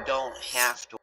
don't have to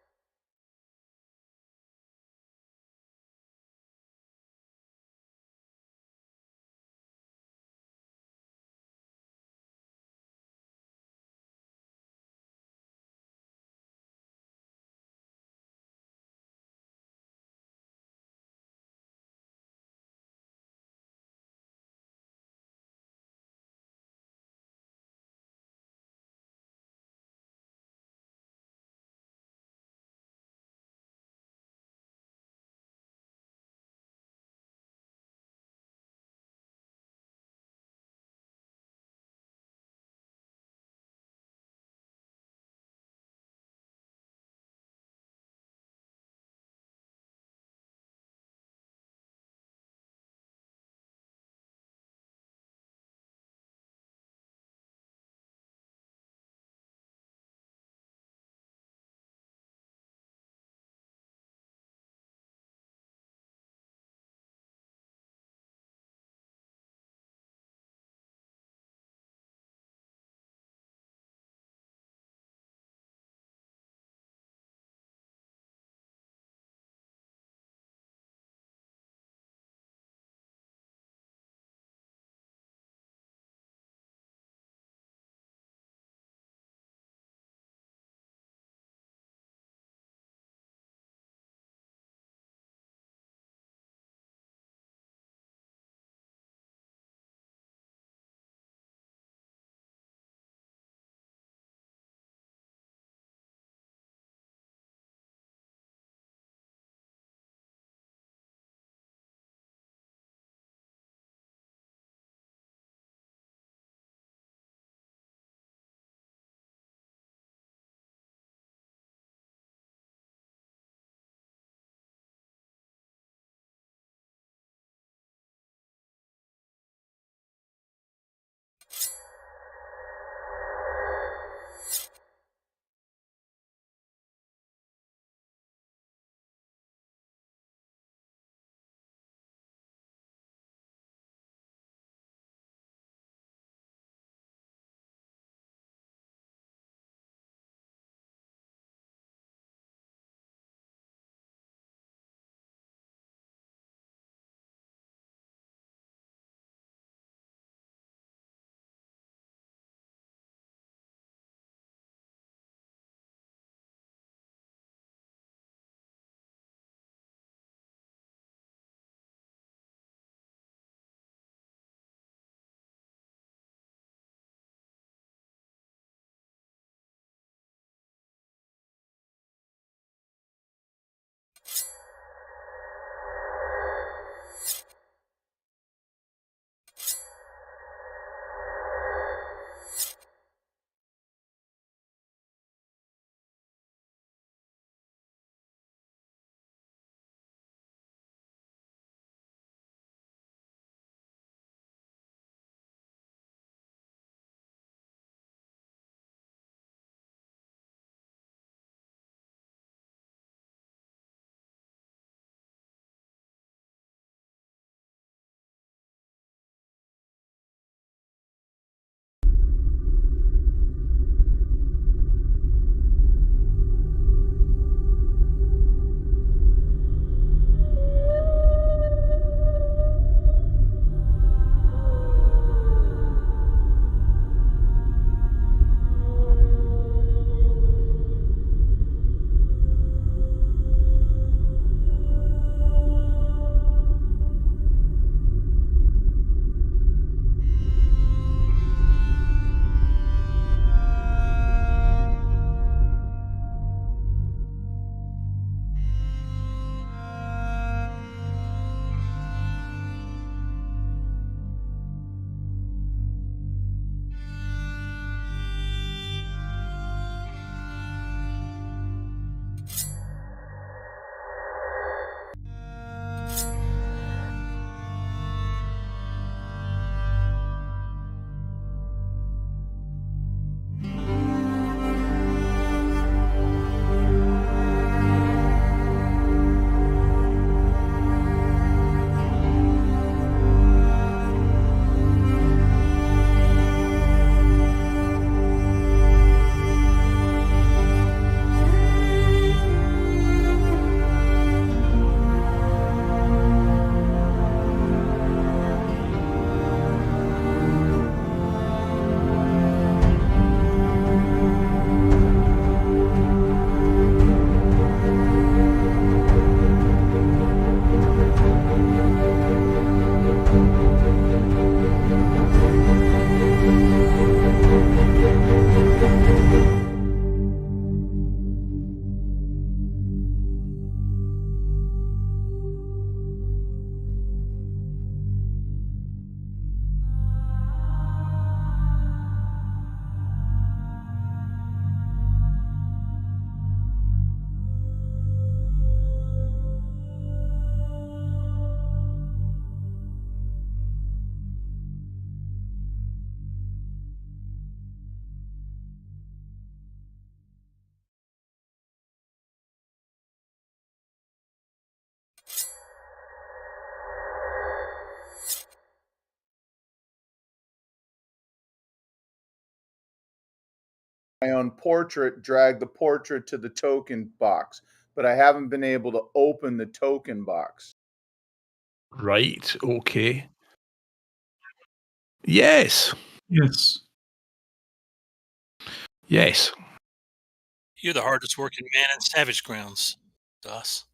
my own portrait, drag the portrait to the token box, but I haven't been able to open the token box. Right. Okay. Yes. Yes. Yes. You're the hardest working man in Savage Grounds, Doss.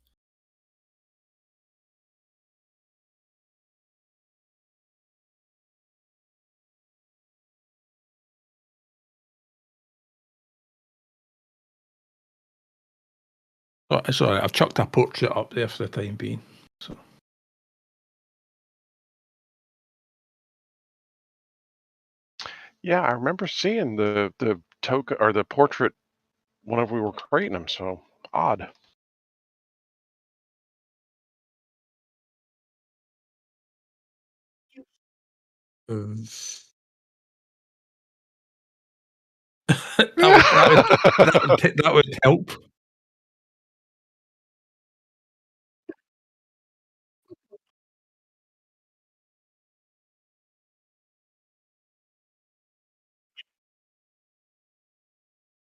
Oh, sorry, I've chucked a portrait up there for the time being. So. Yeah, I remember seeing the token or the portrait whenever we were creating them. So odd. that would help.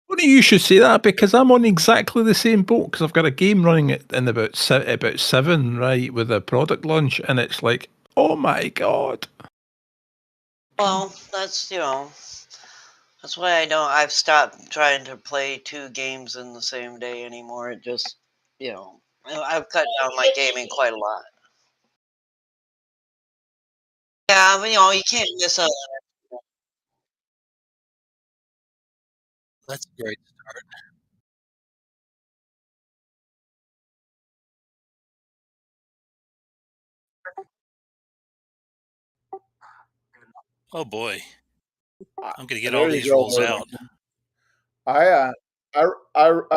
Funny you should say that because I'm on exactly the same boat because I've got a game running in about 7, right, with a product launch, and it's like, oh my god. Well, that's that's why I've stopped trying to play 2 games in the same day anymore. It just, I've cut down my gaming quite a lot. Yeah, but you can't miss out. That's a great start. Oh boy. I'm gonna get There all you these go, rules out. I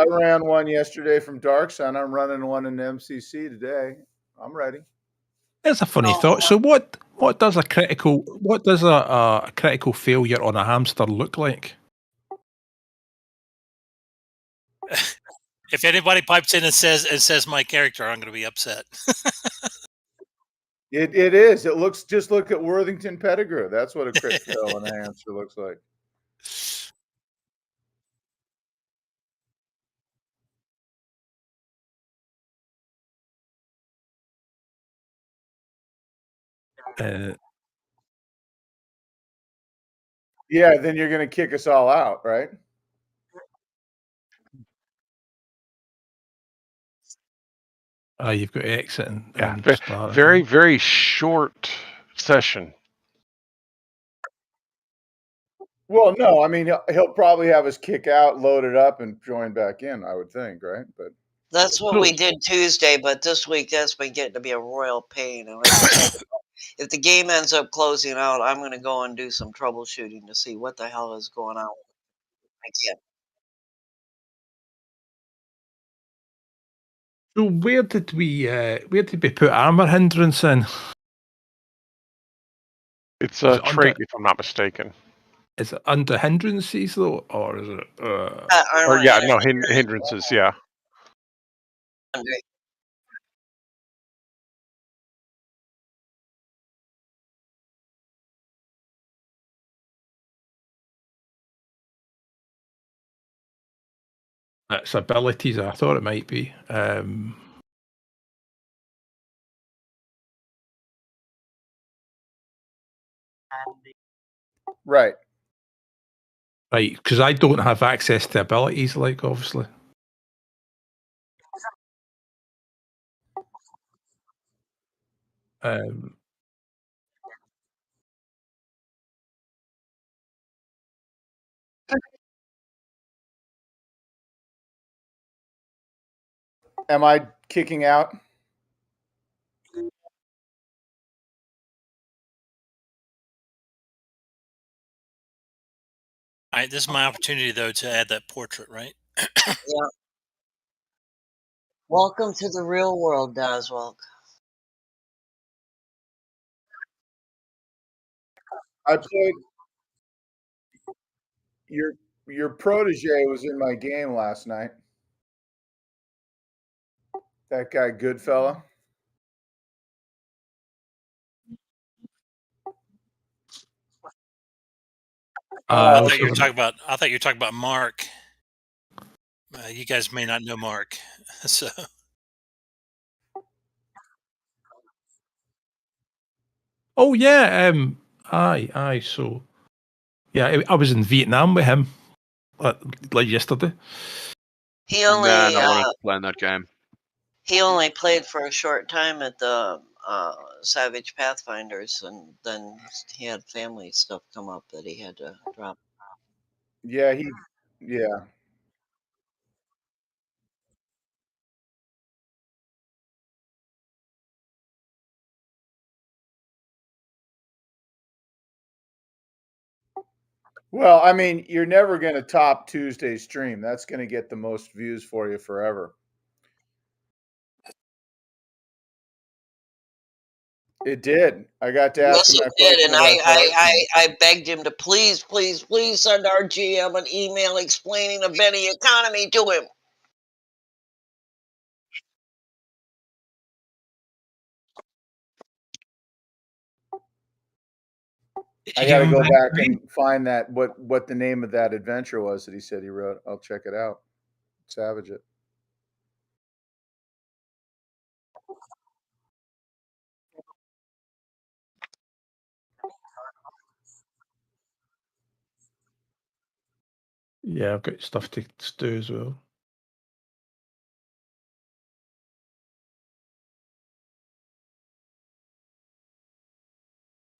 ran one yesterday from Dark Sun. I'm running one in MCC today. I'm ready. There's a funny thought. So what does a critical failure on a hamster look like? If anybody pipes in and says my character, I'm going to be upset. It is. It looks. Just look at Worthington Pettigrew. That's what a crit fail on a hamster looks like. Yeah, then you're going to kick us all out, right? You've got to exit and Yeah, start. very, very short session. Well, no, I mean he'll probably have us kick out, load it up, and join back in. I would think, right? But That's what we did Tuesday, but this week that's been getting to be a royal pain. And like I said, if the game ends up closing out, I'm going to go and do some troubleshooting to see what the hell is going on. I can't. So where did we put armor hindrance in? It's a trait, if I'm not mistaken. Is it under hindrances though, or is it? Or yeah, no hindrances. Yeah. It's abilities. I thought it might be. Right. Right, because I don't have access to abilities, like obviously. Am I kicking out? All right, this is my opportunity though to add that portrait, right? Yeah. Welcome to the real world, Doswell. I played. Your protege was in my game last night. That guy, Goodfella. I Oh, thought you were talking about. I thought you were talking about Mark. You guys may not know Mark, so Oh yeah, aye. So yeah, I was in Vietnam with him like yesterday. He Man, only I wanted to play in that game. he only played for a short time at the Savage Pathfinders, and then he had family stuff come up that he had to drop. yeah, yeah. Well, I mean, you're never going to top Tuesday's stream. That's going to get the most views for you forever. It did. I got to ask Yes, him it that did, question and about Dark I begged him to please send our GM an email explaining the Benny economy to him. I got to go back and find that what the name of that adventure was that he said he wrote. I'll check it out. Savage it. Yeah, I've got stuff to do as well.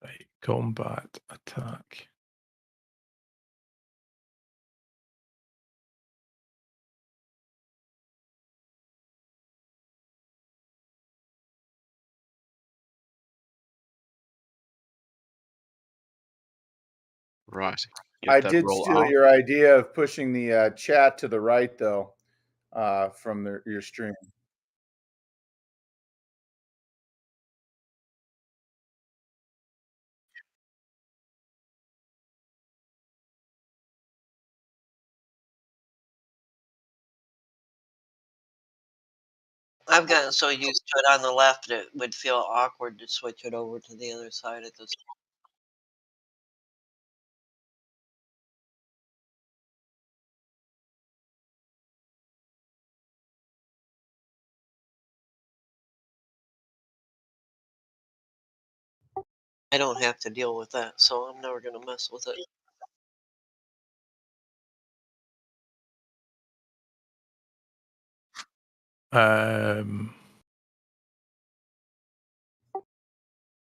Right, combat attack. Right. You I have to did roll steal out. your idea of pushing the chat to the right, though, from your stream. I've gotten so used to it on the left, it would feel awkward to switch it over to the other side at this. I don't have to deal with that, so I'm never going to mess with it.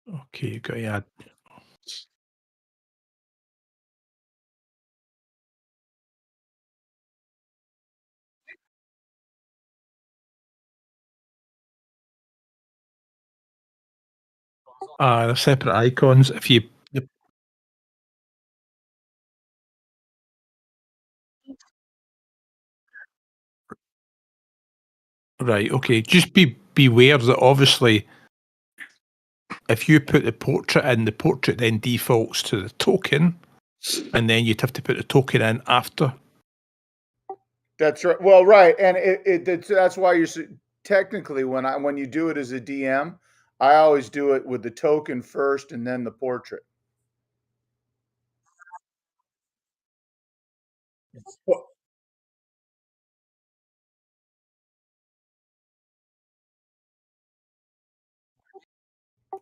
Okay, got yeah. They're separate icons. If you right, okay, just beware that obviously if you put the portrait in, the portrait then defaults to the token, and then you'd have to put the token in after. That's right. Well, right, and that's why technically when you do it as a DM, I always do it with the token first and then the portrait. Well,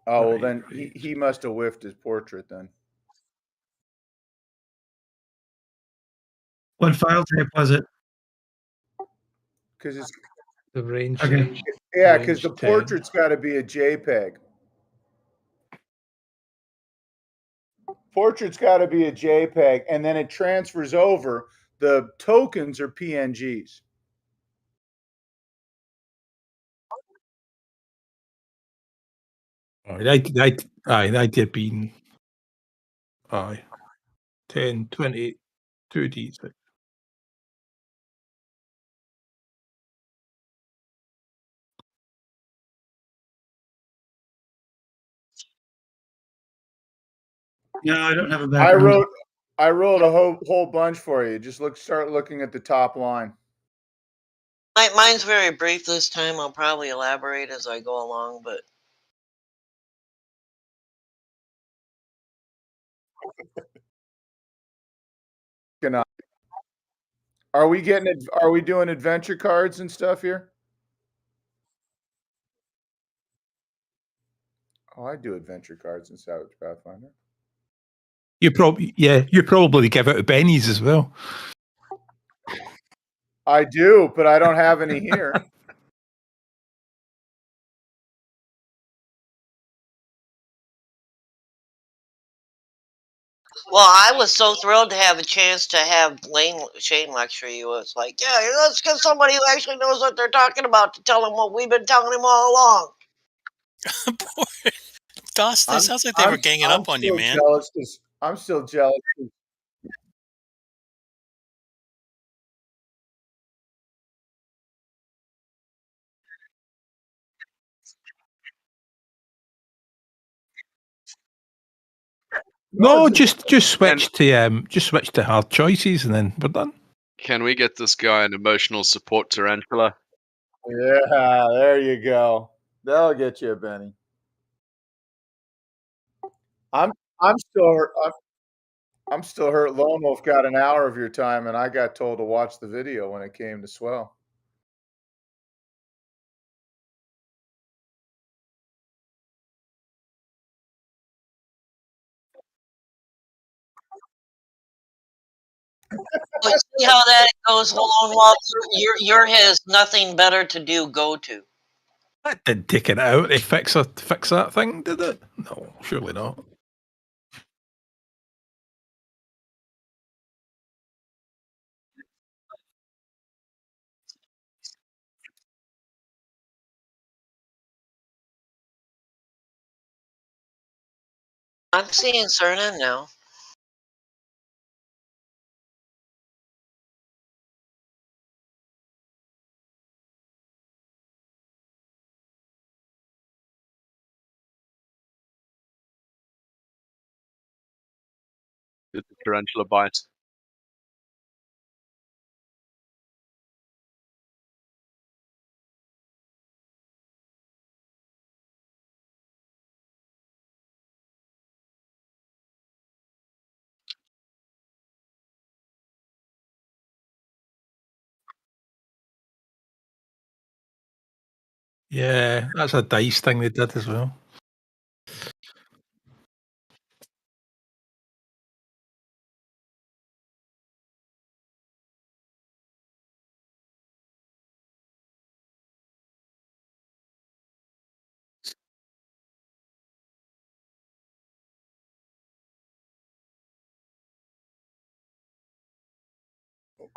oh well, then he must have whiffed his portrait then. What file type was it? Because it's The range. Okay. yeah, because range the 10. portrait's got to be a JPEG. Portrait's got to be a JPEG, and then it transfers over. The tokens are PNGs. I did being aye 10, 20, 2D. No, I don't have a I background. wrote a whole bunch for you. Just start looking at the top line. Mine's very brief this time. I'll probably elaborate as I go along, but Are we getting it? Are we doing adventure cards and stuff here? Oh, I do adventure cards in Savage Pathfinder. You probably give out bennies as well. I do, but I don't have any here. Well, I was so thrilled to have a chance to have Shane lecture you. It's like, yeah, let's get somebody who actually knows what they're talking about to tell him what we've been telling him all along. Poor Dustin, it sounds like they were ganging I'm up on you, still man. jealous 'cause I'm still jealous. No, it's a- just switch to hard choices, and then we're done. Can we get this guy an emotional support tarantula? Yeah, there you go. That'll get you a Benny. I'm I'm still hurt. I'm still hurt. Lone Wolf got an hour of your time, and I got told to watch the video when it came to Swell. But see how that goes, Lone Wolf? You're his nothing better to do go to. That didn't take it out. They fix that thing, did it? No, surely not. I'm seeing Cernan now. Did the tarantula bite? Yeah, that's a dice thing they did as well.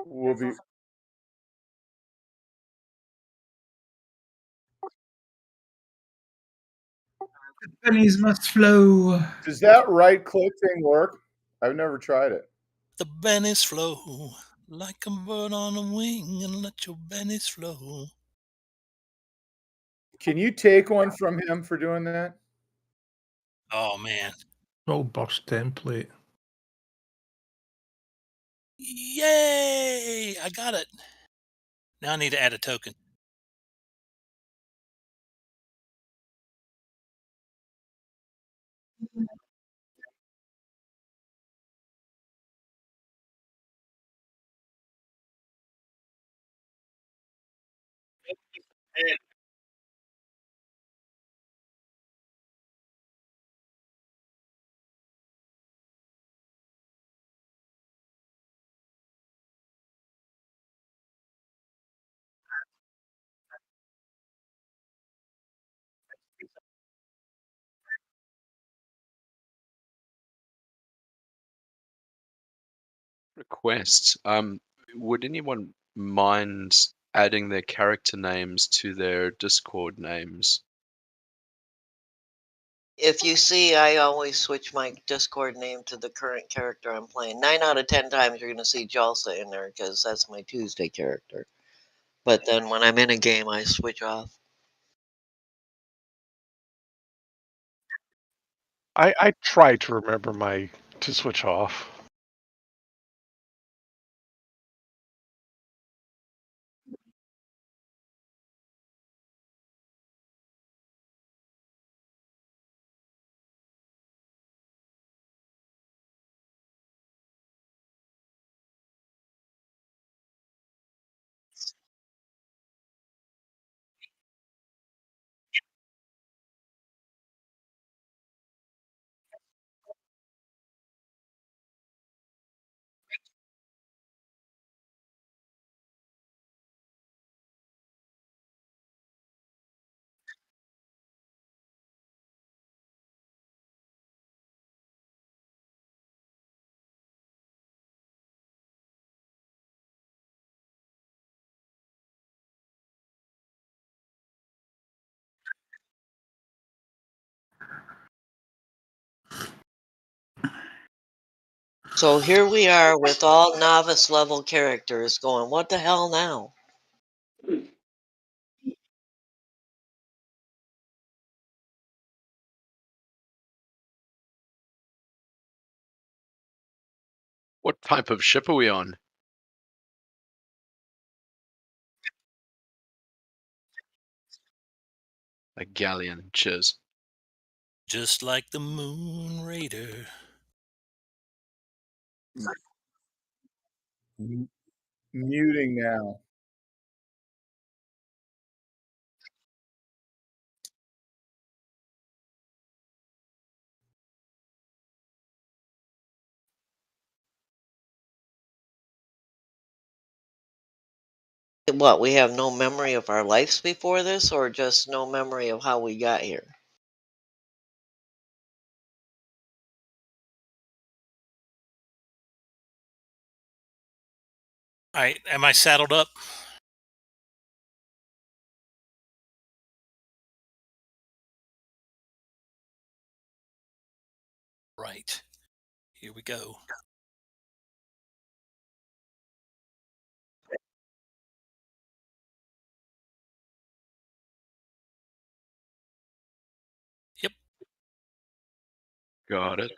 We'll be. Pennies must flow. Does that right click thing work? I've never tried it. The bennies flow like a bird on a wing, and let your bennies flow. Can you take one from him for doing that? Oh man. Roll burst template. Yay! I got it. Now I need to add a token. Request. Would anyone mind adding their character names to their Discord names? If you see, I always switch my Discord name to the current character I'm playing. 9 out of 10 times you're going to see Jalsa in there because that's my Tuesday character. But then when I'm in a game, I switch off. I try to remember to switch off. So here we are with all novice level characters going, what the hell now? What type of ship are we on? A galleon. Cheers. Just like the Moon Raider. Muting now. What, we have no memory of our lives before this, or just no memory of how we got here? All right, am I saddled up? Right. Here we go. Yep. Got it.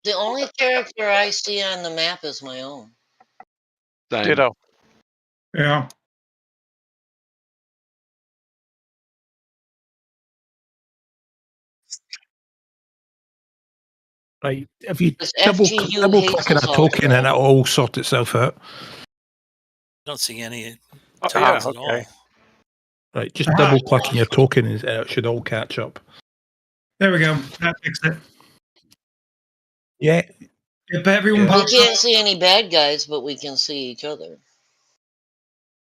The only character I see on the map is my own. Same. Ditto. Yeah. Right. If you This double FGU hates click on us a all token, to and it'll all sort itself out. I don't see any Oh, tokens yeah, at okay. all. Right. Just Ah. double clicking your token, and it should all catch up. There we go. That fixed it. Yeah. If everyone Yeah. We pops up, can't see any bad guys, but we can see each other.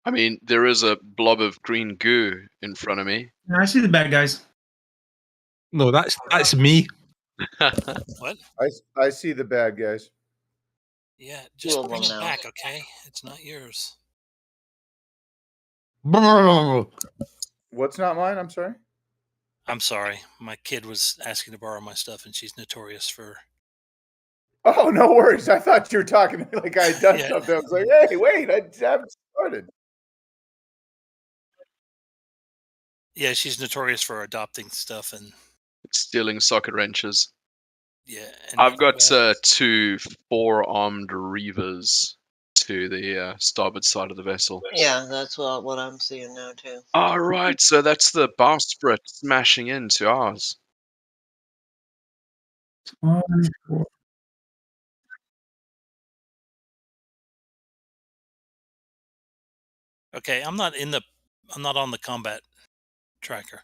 I mean, there is a blob of green goo in front of me. I see the bad guys. No, that's me. What? I see the bad guys. Yeah, Two just of bring them it now. back, okay? It's not yours. What's not mine? I'm sorry. I'm sorry. My kid was asking to borrow my stuff, and she's notorious for. Oh, no worries. I thought you were talking like I had done Yeah. something. I was like, hey, wait, I haven't started. Yeah, she's notorious for adopting stuff, and Stealing socket wrenches. yeah. And I've got well, 2 4-armed reavers to the starboard side of the vessel. Yeah, that's what I'm seeing now too. All right, so that's the bowsprit smashing into ours. okay, I'm not on the combat tracker.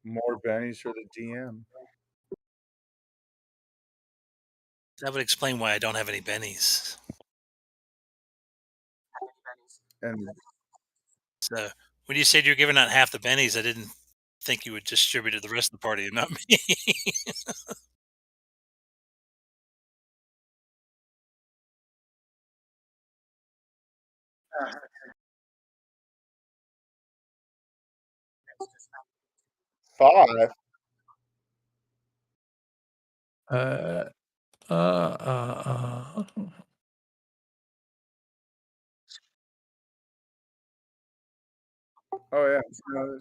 More bennies for the DM. That would explain why I don't have any bennies. And So when you said you're giving out half the bennies, I didn't think you would distribute it to the rest of the party and not me. 5. Uh, uh, uh, uh. Oh, yeah. No,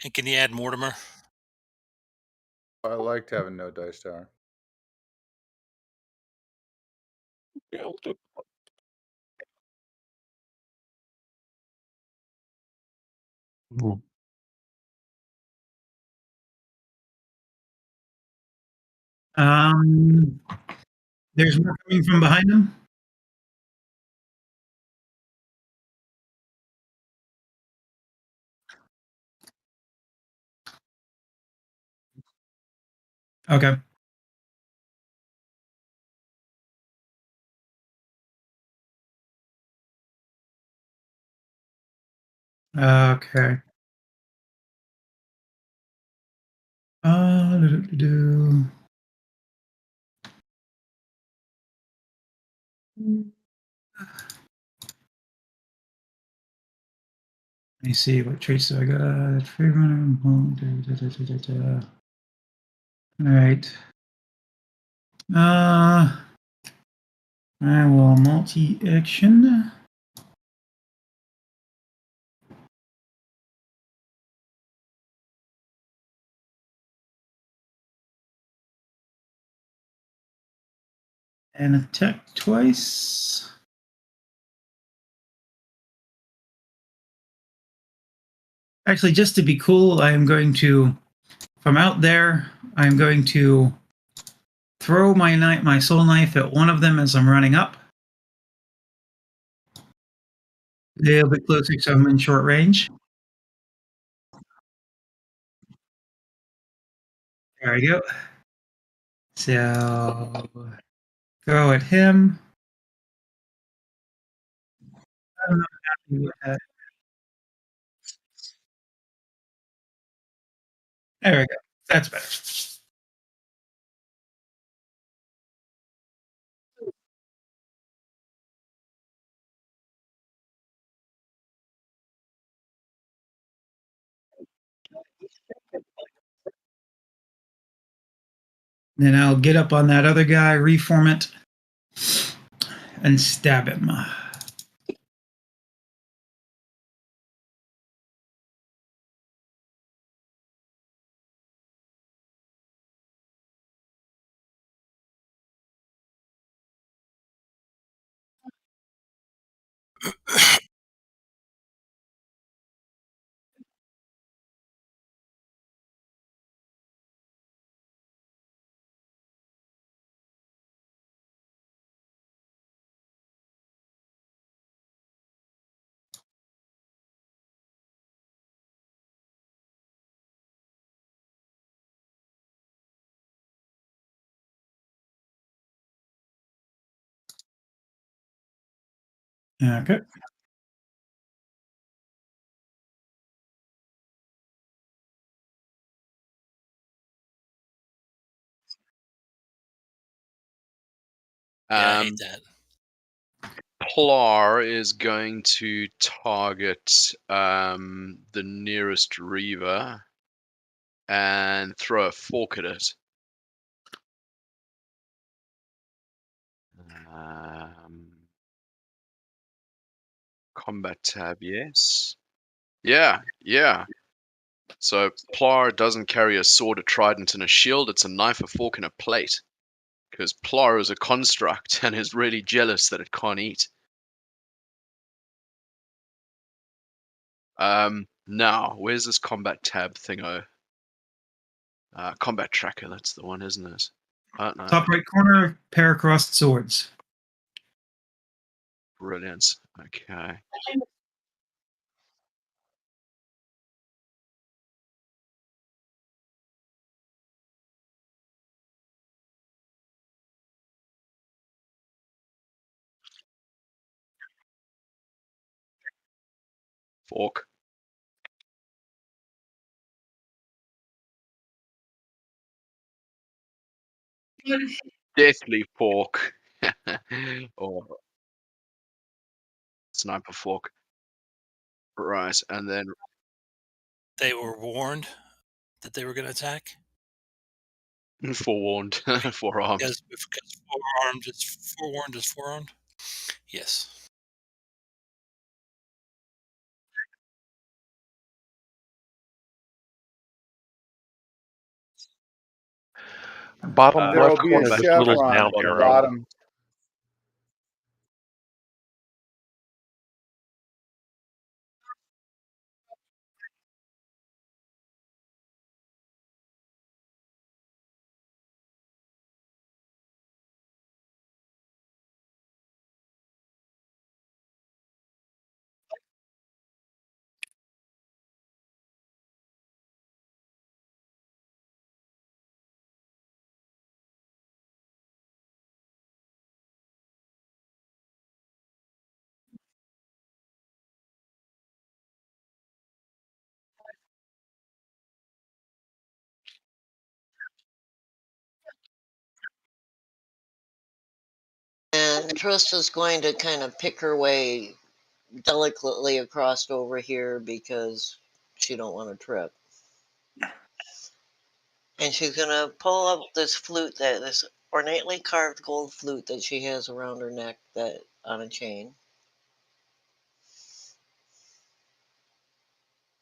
And can you add Mortimer? I liked having no dice tower. Yeah, I'll do- Ooh. There's more coming from behind him. Okay. Okay. Do. Let me see what traits do I got. All right. I will multi-action. And attack twice. Actually, just to be cool, I am going to, from out there, I'm going to throw my soul knife at one of them as I'm running up. A little bit closer, so I'm in short range. There we go. So go at him. I'm not happy with that. There we go. That's better. Then I'll get up on that other guy, reform it, and stab him. Okay. Yeah, I hate that. Plar is going to target the nearest Reaver and throw a fork at it. Combat tab, yes. Yeah. So Plar doesn't carry a sword, a trident, and a shield. It's a knife, a fork, and a plate. Because Plar is a construct and is really jealous that it can't eat. Now, where's this combat tab thingo? Combat tracker, that's the one, isn't it? No. Top right corner, pair of crossed swords. Brilliant. Okay. Fork. Deathly fork. Or sniper fork. Right, and then They were warned that they were going to attack. forewarned, forearmed. Because forearmed is forewarned is forearmed. Yes. Bottom There will left be a corner, this little chevron down at the arrow. bottom. And Trist is going to kind of pick her way delicately across over here because she don't want to trip. And she's gonna pull up this flute this ornately carved gold flute that she has around her neck that on a chain.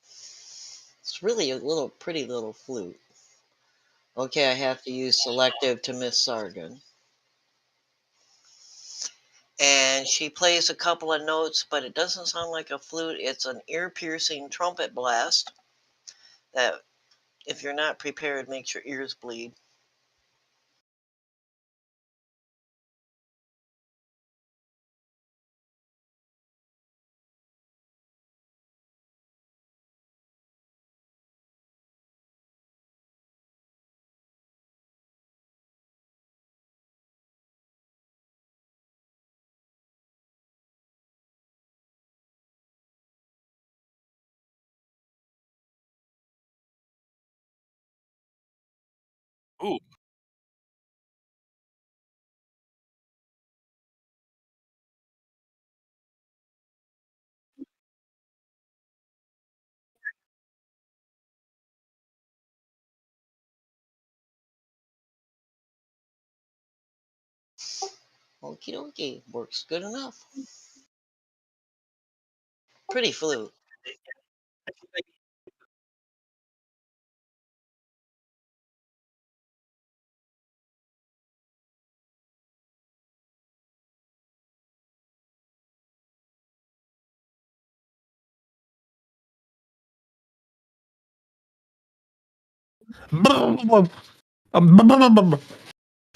It's really a little pretty little flute. Okay, I have to use selective to miss Sargon. And she plays a couple of notes, but it doesn't sound like a flute. It's an ear-piercing trumpet blast that, if you're not prepared, makes your ears bleed. Ooh. Okie dokie, works good enough. Pretty flute.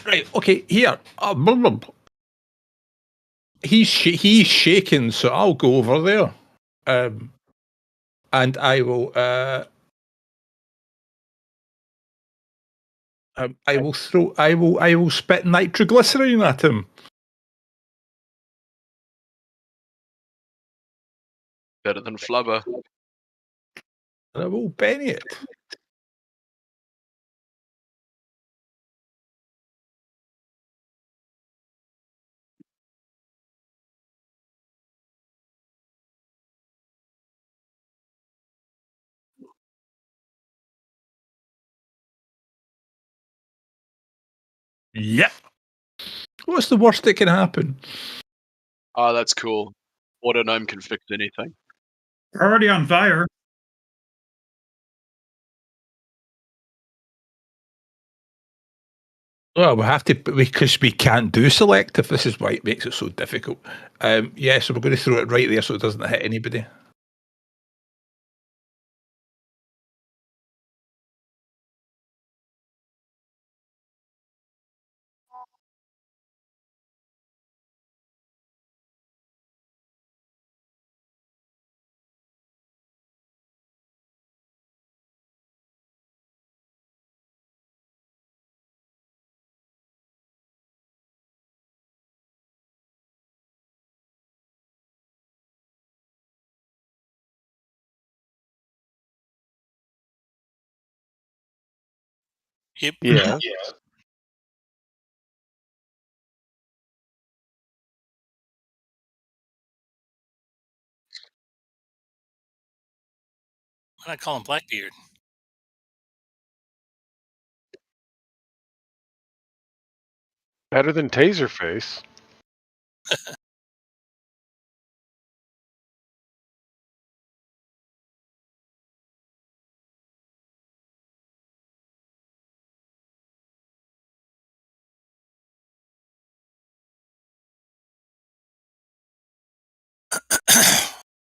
Right, okay, here. He's shaking, so I'll go over there. And I will I will spit nitroglycerine at him. Better than flubber. And I will Benny it. Yep. What's the worst that can happen? Oh, that's cool. Auto gnome can fix anything. We're already on fire. Well, we have to because we can't do selective. This is why it makes it so difficult. Yeah, so we're going to throw it right there so it doesn't hit anybody. Yep. Yes. Why not call him Blackbeard? Better than Taserface.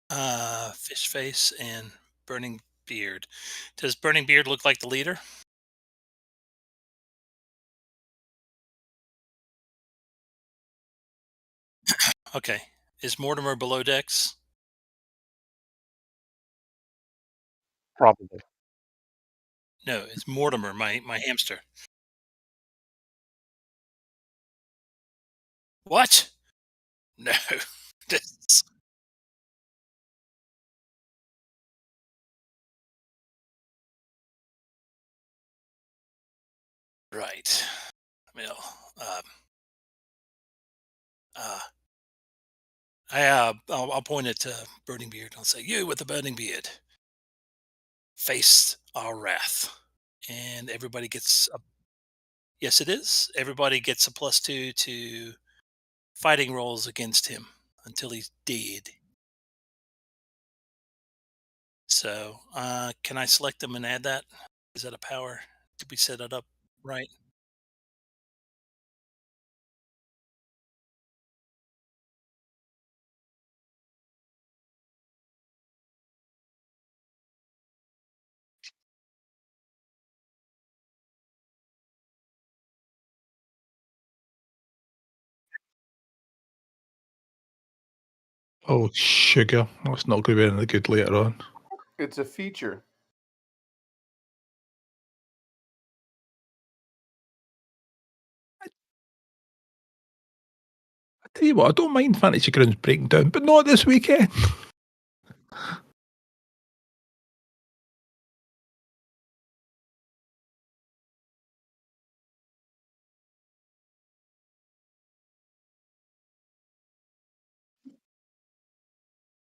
Fish face and burning beard. Does burning beard look like the leader? Okay. Is Mortimer below decks? Probably. No, it's Mortimer, my hamster. What? No. This- right. Well, uh, I'll point at burning beard. I'll say, "You with the burning beard, face our wrath," and everybody gets a. Yes, it is. Everybody gets a +2 to fighting rolls against him until he's dead. So, can I select them and add that? Is that a power? Did we set it up right? Oh, sugar. That's not going to be any good later on. It's a feature. I tell you what, I don't mind Fantasy Grounds breaking down, but not this weekend.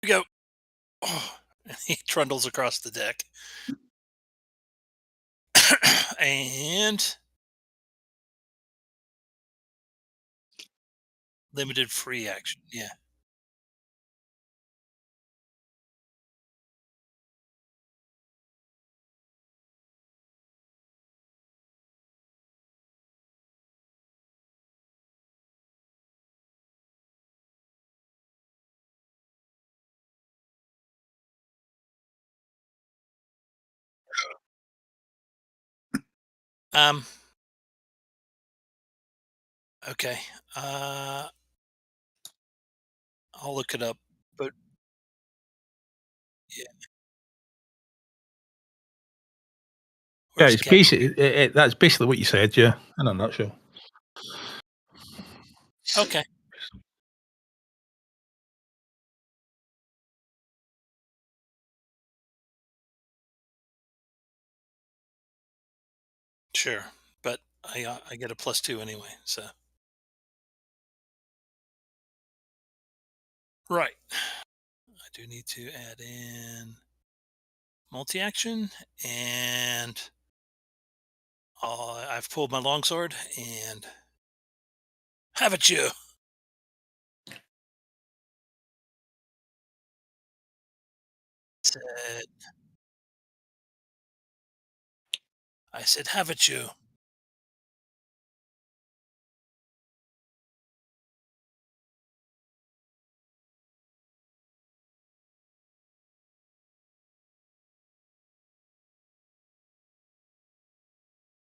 We go. Oh, and he trundles across the deck. And limited free action. Yeah. Um. Okay. I'll look it up. But yeah, Yeah, where's it's Cat? basically that's basically what you said. Yeah, in a nutshell. Okay. Sure. But I get a +2 anyway. So right. I do need to add in multi-action, and I've pulled my longsword and have it you. Said, I said, have it you.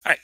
All right.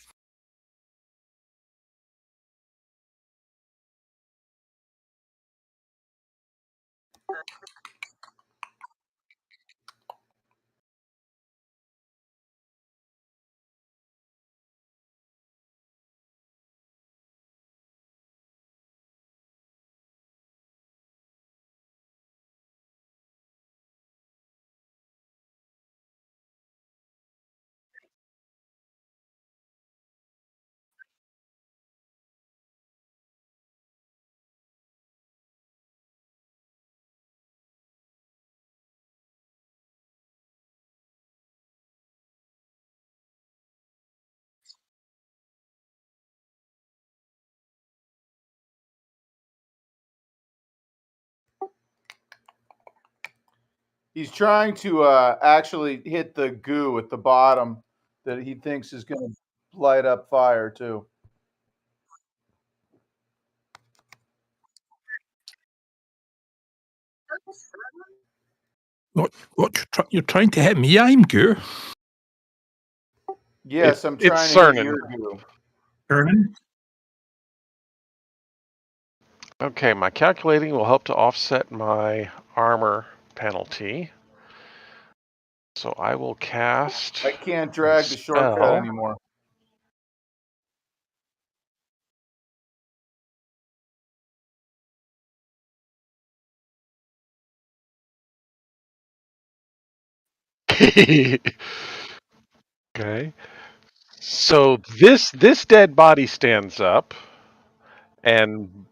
He's trying to actually hit the goo at the bottom that he thinks is going to light up fire too. What you're trying to hit me? I'm goo. Yes, I'm It's trying to hit Cernan. your goo. German? Okay, my calculating will help to offset my armor penalty. So I will cast. I can't drag the shortcut spell. anymore. Okay. So this dead body stands up, and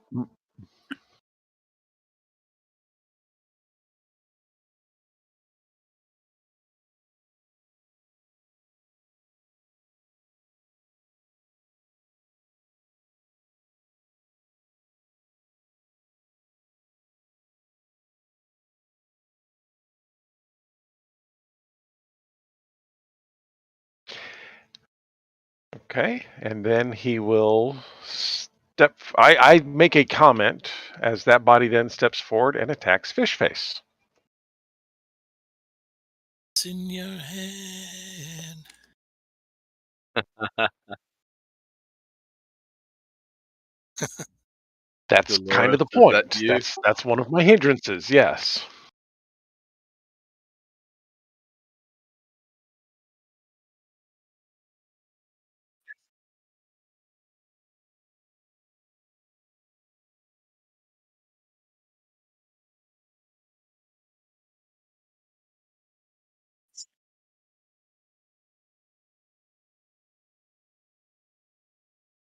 okay, and then he will step. I make a comment as that body then steps forward and attacks Fishface. It's in your hand. That's Dolores, kind of the is point. that you? That's one of my hindrances. Yes.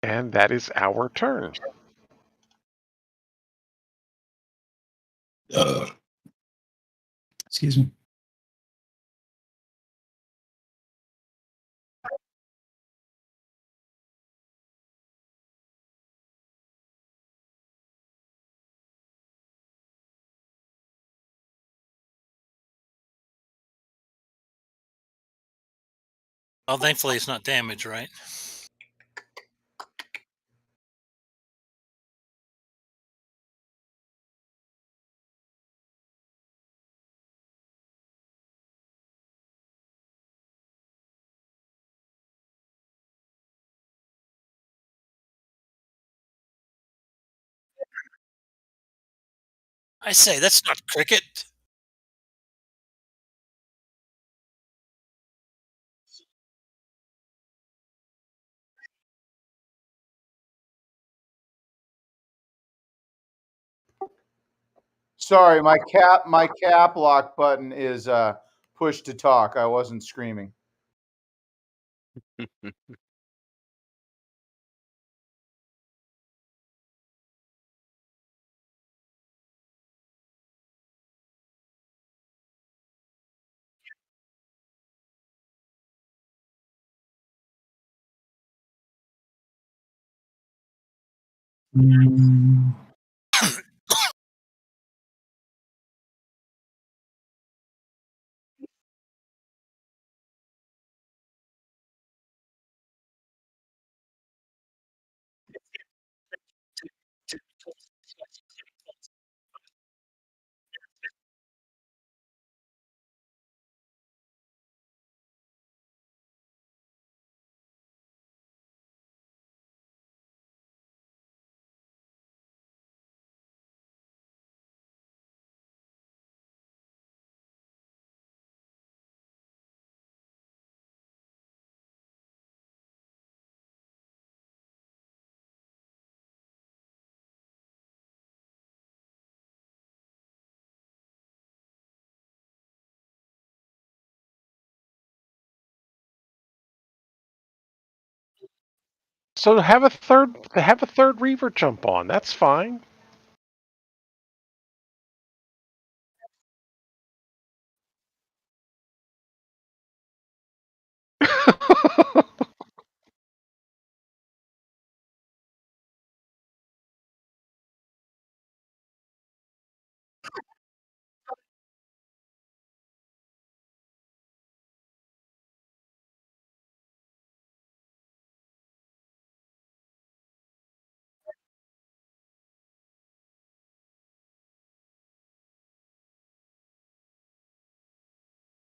And that is our turn. Excuse me. Well, thankfully it's not damage, right? I say that's not cricket. Sorry, my cap lock button is push to talk. I wasn't screaming. Mm, So have a third Reaver jump on. That's fine.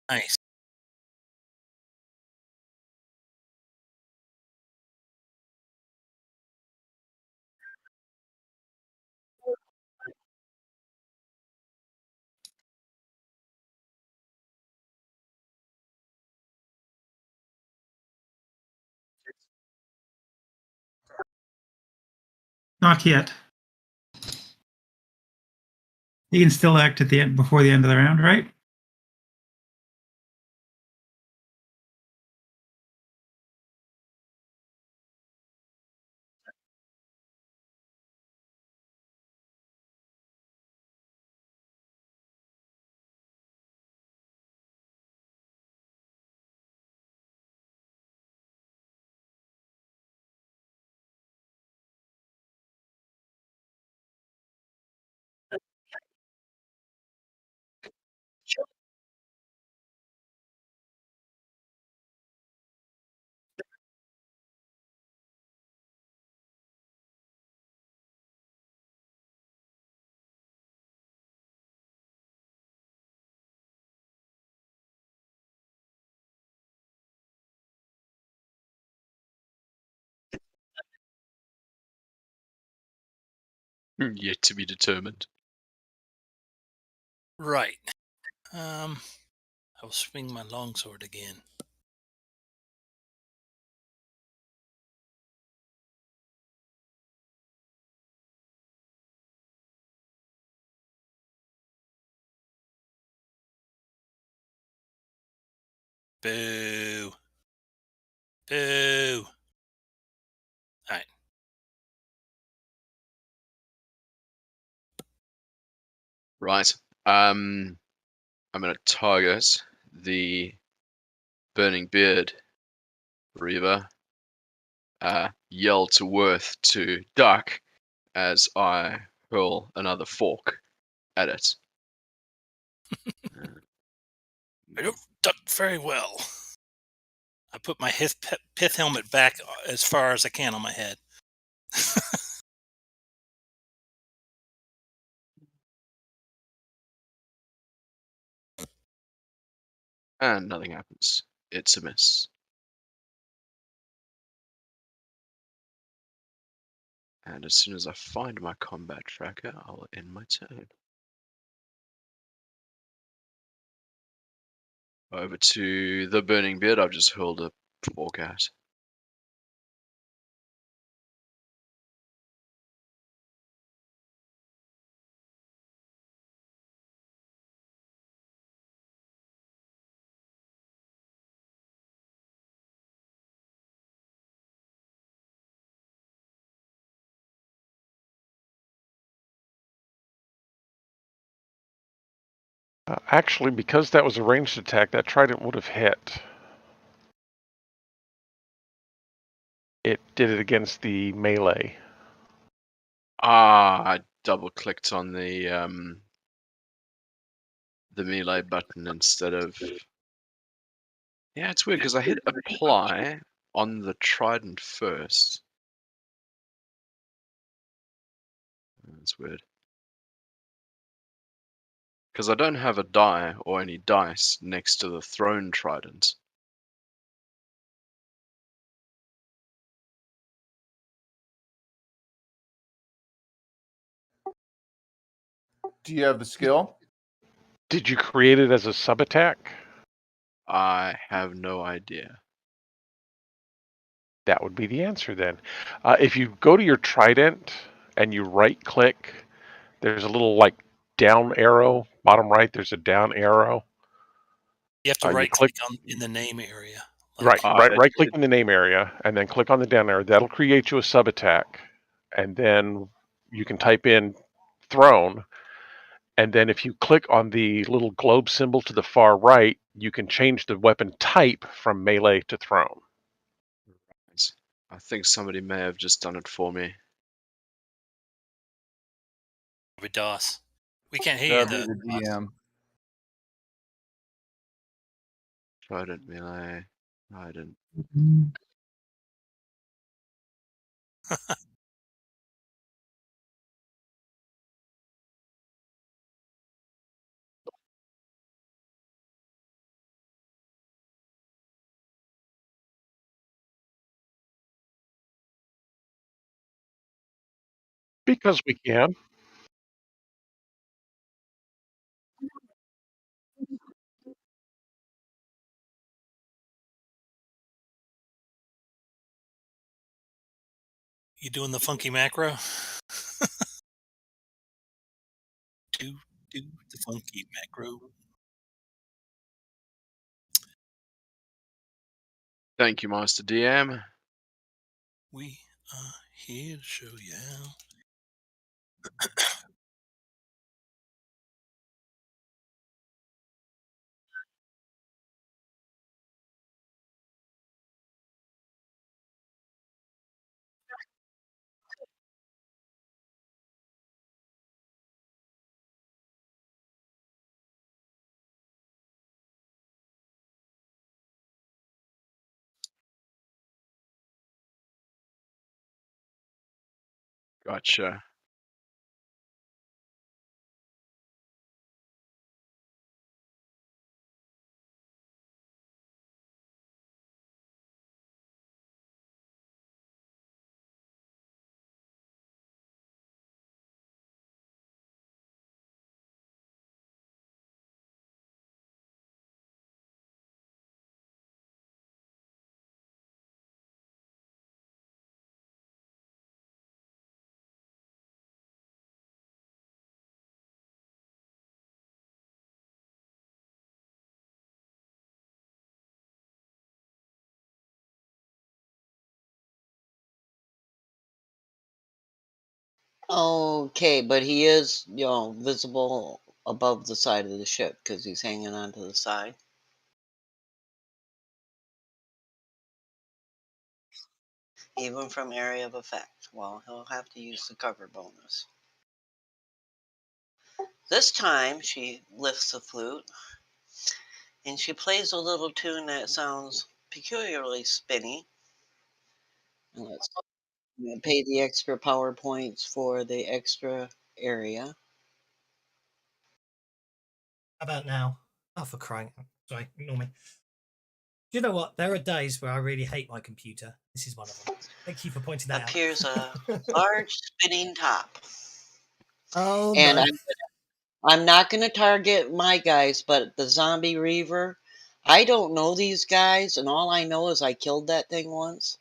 Nice. Not yet. You can still act at the end before the end of the round, right? Yet to be determined. Right. I'll swing my longsword again. Boo. Boo. All right. Right. I'm going to target the Burning Beard Reaver. Yell to Worth to duck as I hurl another fork at it. I don't duck very well. I put my pith helmet back as far as I can on my head. And nothing happens. It's a miss. And as soon as I find my combat tracker, I'll end my turn. Over to the Burning Beard. I've just hurled a fork at. Actually, because that was a ranged attack, that trident would have hit. It did it against the melee. I double clicked on the melee button instead of. Yeah, it's weird because I hit apply on the trident first. That's weird. Because I don't have a die or any dice next to the thrown trident. Do you have the skill? Did you create it as a sub attack? I have no idea. That would be the answer then. If you go to your trident and you right click, there's a little like down arrow, bottom right, there's a down arrow. You have to You right click- click in the name area. Right, it- right click in the name area and then click on the down arrow. That'll create you a sub attack. And then you can type in thrown. And then if you click on the little globe symbol to the far right, you can change the weapon type from melee to thrown. I think somebody may have just done it for me. With DOS. We can't hear That'd you. be the DM. Trident melee. No, I didn't. Because we can. You doing the funky macro? do the funky macro. Thank you, Master DM. We are here to show you how. Gotcha. Okay, but he is, visible above the side of the ship because he's hanging onto the side. Even from area of effect. Well, he'll have to use the cover bonus. This time, she lifts the flute and she plays a little tune that sounds peculiarly spinny. And let's pay the extra power points for the extra area. How about now? Oh, for crying! Sorry, ignore me. Do you know what? There are days where I really hate my computer. This is one of them. Thank you for pointing that Appears out. a large spinning top. Oh And no! I'm not going to target my guys, but the zombie reaver, I don't know these guys, and all I know is I killed that thing once.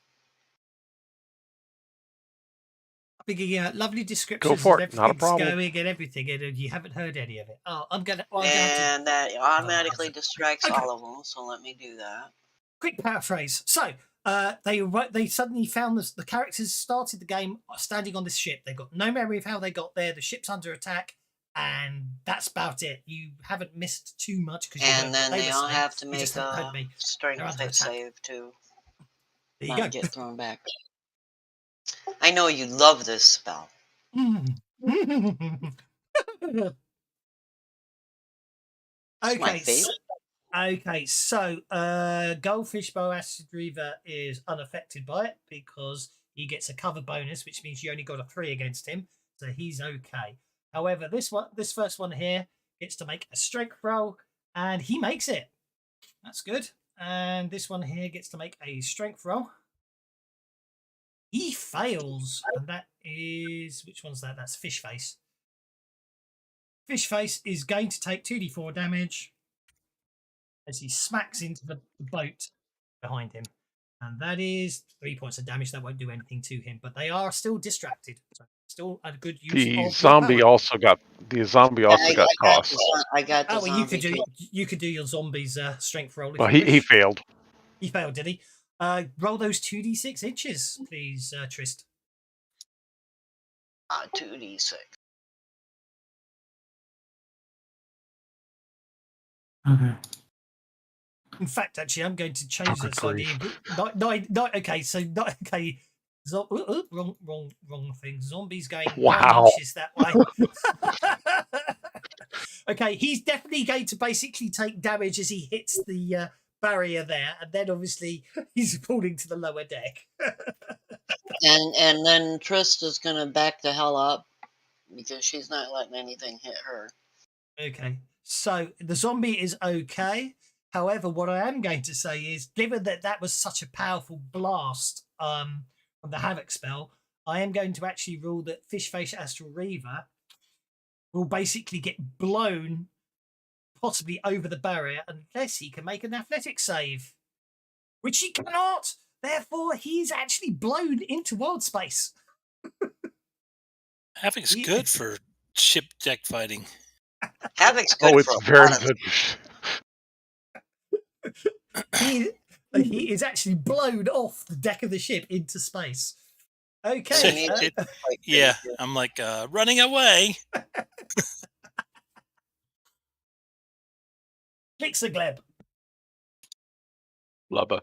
Big, lovely Go descriptions for of it. Not a everything's problem. going and everything, and you haven't heard any of it. Oh, I'm gonna. Well, And that automatically Oh, distracts okay. all of them, so let me do that. Quick paraphrase. So, they suddenly found the characters started the game standing on this ship. They got no memory of how they got there. The ship's under attack, and that's about it. You haven't missed too much because And then they all have to make a strength under attack. save to There you not go. get thrown back. I know you love this spell. It's my Okay, favorite. so Goldfish Bow Acid Reaver is unaffected by it because he gets a cover bonus, which means you only got a 3 against him, so he's okay. However, this first one here gets to make a strength roll, and he makes it. That's good. And this one here gets to make a strength roll. He fails, and that is, which one's that? That's Fish Face. Fish Face is going to take 2d4 damage as he smacks into the boat behind him. And that is 3 points of damage. That won't do anything to him, but they are still distracted. So still a good use The of zombie power. also got tossed. I got the Oh, well, zombie. you could do your zombies strength roll. If Well, you he wish. failed. He failed, did he? Roll those 2d6 inches, please, Trist. 2d6. Okay. In fact, actually, I'm going to change good that slightly. Okay, so not okay. Wrong thing. Zombies going 9 Wow. inches that way. Okay, he's definitely going to basically take damage as he hits the barrier there, and then obviously he's falling to the lower deck. And then Trist is gonna back the hell up because she's not letting anything hit her. Okay, so the zombie is okay. However, what I am going to say is, given that was such a powerful blast from the Havoc spell, I am going to actually rule that Fish Face Astral Reaver will basically get blown possibly over the barrier unless he can make an athletics save, which he cannot. Therefore, he's actually blown into wild space. Havoc's good for ship deck fighting. Havoc's good Oh, for it's a very lot of good. He is actually blown off the deck of the ship into space. Okay. Yeah, I'm like running away. Gleb. Blubber.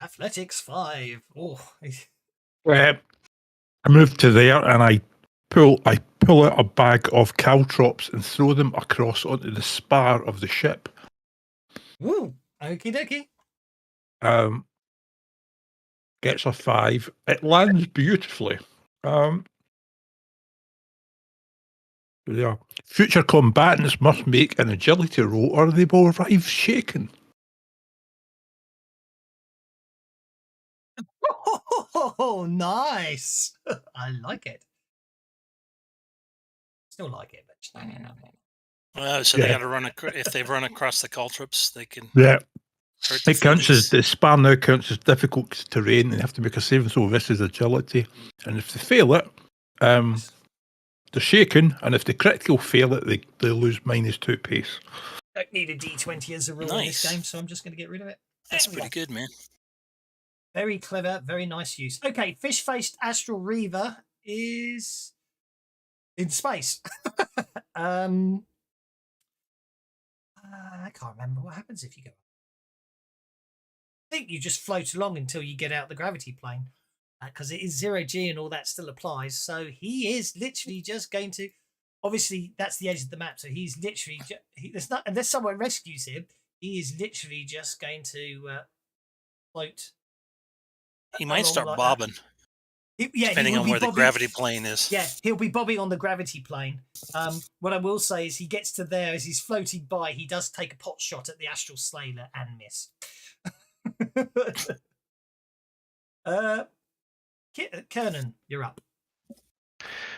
Athletics 5. Oh. I move to there and I pull out a bag of caltrops and throw them across onto the spar of the ship. Woo. Okie dokie. Gets a 5. It lands beautifully. Yeah. Future combatants must make an agility roll or they will arrive shaken. Oh, nice. I like it. Still like it, but Well, so they got to run if they run across the caltrops, they can. Yeah. Hurt the It counts as fleas. the spar now counts as difficult terrain and they have to make a saving throw versus agility. And if they fail it, they're shaken, and if they critical fail it, they lose -2 pace. Don't need a D20 as a rule in this game, so I'm just going to get rid of it. That's pretty good, man. Very clever, very nice use. Okay, Fish-Faced Astral Reaver is in space. I can't remember what happens if you go. I think you just float along until you get out the gravity plane, because it is 0G and all that still applies. So he is literally just going to. Obviously, that's the edge of the map. So he's literally. There's not unless someone rescues him. He is literally just going to float. He might start bobbing. Depending on where the gravity plane is. Yeah, he'll be bobbing on the gravity plane. What I will say is he gets to there as he's floating by. He does take a pot shot at the Astral Slayer and miss. Kernan, you're up.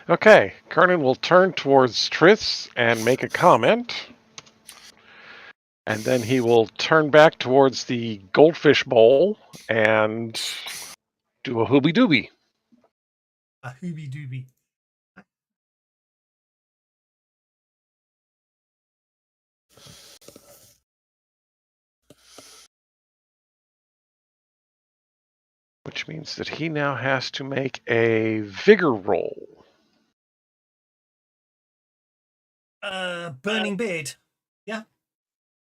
Okay, Kernan will turn towards Triss and make a comment. And then he will turn back towards the goldfish bowl and do a hoobie doobie. A hoobie doobie. Which means that he now has to make a vigor roll. Burning beard. Yeah.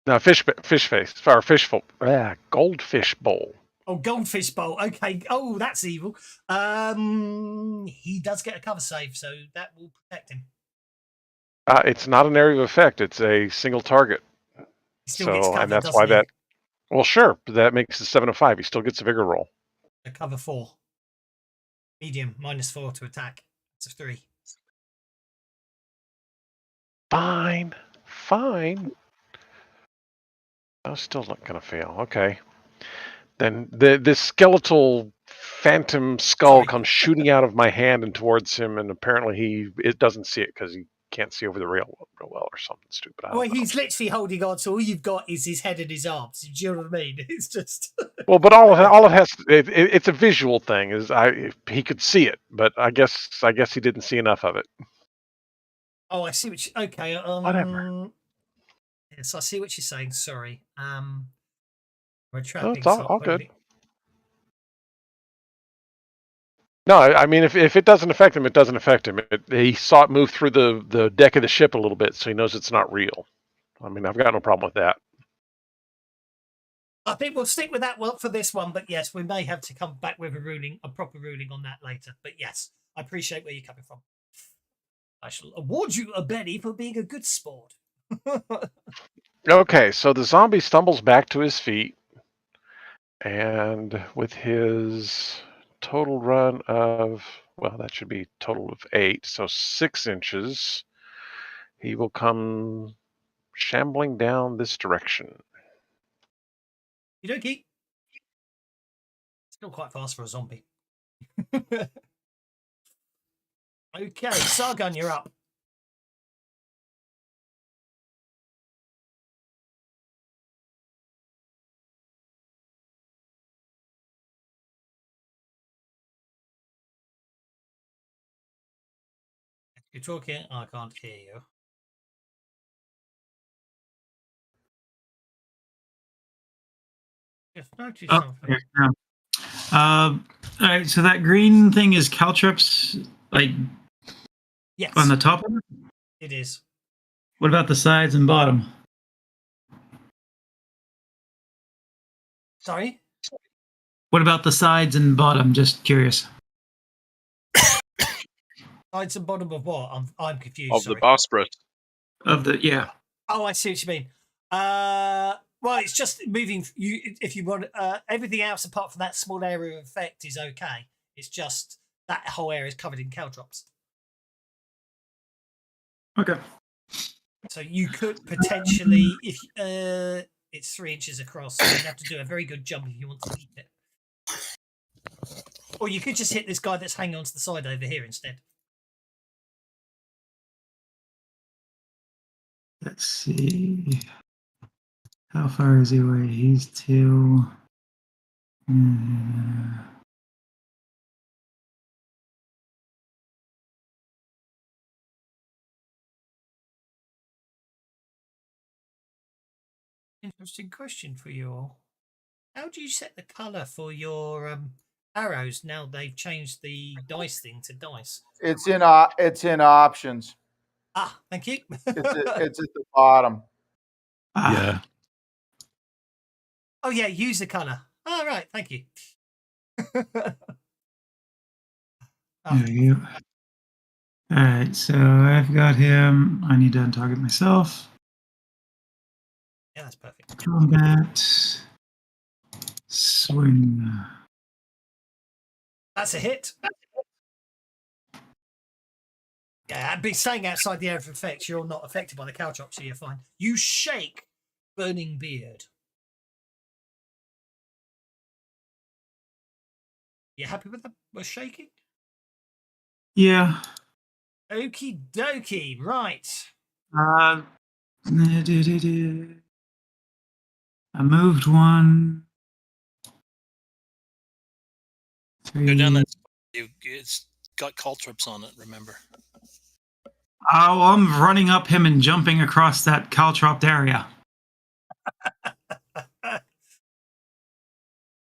No, fish face or goldfish bowl. Oh, goldfish bowl. Okay. Oh, that's evil. He does get a cover save, so that will protect him. It's not an area of effect. It's a single target. He still gets cover, and that's why that. Well, sure, but that makes it 7 of 5. He still gets a vigor roll. A cover 4. Medium -4 to attack. It's a 3. Fine. I was still not going to fail. Okay. Then this skeletal phantom skull comes shooting out of my hand and towards him, and apparently it doesn't see it because he can't see over the rail real well or something stupid. Well, he's literally holding on, so all you've got is his head and his arms. Do you know what I mean? It's just. Well, but all it has it's a visual thing. He could see it, but I guess he didn't see enough of it. Oh, I see what you. Okay. Whatever. Yes, I see what you're saying. Sorry. We're No, trapping. it's all good. No, I mean, if it doesn't affect him, it doesn't affect him. He saw it move through the deck of the ship a little bit, so he knows it's not real. I mean, I've got no problem with that. I think we'll stick with that one for this one, but yes, we may have to come back with a proper ruling on that later. But yes, I appreciate where you're coming from. I shall award you a Benny for being a good sport. Okay, so the zombie stumbles back to his feet, and with his total run of, well, that should be total of 8, so 6 inches, He will come shambling down this direction. You dokie. Still quite fast for a zombie. Okay, Sargon, you're up. You're talking. I can't hear you. Just noticed something. Okay, yeah. All right, so that green thing is caltrops, like Yes, on the top of it? it is. What about the sides and bottom? Sorry? What about the sides and bottom? Just curious. Sides and bottom of what? I'm confused. Of Sorry. the bowsprit. Of the Oh, I see what you mean. Well, it's just moving. If you want everything else apart from that small area of effect is okay. It's just that whole area is covered in caltrops. Okay. So you could potentially, if it's 3 inches across, so you'd have to do a very good jump if you want to eat it. Or you could just hit this guy that's hanging onto the side over here instead. Let's see. How far is he away? He's 2. Interesting question for you all. How do you set the colour for your arrows now they've changed the dice thing to dice? It's in options. Ah, thank you. It's at the bottom. Yeah. Oh yeah, use the colour. Oh right, thank you. There you go. All right, so I've got him. I need to untarget myself. Yeah, that's perfect. Combat. Swing. That's a hit. Yeah, I'd be staying outside the area of effects. You're not affected by the caltrop, so you're fine. You shake Burning Beard. You happy with the shaking? Yeah. Okie dokie. Right. I moved 1. Go down 3. that. It's got caltrops on it. Remember. Oh, I'm running up him and jumping across that caltropped area.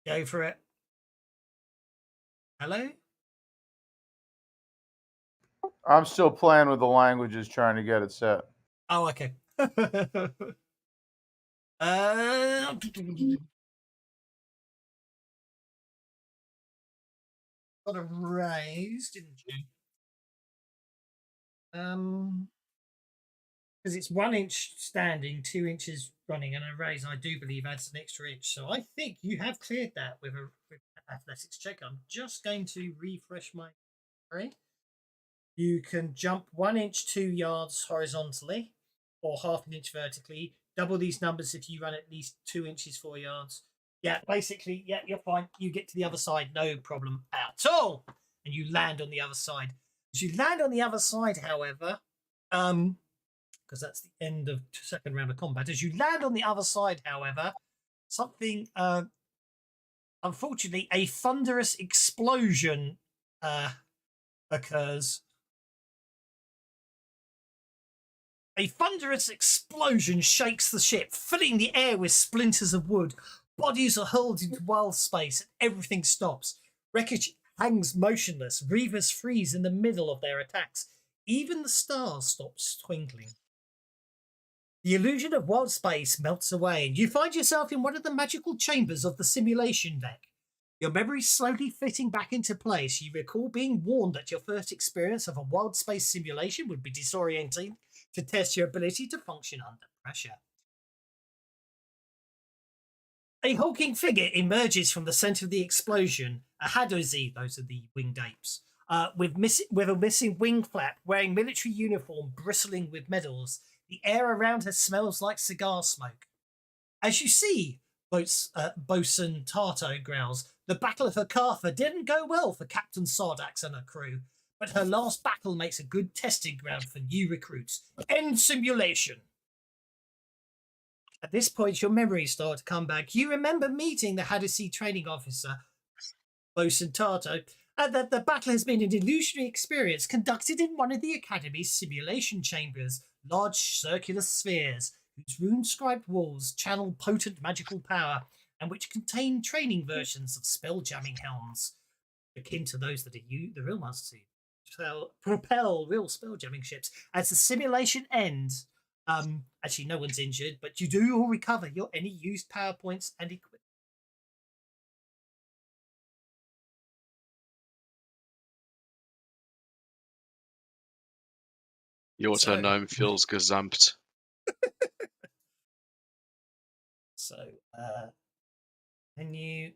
Go for it. Hello? I'm still playing with the languages, trying to get it set. Oh, okay. Got a raise, didn't you? Because it's 1 inch standing, 2 inches running, and a raise, I do believe, adds an extra inch. So I think you have cleared that with an athletics check. I'm just going to refresh my memory. You can jump 1 inch 2 yards horizontally, or half an inch vertically. Double these numbers if you run at least 2 inches 4 yards. Yeah, basically, yeah, you're fine. You get to the other side, no problem at all, and you land on the other side. As you land on the other side, however, because that's the end of the second round of combat. As you land on the other side, however, something, unfortunately, a thunderous explosion occurs. A thunderous explosion shakes the ship, filling the air with splinters of wood. Bodies are hurled into wild space, and everything stops. Wreckage hangs motionless. Reavers freeze in the middle of their attacks. Even the stars stop twinkling. The illusion of wild space melts away, and you find yourself in one of the magical chambers of the simulation deck. Your memories slowly fitting back into place. You recall being warned that your first experience of a wild space simulation would be disorienting to test your ability to function under pressure. A hulking figure emerges from the center of the explosion. A Hadozi, those are the winged apes, with a missing wing flap, wearing military uniform, bristling with medals. The air around her smells like cigar smoke. As you see, Bosun Tarto growls, the Battle of Hakatha didn't go well for Captain Sardax and her crew, but her last battle makes a good testing ground for new recruits. End simulation. At this point, your memories start to come back. You remember meeting the Hadesi training officer, Bosun Tarto, and that the battle has been an illusionary experience conducted in one of the Academy's simulation chambers, large circular spheres, whose rune-scribed walls channel potent magical power, and which contain training versions of spell-jamming helms, akin to those that the real ones to propel real spell-jamming ships. As the simulation ends, actually no one's injured, but you do all recover any used power points and equipment. Your gnome feels gazumped. So, menu,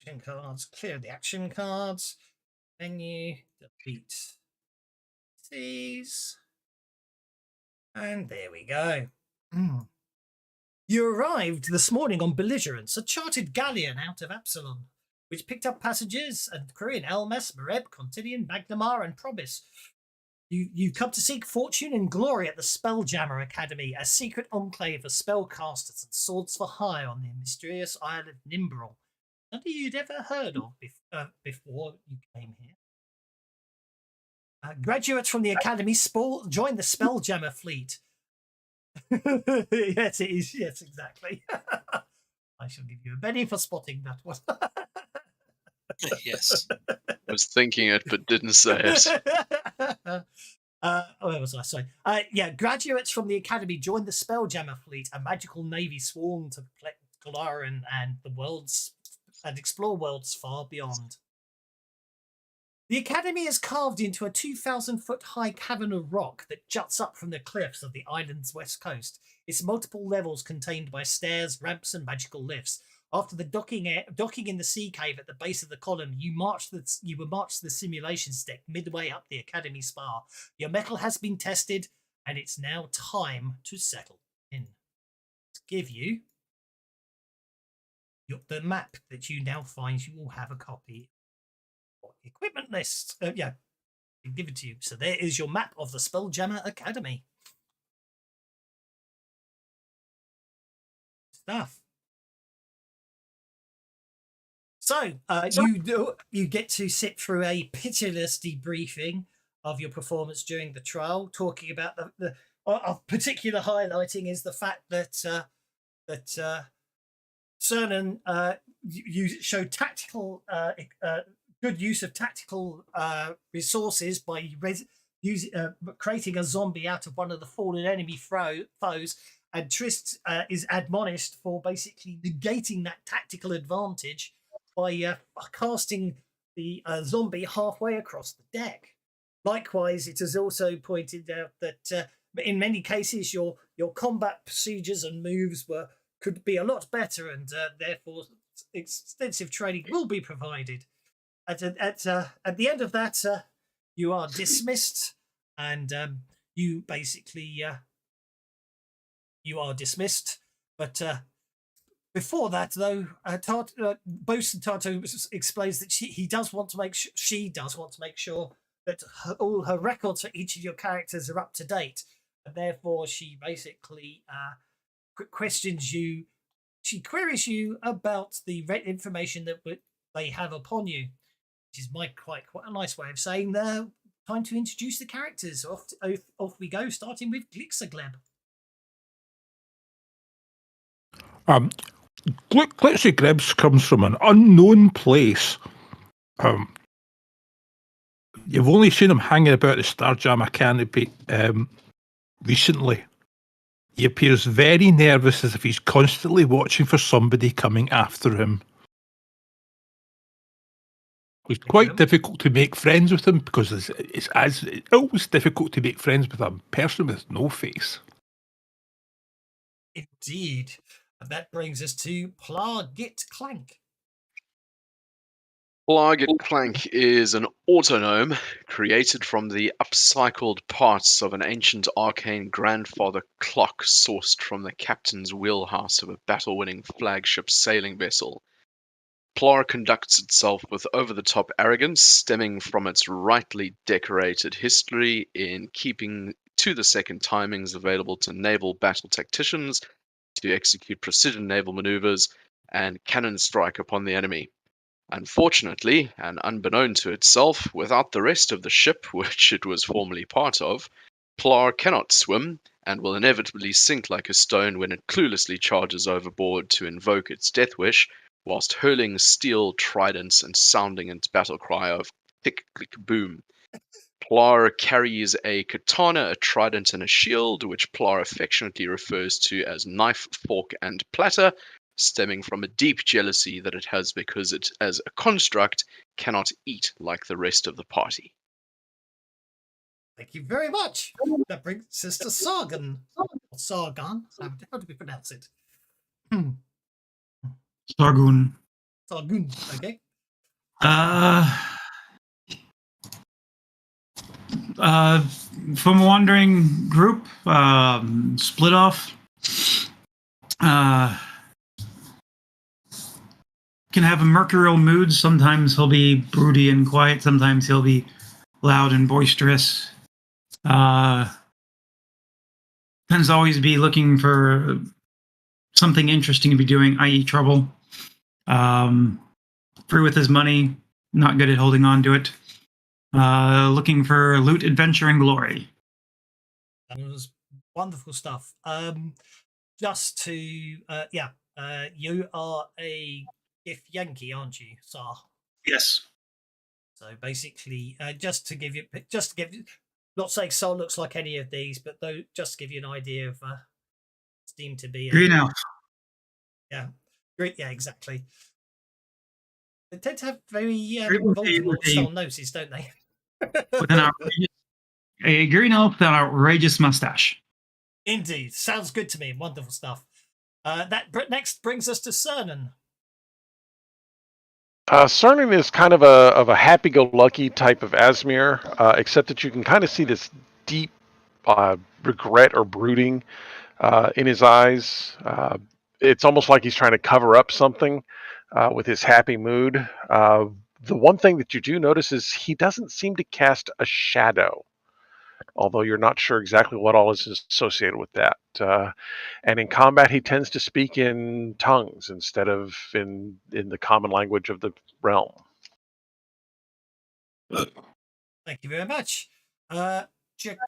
action cards, clear the action cards, menu, delete these, and there we go. You arrived this morning on Belligerence, a chartered galleon out of Absalom, which picked up passengers and crew in Elmas, Mareb, Continian, Magnamar, and Probis. You come to seek fortune and glory at the Spelljammer Academy, a secret enclave of spellcasters and swords for hire on the mysterious isle of Nimbrel. Nothing you'd ever heard of before you came here. Graduates from the Academy join the Spelljammer fleet. Yes, it is. Yes, exactly. I shall give you a penny for spotting that one. Yes. I was thinking it, but didn't say it. Where was I? Sorry. Yeah, graduates from the Academy joined the Spelljammer fleet, a magical navy sworn to collect Galaran and explore worlds far beyond. The Academy is carved into a 2,000-foot high cavern of rock that juts up from the cliffs of the island's west coast. Its multiple levels contained by stairs, ramps, and magical lifts. After the docking in the sea cave at the base of the column, you were marched to the simulation deck midway up the Academy spar. Your metal has been tested, and it's now time to settle in. To give you the map that you now find you will have a copy of the equipment list. Yeah, I give it to you. So there is your map of the Spelljammer Academy. Stuff. So you get to sit through a pitiless debriefing of your performance during the trial, talking about the of particular highlighting is the fact that Cernan, you showed tactical good use of tactical resources by creating a zombie out of one of the fallen enemy foes, and Trist is admonished for basically negating that tactical advantage by casting the zombie halfway across the deck. Likewise, it is also pointed out that in many cases your combat procedures and moves could be a lot better, and therefore extensive training will be provided. At the end of that, you are dismissed, and you basically you are dismissed. But before that, though, Bosun Tarto explains that she does want to make sure that all her records for each of your characters are up to date, and therefore she basically questions you. She queries you about the information that they have upon you, which is quite a nice way of saying time to introduce the characters. Off we go, starting with Glixagleb. Glixagleb comes from an unknown place. You've only seen him hanging about the Starjammer canopy recently. He appears very nervous, as if he's constantly watching for somebody coming after him. It's quite difficult to make friends with him, because it's always difficult to make friends with a person with no face. Indeed. And that brings us to Pla Git Clank. Plargit Plank is an autonome created from the upcycled parts of an ancient arcane grandfather clock sourced from the captain's wheelhouse of a battle-winning flagship sailing vessel. Plar conducts itself with over-the-top arrogance stemming from its rightly decorated history in keeping to the second timings available to naval battle tacticians to execute precision naval maneuvers and cannon strike upon the enemy. Unfortunately, and unbeknown to itself, without the rest of the ship which it was formerly part of, Plar cannot swim and will inevitably sink like a stone when it cluelessly charges overboard to invoke its death wish, whilst hurling steel tridents and sounding its battle cry of tick click boom. Plar carries a katana, a trident, and a shield, which Plar affectionately refers to as knife, fork, and platter, stemming from a deep jealousy that it has because it, as a construct, cannot eat like the rest of the party. Thank you very much. That brings us to Sargon. Or Sargon. How do we pronounce it? Sargun. Sargon. Okay. From a wandering group, split off. Can have a mercurial mood. Sometimes he'll be broody and quiet. Sometimes he'll be loud and boisterous. Tends to always be looking for something interesting to be doing, i.e. trouble. Free with his money, not good at holding on to it. Looking for loot, adventure, and glory. That was wonderful stuff. Just to, you are a Gif Yankee, aren't you, Sar? Yes. So basically, just to give you, not saying Sar looks like any of these, but though, just to give you an idea of, seem to be Green elf. Yeah, great. Yeah, exactly. They tend to have very with Voldemort-style noses, don't they? With an a green elf with an outrageous mustache. Indeed, sounds good to me. Wonderful stuff. That next brings us to Cernan. Cernan is kind of a happy-go-lucky type of Asmir, except that you can kind of see this deep regret or brooding in his eyes. It's almost like he's trying to cover up something with his happy mood. The one thing that you do notice is he doesn't seem to cast a shadow, although you're not sure exactly what all is associated with that. And in combat, he tends to speak in tongues instead of in the common language of the realm. Thank you very much. Chick.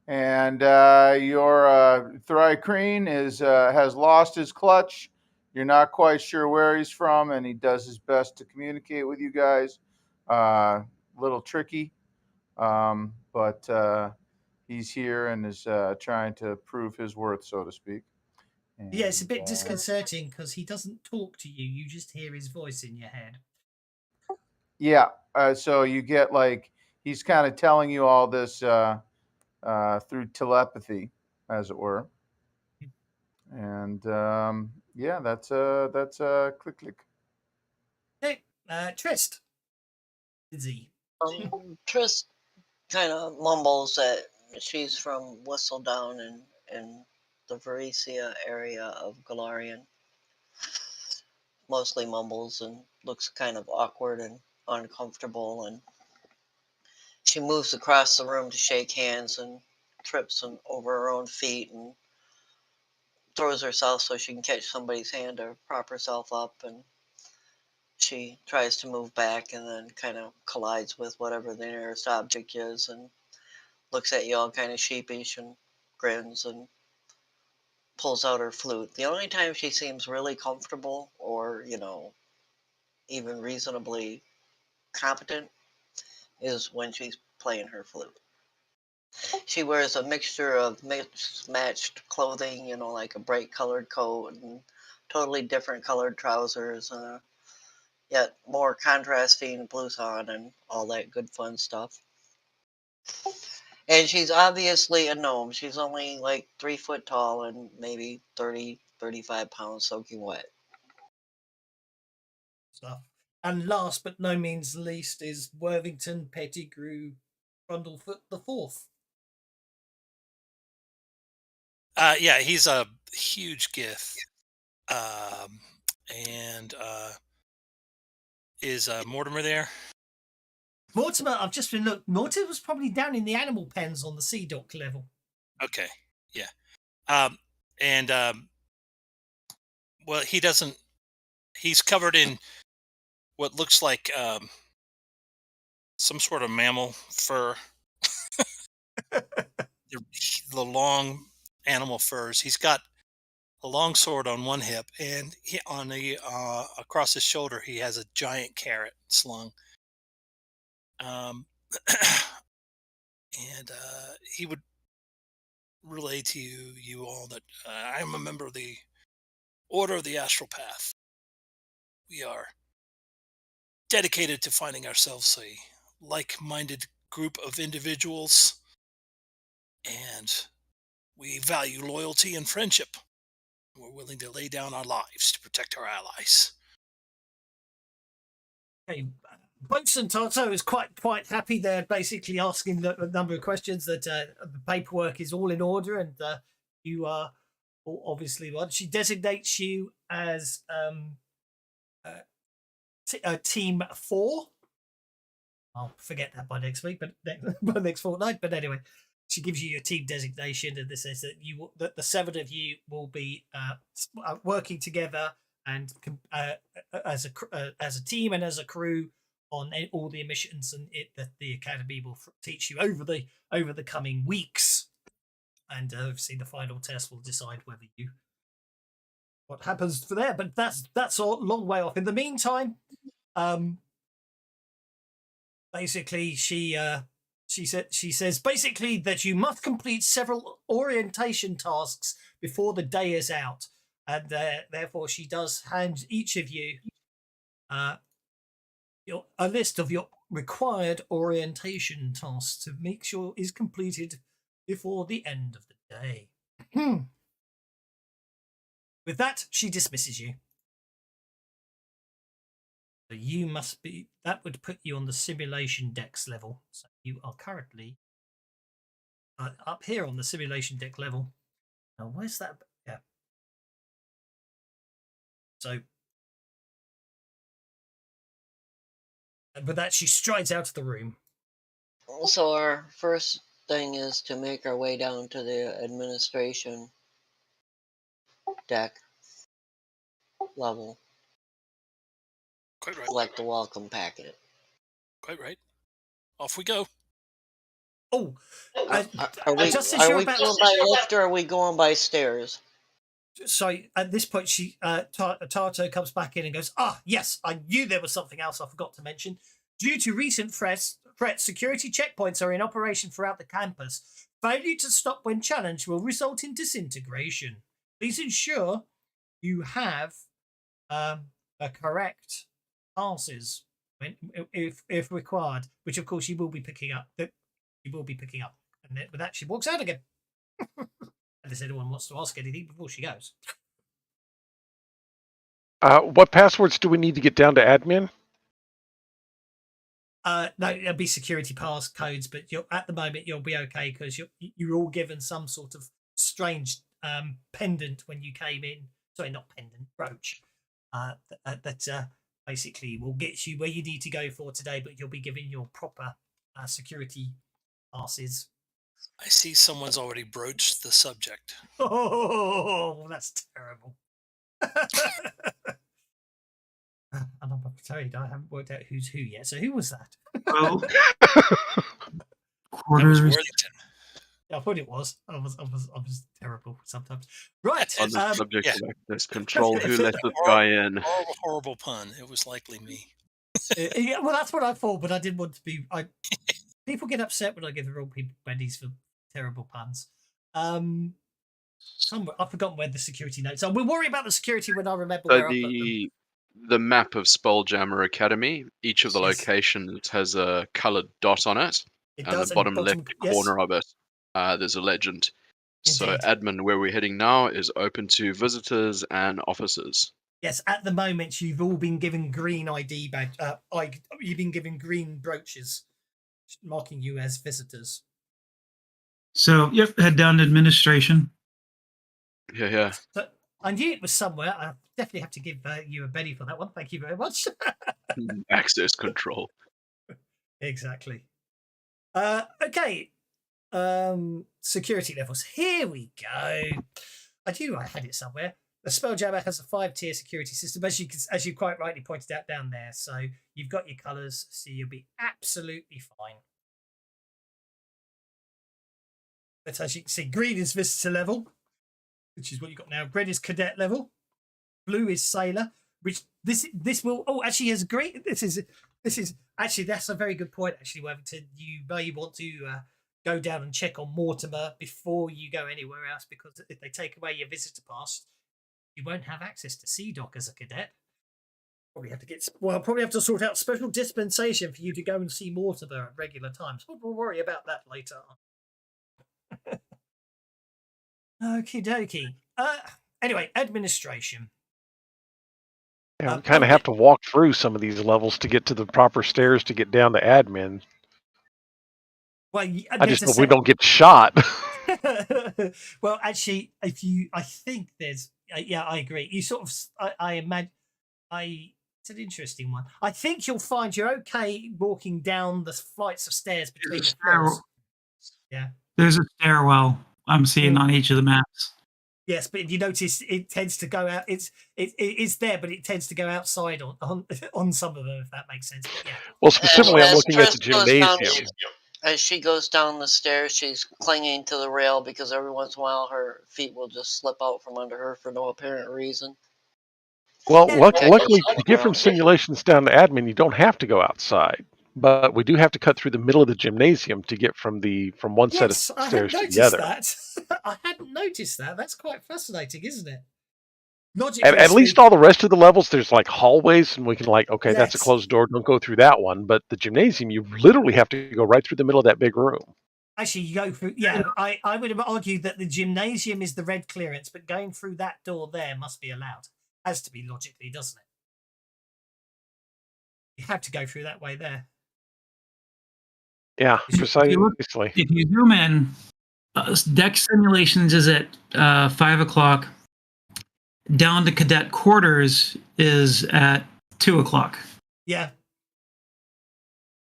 And your Thrycreen has lost his clutch. You're not quite sure where he's from, and he does his best to communicate with you guys. Little tricky, but he's here and is trying to prove his worth, so to speak. And, yeah, it's a bit disconcerting because he doesn't talk to you. You just hear his voice in your head. Yeah, so you get like he's kind of telling you all this through telepathy, as it were. And yeah, that's click. Okay, Trist. Izzy. Trist kind of mumbles that she's from Whistledown in the Varesia area of Galarian. Mostly mumbles and looks kind of awkward and uncomfortable, and she moves across the room to shake hands and trips over her own feet and throws herself so she can catch somebody's hand to prop herself up, and she tries to move back and then kind of collides with whatever the nearest object is and looks at you all kind of sheepish and grins and pulls out her flute. The only time she seems really comfortable or, even reasonably competent is when she's playing her flute. She wears a mixture of matched clothing, like a bright colored coat and totally different colored trousers, yet more contrasting blouson and all that good fun stuff. And she's obviously a gnome. She's only like 3 foot tall and maybe 30, 35 pounds soaking wet. Stuff. And last but no means least is Worthington Pettigrew Trundlefoot the Fourth. Yeah, he's a huge gith. And is Mortimer there? Mortimer, I've just been looked. Mortimer was probably down in the animal pens on the sea dock level. Okay, yeah. Well, he doesn't. He's covered in what looks like some sort of mammal fur. The long animal furs. He's got a long sword on one hip, and on the across his shoulder he has a giant carrot slung. And he would relay to you all that I am a member of the Order of the Astral Path. We are dedicated to finding ourselves a like-minded group of individuals, and we value loyalty and friendship. We're willing to lay down our lives to protect our allies. Okay, Boatswain Tarto is quite happy. They're basically asking a number of questions. That the paperwork is all in order, and you are obviously one. She designates you as Team 4. I'll forget that by next week, but by next fortnight. But anyway, she gives you your team designation, and this says that the 7 of you will be working together and as a team and as a crew on all the missions and that the academy will teach you over the coming weeks. And obviously, the final test will decide whether what happens for there. But that's a long way off. In the meantime, basically, she says basically that you must complete several orientation tasks before the day is out, and therefore she does hand each of you a list of your required orientation tasks to make sure is completed before the end of the day. With that, she dismisses you. So you must be. That would put you on the simulation decks level. So you are currently up here on the simulation deck level. Now, where's that? Yeah. So, with that, she strides out of the room. So our first thing is to make our way down to the administration deck level. Quite right. Collect the welcome packet. Quite right. Off we go. Oh, are we going by lift or are we going by stairs? So at this point, she Tarto comes back in and goes, yes, I knew there was something else I forgot to mention. Due to recent threats, security checkpoints are in operation throughout the campus. Failure to stop when challenged will result in disintegration. Please ensure you have a correct passes if required, which of course you will be picking up. You will be picking up, and with that she walks out again. Unless anyone wants to ask anything before she goes. What passwords do we need to get down to admin? No, it'll be security pass codes, but at the moment you'll be okay because you're all given some sort of strange pendant when you came in. Sorry, not pendant, brooch. That basically will get you where you need to go for today, but you'll be given your proper security passes. I see someone's already broached the subject. Oh, that's terrible. And I'm afraid I haven't worked out who's who yet. So who was that? Well, That was Worthington. I thought it was. I was terrible sometimes. Right. On the subject of access control, who let this guy in? Horrible pun. It was likely me. Yeah, well, that's what I thought, but I didn't want to be. People get upset when I give the wrong people bennies for terrible puns. Somewhere I've forgotten where the security notes are. We'll worry about the security when I remember So where I put them. the map of Spelljammer Academy, each of the locations has a coloured dot on it. It And does. the And bottom left yes, corner of it, there's a legend. So indeed. admin, where we're heading now, is open to visitors and officers. Yes, at the moment you've all been given green ID badge. You've been given green brooches, marking you as visitors. So, yep, head down to administration. Yeah. So I knew it was somewhere. I definitely have to give you a Benny for that one. Thank you very much. Access control. Exactly. Okay. Security levels. Here we go. I knew I had it somewhere. The Spelljammer has a 5-tier security system, as you quite rightly pointed out down there. So you've got your colours, so you'll be absolutely fine. But as you can see, green is visitor level, which is what you've got now. Red is cadet level. Blue is sailor. Which this will. Oh, actually, as green. This is actually, that's a very good point. Actually, Wellington, you may want to go down and check on Mortimer before you go anywhere else, because if they take away your visitor pass, you won't have access to Sea Dock as a cadet. Probably have to sort out special dispensation for you to go and see Mortimer at regular times. We'll worry about that later on. Okie dokie. Anyway, administration. Yeah, we kind of have to walk through some of these levels to get to the proper stairs to get down to admin. Well, I just hope we don't get shot. Well, actually, I think there's. Yeah, I agree. You sort of. I imagine. It's an interesting one. I think you'll find you're okay walking down the flights of stairs between the floors. Yeah. There's a stairwell I'm seeing on each of the maps. Yes, but you notice it tends to go out. It is there, but it tends to go outside on some of them, if that makes sense. But yeah. Well, specifically, I'm looking at the Trish goes down gymnasium. as she goes down the stairs, she's clinging to the rail because every once in a while her feet will just slip out from under her for no apparent reason. Well, Yeah, luckily, to get from simulations down to admin, you don't have to go outside. But we do have to cut through the middle of the gymnasium to get from one set of stairs to the other. That. I hadn't noticed that. That's quite fascinating, isn't it? At least all the rest of the levels, there's like hallways, and we can okay, that's a closed door. Don't go through that one. But the gymnasium, you literally have to go right through the middle of that big room. Actually, you go through. Yeah, I would have argued that the gymnasium is the red clearance, but going through that door there must be allowed. Has to be logically, doesn't it? You have to go through that way there. Yeah, precisely. If you zoom in, deck simulations is at 5 o'clock. Down to cadet quarters is at 2 o'clock. Yeah.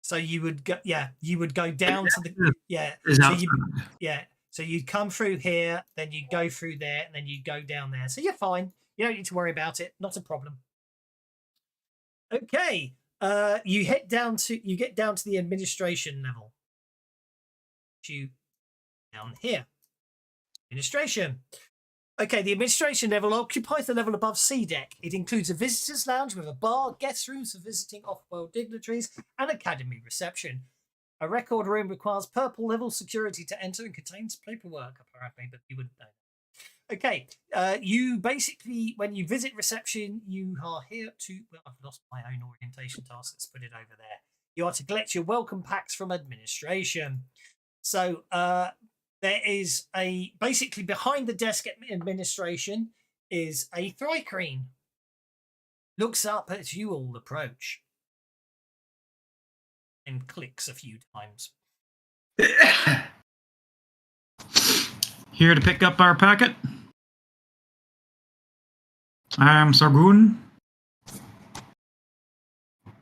So you would go. Yeah, you would go down to the. Yeah. So you'd come through here, then you'd go through there, and then you'd go down there. So you're fine. You don't need to worry about it. Not a problem. Okay. You get down to the administration level. You down here. Administration. Okay, the administration level occupies the level above C deck. It includes a visitor's lounge with a bar, guest rooms for visiting off-world dignitaries, and academy reception. A record room requires purple level security to enter and contains paperwork, apparently, but you wouldn't know. Okay, you basically, when you visit reception, you are here to. Well, I've lost my own orientation task. Let's put it over there. You are to collect your welcome packs from administration. So, there is basically behind the desk at administration is a Thrycreen. Looks up as you all approach and clicks a few times. Here to pick up our packet. I am Sargun.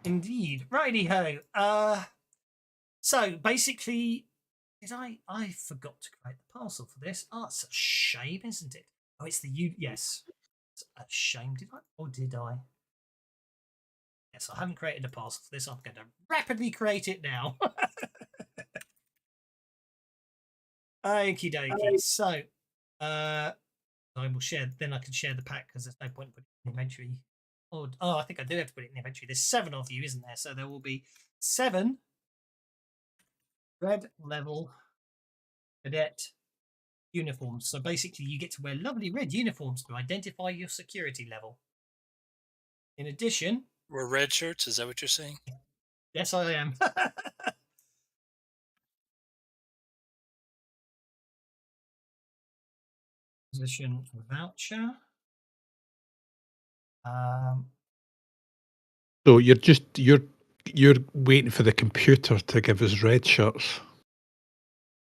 Indeed. Righty ho. So basically, I forgot to create the parcel for this. Oh, it's a shame, isn't it? Oh, it's the yes. It's a shame. Did I? Yes, I haven't created a parcel for this. I'm going to rapidly create it now. Okie dokie. So, I will share. Then I can share the pack because there's no point in putting it in inventory. Oh, I think I do have to put it in inventory. There's 7 of you, isn't there? So there will be 7 red level cadet uniforms. So basically, you get to wear lovely red uniforms to identify your security level. In addition, we're red shirts. Is that what you're saying? Yes, I am. Position voucher. So you're waiting for the computer to give us red shirts.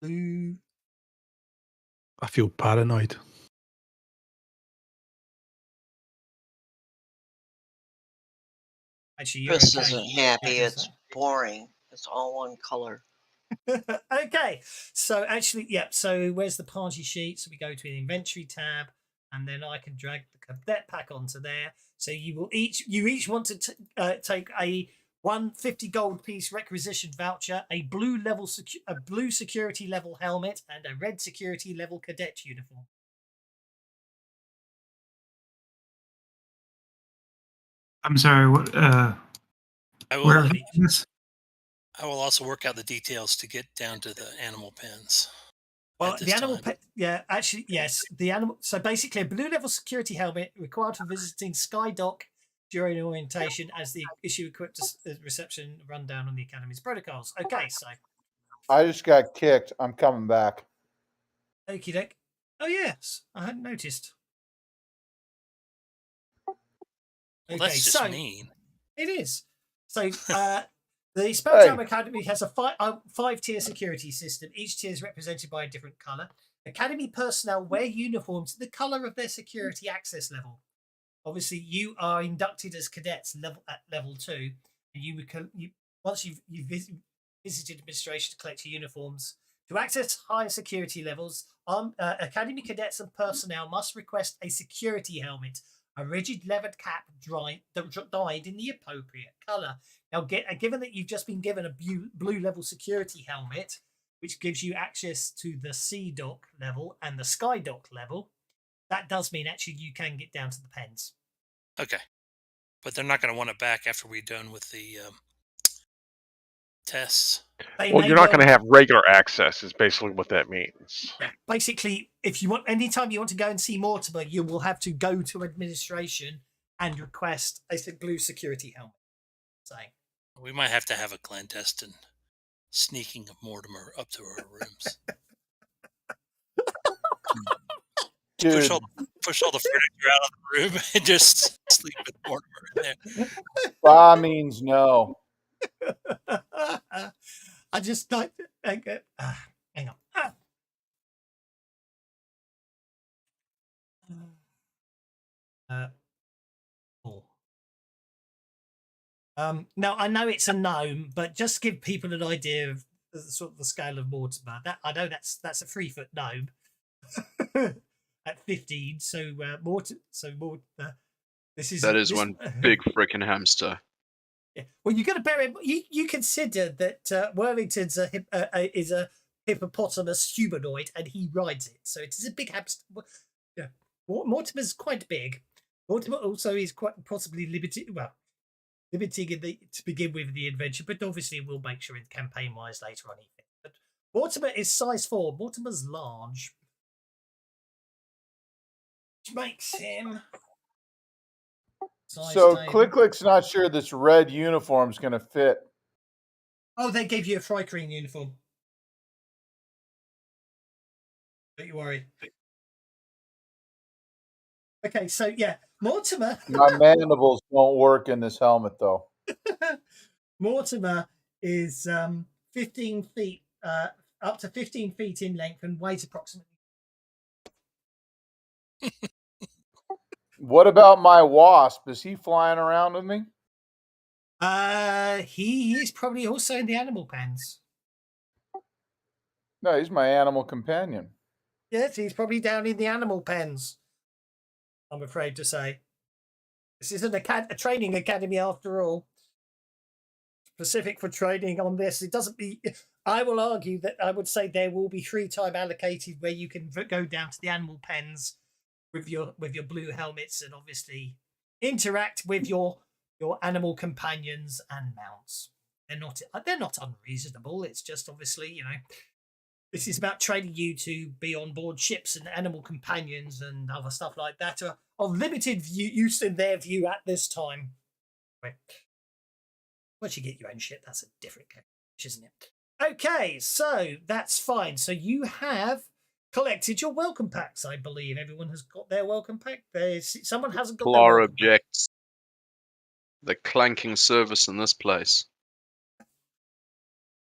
Blue. I feel paranoid. Actually, you're Chris okay. isn't happy. That is It's boring. It's all one color. okay, so actually, yeah. So where's the party sheet? So we go to the inventory tab, and then I can drag the cadet pack onto there. So you each want to take a 150 gold piece requisition voucher, a blue security level helmet, and a red security level cadet uniform. I'm sorry. What? I will, Where? This? I will also work out the details to get down to the animal pens. Well, the animal pet, yeah, actually, yes, the animal. So basically, a blue level security helmet required for visiting Skydock during orientation, as the issue equipped reception rundown on the academy's protocols. Okay, so I just got kicked. I'm coming back. okie doke. Oh yes, I hadn't noticed. Well, that's just mean. It is. So the Spelljammer Academy has a five-tier security system. Each tier is represented by a different color. Academy personnel wear uniforms the color of their security access level. Obviously, you are inducted as cadets at level 2, and once you've visited administration to collect your uniforms. To access higher security levels, Academy cadets and personnel must request a security helmet, a rigid levered cap dyed in the appropriate color. Now, given that you've just been given a blue level security helmet, which gives you access to the Sea Dock level and the Sky Dock level, that does mean actually you can get down to the pens. Okay. But they're not going to want it back after we're done with the tests. Well, you're not going to have regular access, is basically what that means. Yeah. Basically, if you want, anytime you want to go and see Mortimer, you will have to go to administration and request a blue security helmet. Saying we might have to have a clandestine sneaking of Mortimer up to our rooms. Dude. Push all the furniture out of the room and just sleep with Mortimer in there. Ba means no. I just like hang on. Now I know it's a gnome, but just give people an idea of the scale of Mortimer. That I know that's a 3-foot gnome at 15. So this is one big freaking hamster. Yeah. Well, you got to bear in. You consider that Worthington's is a hippopotamus humanoid, and he rides it, so it is a big hamster. Yeah, Mortimer's quite big. Mortimer also is quite possibly limited. Well, limiting to begin with the adventure, but obviously we'll make sure in campaign wise later on. But Mortimer is size 4. Mortimer's large, which makes him. So Click's not sure this red uniform's going to fit. Oh, they gave you a fry cream uniform. Don't you worry. Okay, so yeah, Mortimer. My mandibles won't work in this helmet, though. Mortimer is 15 feet, up to 15 feet in length, and weighs approximately. What about my wasp? Is he flying around with me? He is probably also in the animal pens. No, he's my animal companion. Yes, he's probably down in the animal pens. I'm afraid to say. This isn't a training academy after all. Specific for training on this. It doesn't be. I will argue that I would say there will be free time allocated where you can go down to the animal pens with your blue helmets and obviously interact with your animal companions and mounts. They're not unreasonable. It's just obviously, this is about training you to be on board ships, and animal companions and other stuff like that are of limited use in their view at this time. Once you get your own ship, that's a different case, isn't it? Okay, so that's fine. So you have collected your welcome packs. I believe everyone has got their welcome pack. Someone hasn't got their Plar welcome pack. objects. The clanking service in this place.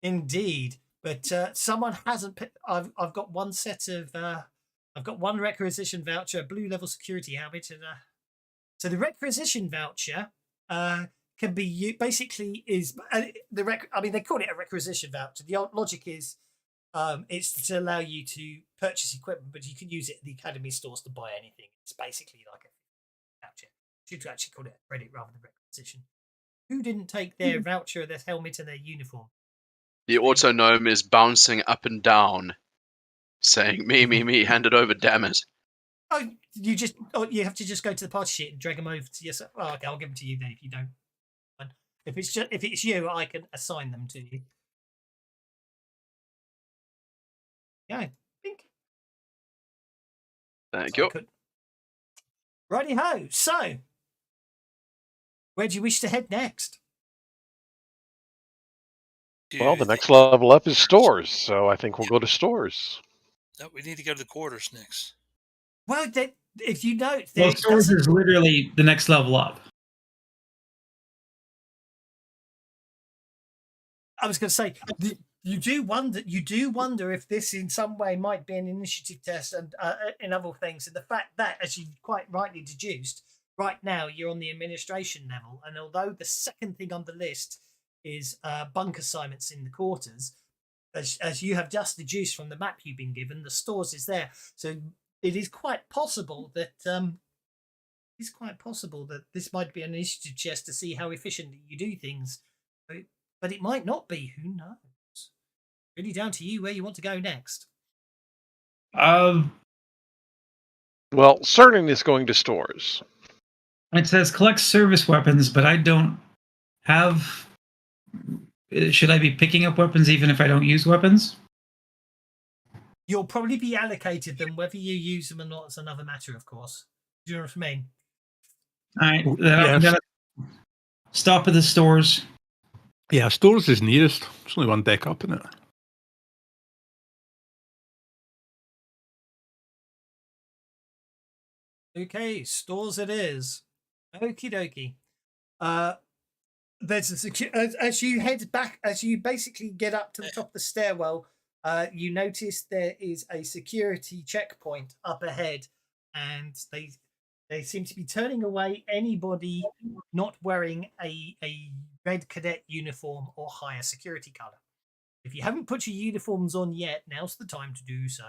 Indeed, but someone hasn't. I've got one set of. I've got one requisition voucher, a blue level security helmet, and so the requisition voucher can be basically is I mean, they call it a requisition voucher. The logic is it's to allow you to purchase equipment, but you can use it at the academy stores to buy anything. It's basically like a voucher. You should actually call it a credit rather than requisition. Who didn't take their voucher, their helmet, and their uniform? The autonome is bouncing up and down, saying, me, hand it over, damn it. Oh, you have to just go to the party sheet and drag them over to yourself. Oh, okay, I'll give them to you then if you don't. If it's you, I can assign them to you. Yeah, think. Thank you. Righty ho. So, where do you wish to head next? Well, the next level up is stores, so I think we'll go to stores. No, we need to go to the quarters next. Well, if you note, stores is literally the next level up. I was going to say, you do wonder if this in some way might be an initiative test and in other things. And the fact that, as you quite rightly deduced, right now you're on the administration level, and although the second thing on the list is bunk assignments in the quarters, as you have just deduced from the map you've been given, the stores is there. So it is quite possible that this might be an initiative test to see how efficiently you do things. But it might not be. Who knows? Really down to you where you want to go next. Well, Cernan is going to stores. It says collect service weapons, but I don't have. Should I be picking up weapons even if I don't use weapons? You'll probably be allocated them. Whether you use them or not is another matter, of course. Do you know what I mean? All right. Yes. Stop at the stores. Yeah, stores is nearest. There's only one deck up in it. Okay, stores it is. Okie dokie. There's as you head back, as you basically get up to the top of the stairwell, you notice there is a security checkpoint up ahead, and they seem to be turning away anybody not wearing a red cadet uniform or higher security color. If you haven't put your uniforms on yet, now's the time to do so.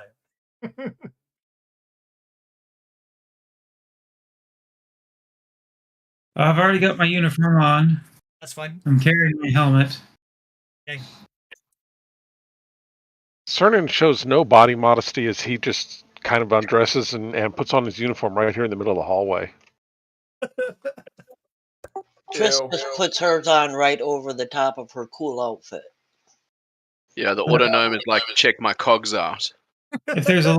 I've already got my uniform on. That's fine. I'm carrying my helmet. Okay. Cernan shows no body modesty as he just kind of undresses and puts on his uniform right here in the middle of the hallway. Trish just puts hers on right over the top of her cool outfit. Yeah, the autonome is like, check my cogs out. If there's a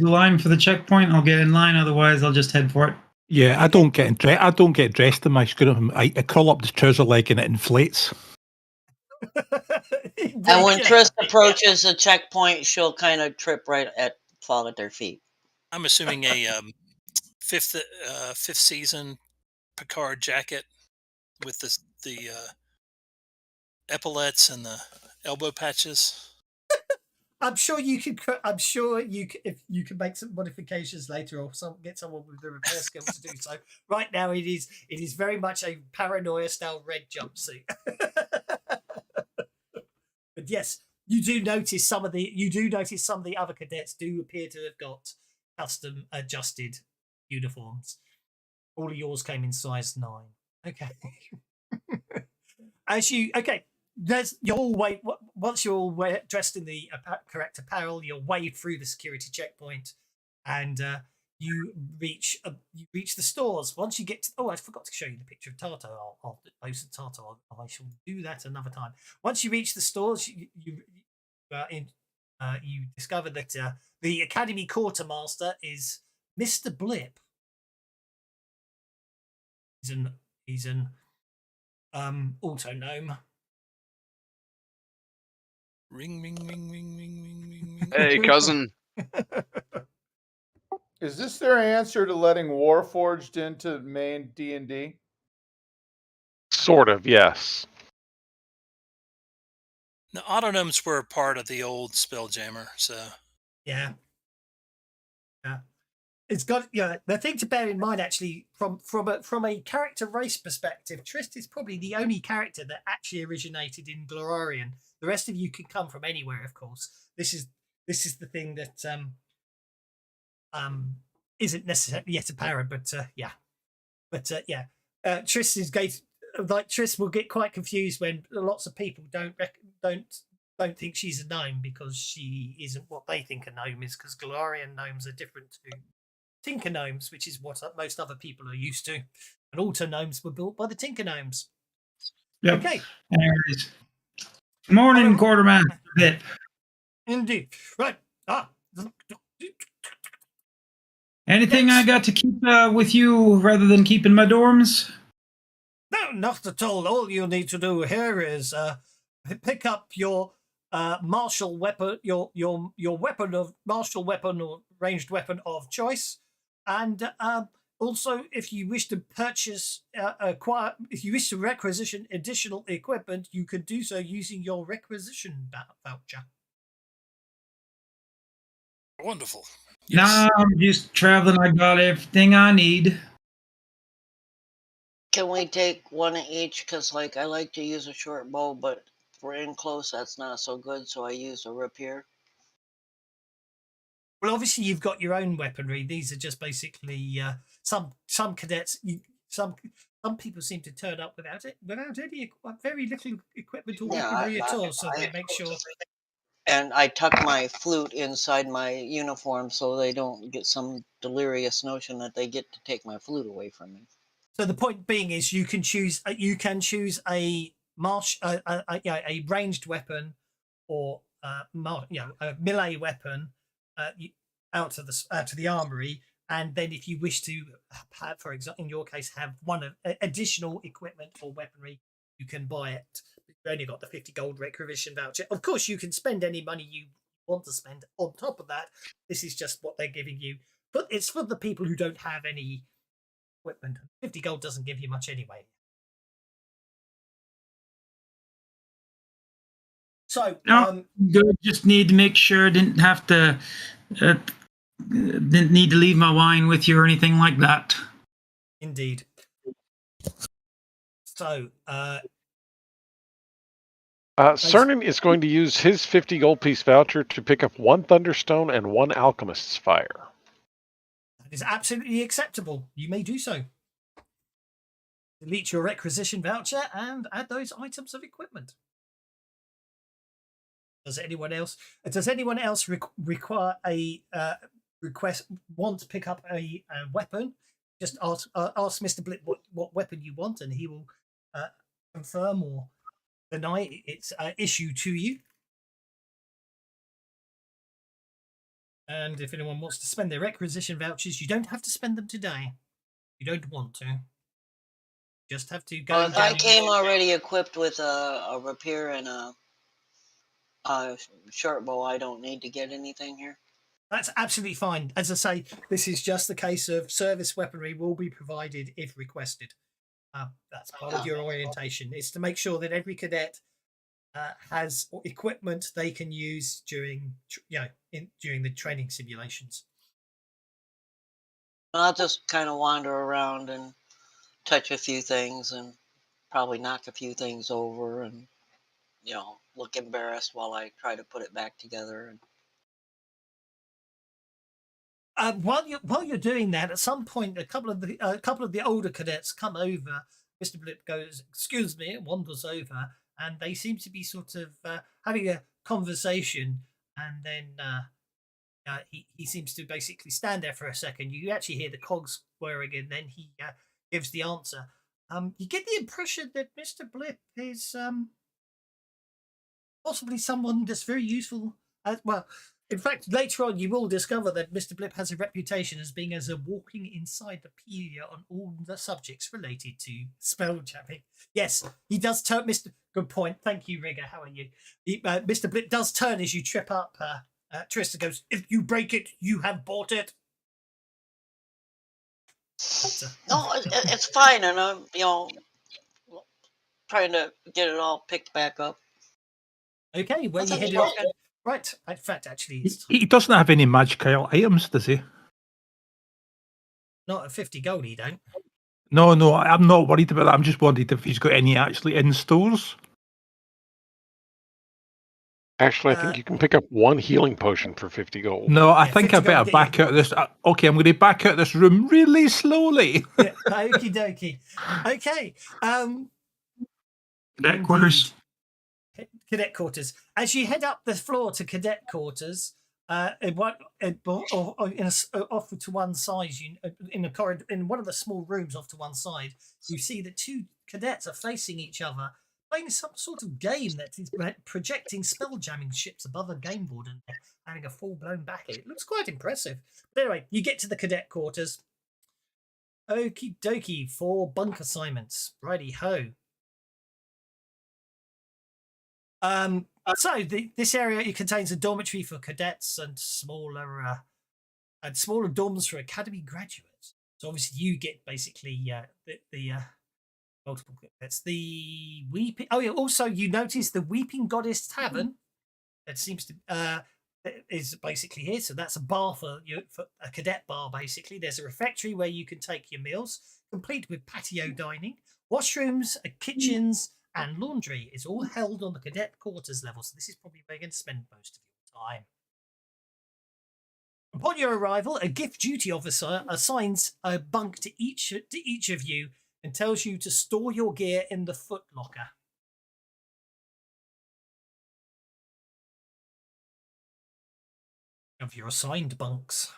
line for the checkpoint, I'll get in line. Otherwise, I'll just head for it. Yeah, I don't get dressed in my screw. I curl up the trouser leg and it inflates. And when Trish approaches the checkpoint, she'll kind of fall at their feet. I'm assuming a fifth season Picard jacket with the epaulets and the elbow patches. I'm sure you can. I'm sure if you can make some modifications later, or get someone with the repair skills to do so. Right now, it is very much a paranoia style red jumpsuit. But yes, you do notice some of the other cadets do appear to have got custom adjusted uniforms. All of yours came in size 9. Okay. Once you're all dressed in the correct apparel, you'll wade through the security checkpoint, and you reach the stores. Once you get to, I forgot to show you the picture of Tato. I'll post Tato. I shall do that another time. Once you reach the stores, you discover that the Academy quartermaster is Mr. Blip. He's an autonome. Ring, ring, ring, ring, ring, ring, ring, ring. Hey, cousin. Is this their answer to letting Warforged into main D&D? Sort of, yes. The autonomes were part of the old Spelljammer, so Yeah. Yeah. It's got the thing to bear in mind actually from a character race perspective, Trist is probably the only character that actually originated in Glorarian. The rest of you can come from anywhere, of course. This is the thing that isn't necessarily yet apparent, but yeah. But yeah. Trist is going like Trist will get quite confused when lots of people don't think she's a gnome because she isn't what they think a gnome is, because Galarian gnomes are different to Tinker gnomes, which is what most other people are used to. And Auto gnomes were built by the Tinker gnomes. Yep. Okay. Anyways. Morning, Quartermaster Bit. Indeed. Right. Anything I got to keep with you rather than keeping my dorms? No, not at all. All you need to do here is pick up your martial weapon, your weapon of martial weapon or ranged weapon of choice, and also if you wish to purchase if you wish to requisition additional equipment, you could do so using your requisition voucher. wonderful. Nah, I'm just traveling. I got everything I need. Can we take one each? Because, like, I like to use a short bow, but if we're in close, that's not so good, so I use a rapier. Well, obviously you've got your own weaponry. These are just basically some cadets. Some people seem to turn up without any very little equipment or weaponry at all. So they make sure. And I tuck my flute inside my uniform so they don't get some delirious notion that they get to take my flute away from me. So the point being is you can choose a a ranged weapon or a melee weapon out of the armory, and then if you wish to have, for example, in your case, have one of additional equipment or weaponry, you can buy it. You've only got the 50 gold requisition voucher. Of course, you can spend any money you want to spend on top of that. This is just what they're giving you, but it's for the people who don't have any equipment. 50 gold doesn't give you much anyway. So good. Just need to make sure I didn't have to didn't need to leave my wine with you or anything like that. Indeed. So Cernan is going to use his 50 gold piece voucher to pick up 1 Thunderstone and 1 Alchemist's Fire. That is absolutely acceptable. You may do so. Delete your requisition voucher and add those items of equipment. Does anyone else require a want to pick up a weapon? Just ask Mr. Blip what weapon you want, and he will confirm or deny its issue to you. And if anyone wants to spend their requisition vouchers, you don't have to spend them today. You don't want to. Just have to go. Well, if I came already equipped with a rapier and a short bow, I don't need to get anything here. That's absolutely fine. As I say, this is just the case of service weaponry will be provided if requested. That's part of your orientation. It's to make sure that every cadet has equipment they can use during the training simulations. I'll just kind of wander around and touch a few things and probably knock a few things over and look embarrassed while I try to put it back together. While you're doing that, at some point, a couple of the older cadets come over. Mr. Blip goes, "Excuse me," and wanders over, and they seem to be sort of having a conversation. And then he seems to basically stand there for a second. You actually hear the cogs whirring, and then he gives the answer. You get the impression that Mr. Blip is possibly someone that's very useful. Well, in fact, later on, you will discover that Mr. Blip has a reputation as being as a walking encyclopedia on all the subjects related to spelljamming. Yes, he does turn. Good point. Thank you, Rigger. How are you? Mr. Blip does turn as you trip up Trista goes, "If you break it, you have bought it." No, it's fine, and I'm trying to get it all picked back up. Okay, where you Nothing headed off? broken. Right. In fact, actually, it's He doesn't have any magical items, does he? not at 50 gold. You don't. No, I'm not worried about that. I'm just worried if he's got any actually in stores. Actually, I think you can pick up one healing potion for 50 gold. No, I Yeah, think I 50 gold better get back you- out of this. Okay, I'm going to back out of this room really slowly. Yeah, okie dokie. Okay. Cadet quarters. Cadet quarters. As you head up the floor to cadet quarters, off to one side, in a corridor, in one of the small rooms off to one side, you see that two cadets are facing each other, playing some sort of game that is projecting spelljamming ships above a game board and having a full-blown battle. It looks quite impressive. But anyway, you get to the cadet quarters. Okie dokie for bunk assignments. Righty ho. So this area contains a dormitory for cadets and smaller dorms for academy graduates. So obviously you get basically the multiple cadets. The weeping. Oh yeah. Also, you notice the Weeping Goddess Tavern. That seems to is basically here. So that's a bar for a cadet bar. Basically, there's a refectory where you can take your meals, complete with patio dining, washrooms, kitchens, and laundry. Is all held on the cadet quarters level. So this is probably where you're going to spend most of your time. Upon your arrival, a gift duty officer assigns a bunk to each of you and tells you to store your gear in the foot locker. Of your assigned bunks.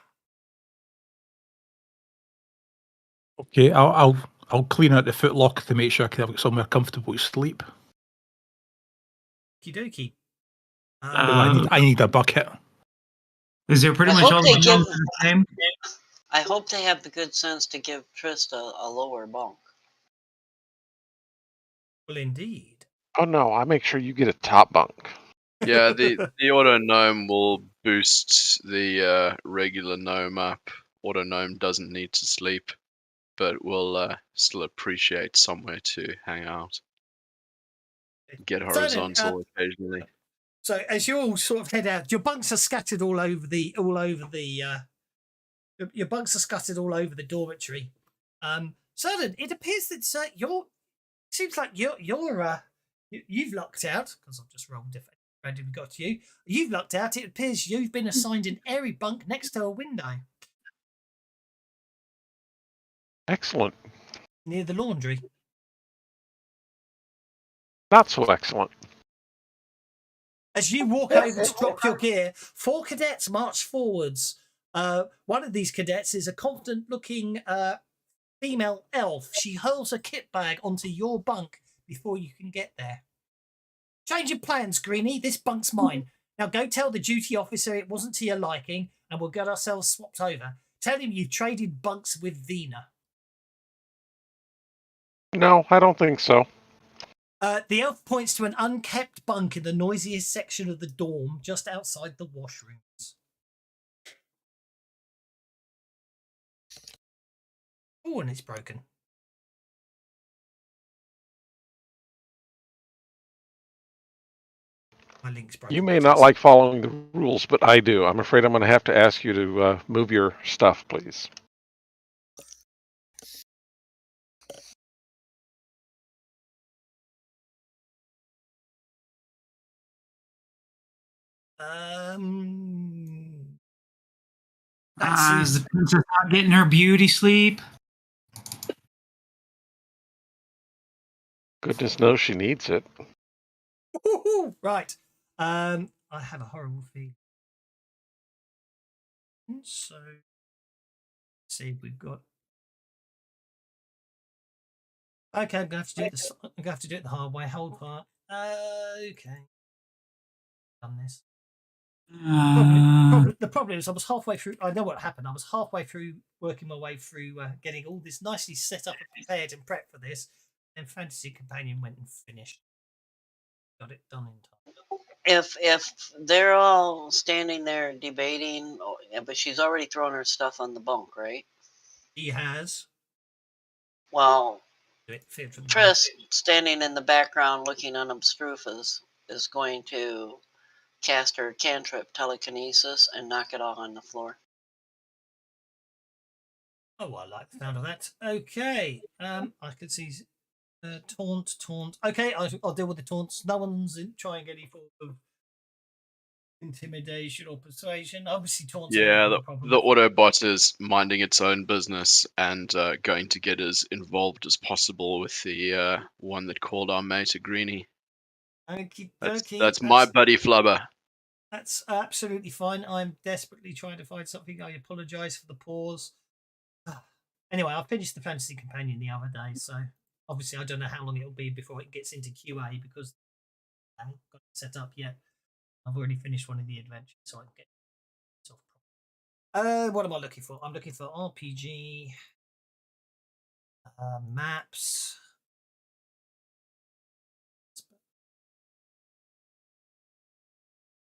Okay, I'll clean out the footlocker to make sure I can have somewhere comfortable to sleep. Okie dokie. I need a bucket. Is there pretty I much hope all they the give- bunks the same? I hope they have the good sense to give Trista a lower bunk. Well, indeed. Oh no, I make sure you get a top bunk. Yeah, the auto gnome will boost the regular gnome up. Auto gnome doesn't need to sleep, but will still appreciate somewhere to hang out. Get horizontal occasionally. So as you all sort of head out, your bunks are scattered all over the your bunks are scattered all over the dormitory. Certain, it appears that seems like you've lucked out because I've just rolled different. Randomly got to you. You've lucked out. It appears you've been assigned an airy bunk next to a window Excellent. near the laundry. Not so excellent. As you walk over to drop your gear, 4 cadets march forwards. One of these cadets is a confident-looking female elf. She hurls a kit bag onto your bunk before you can get there. Change your plans, Greenie. This bunk's mine. Now go tell the duty officer it wasn't to your liking, and we'll get ourselves swapped over. Tell him you've traded bunks with Vina. No, I don't think so. The elf points to an unkept bunk in the noisiest section of the dorm, just outside the washrooms. Oh, and it's broken. My link's broken. You may not like following the rules, but I do. I'm afraid I'm going to have to ask you to move your stuff, please. Is the princess not getting her beauty sleep? Goodness knows she needs it. Right. I have a horrible feeling. So, let's see if we've got. Okay, I'm gonna have to do this. I'm gonna have to do it the hard way. Hold part. Okay. Done this. The problem is I was halfway through. I know what happened. I was halfway through working my way through getting all this nicely set up and prepared and prepped for this. And Fantasy Companion went and finished. Got it done in time. if they're all standing there debating, but she's already thrown her stuff on the bunk, right? He has. Well, Do it fit from the Triss, standing in the background looking unobtrusive, is going to cast her cantrip telekinesis and knock it all on the floor. Oh, I like the sound of that. Okay. I can see taunt. Okay, I'll deal with the taunts. No one's trying any form of intimidation or persuasion. Obviously, taunts are Yeah, never a the problem. Autobot is minding its own business and going to get as involved as possible with the one that called our mate a greenie. Okie That's, dokie. that's my buddy Flubber. That's absolutely fine. I'm desperately trying to find something. I apologise for the pause. Anyway, I finished the Fantasy Companion the other day, so obviously I don't know how long it'll be before it gets into QA because I haven't got it set up yet. I've already finished one of the adventures, so I can get it off. What am I looking for? I'm looking for RPG maps.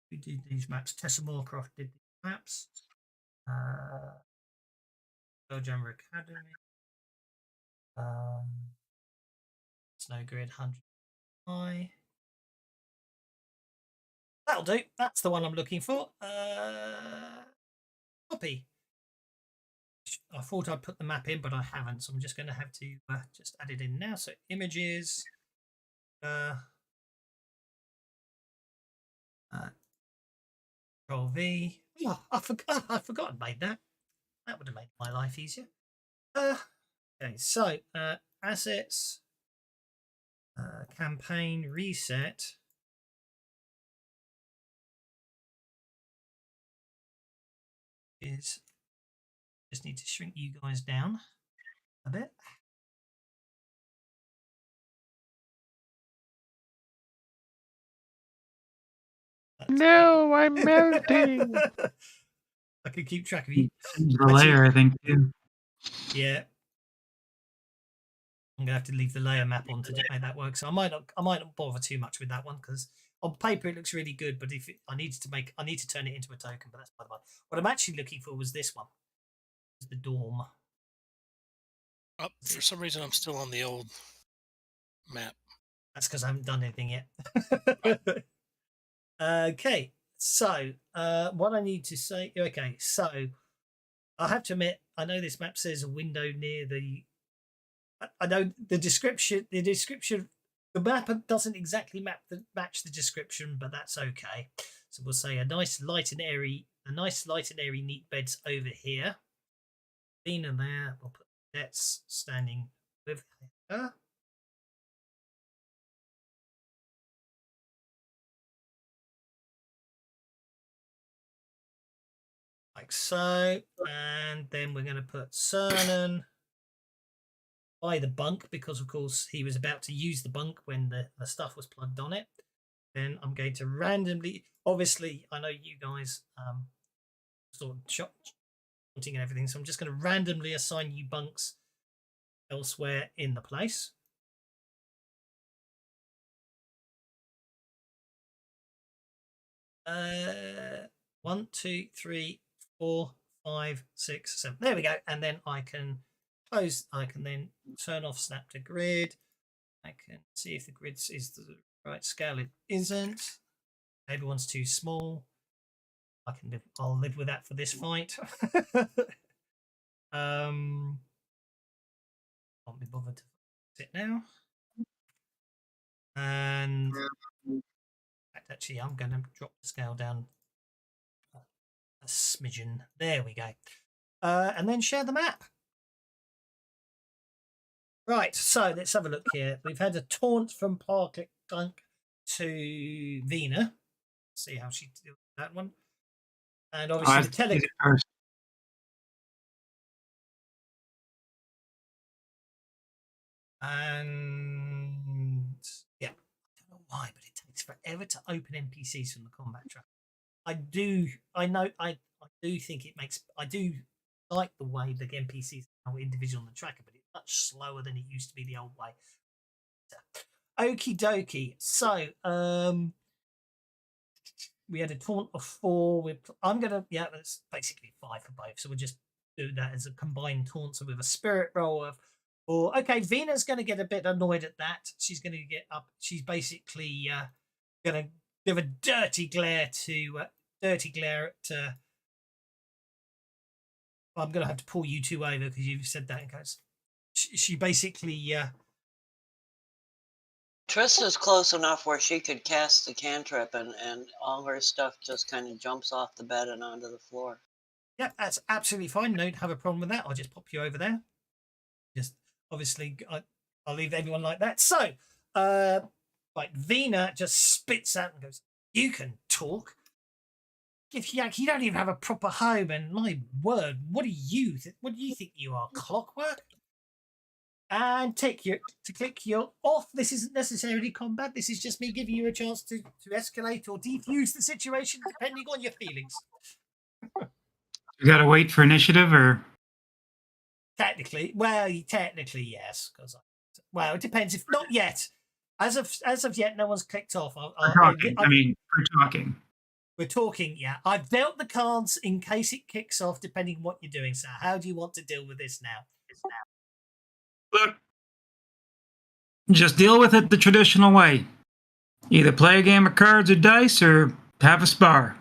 Who did these maps? Tessa Moorcroft did these maps. Spelljammer Academy. Snow Grid 100 high. That'll do. That's the one I'm looking for. Copy. I thought I'd put the map in, but I haven't, so I'm just going to have to just add it in now. So images. Control V. Oh, I forgot I made that. That would have made my life easier. Okay, so assets, campaign reset. Is just need to shrink you guys down a bit. No, I'm melting. I can keep track of you. Change the layer, I think, too. Yeah. I'm gonna have to leave the layer map on to make that work. So I might not bother too much with that one because on paper it looks really good, but if I need to turn it into a token. But that's by the way. What I'm actually looking for was this one, the dorm. Oh, for some reason, I'm still on the old map. That's because I haven't done anything yet. Okay, so what I need to say. Okay, so I have to admit, I know this map says a window near the. I know the description. The map doesn't exactly match the description, but that's okay. So we'll say a nice light and airy, neat beds over here. Bina there. We'll put Debts standing with her. Like so, and then we're going to put Cernan by the bunk because, of course, he was about to use the bunk when the stuff was plugged on it. Then I'm going to randomly, obviously, I know you guys sort of shooting and everything, so I'm just going to randomly assign you bunks elsewhere in the place. One, two, three, 4, 5, 6, 7. There we go. And then I can close. I can then turn off snap to grid. I can see if the grid is the right scale. It isn't. Everyone's too small. I'll live with that for this fight. Can't be bothered to sit now. And actually, I'm going to drop the scale down a smidgen. There we go. And then share the map. Right, so let's have a look here. We've had a taunt from Parklick Dunk to Vina. See how she deals with that one. And obviously the tele. And yeah, I don't know why, but it takes forever to open NPCs from the combat track. I do think it makes. I do like the way the NPCs are individual on the tracker, but it's much slower than it used to be the old way. Okie dokie. So, we had a taunt of 4. I'm gonna that's basically 5 for both. So we'll just do that as a combined taunt. So with a spirit roll of 4. Okay, Vena's gonna get a bit annoyed at that. She's gonna get up. She's basically gonna give a dirty glare at. I'm gonna have to pull you two over because you've said that. Guys, she basically. Trista's close enough where she could cast the cantrip and all her stuff just kind of jumps off the bed and onto the floor. Yeah, that's absolutely fine. Don't have a problem with that. I'll just pop you over there. Just obviously, I'll leave everyone like that. So, like Vena just spits out and goes, "You can talk. If you don't even have a proper home, and my word, what do you think you are, Clockwork?" And click your off. This isn't necessarily combat. This is just me giving you a chance to escalate or defuse the situation depending on your feelings. You got to wait for initiative, or Technically, yes. Because it depends. If not yet, as of yet, no one's clicked off. we're talking. We're talking. We're talking. Yeah, I've dealt the cards in case it kicks off. Depending on what you're doing, sir. How do you want to deal with this now? Look, just deal with it the traditional way. Either play a game of cards or dice, or have a spar.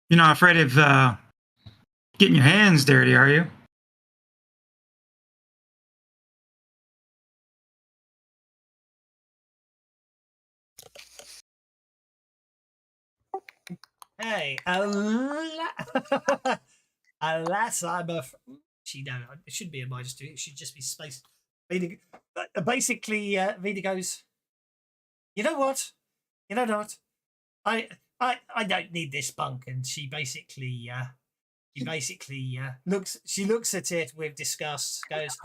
You're not afraid of getting your hands dirty, are you? Hey, alas, I'm a. It should be a majesty. It should just be space. Basically, Vida goes. You know what? I don't need this bunk, and she basically looks. She looks at it with disgust. Goes.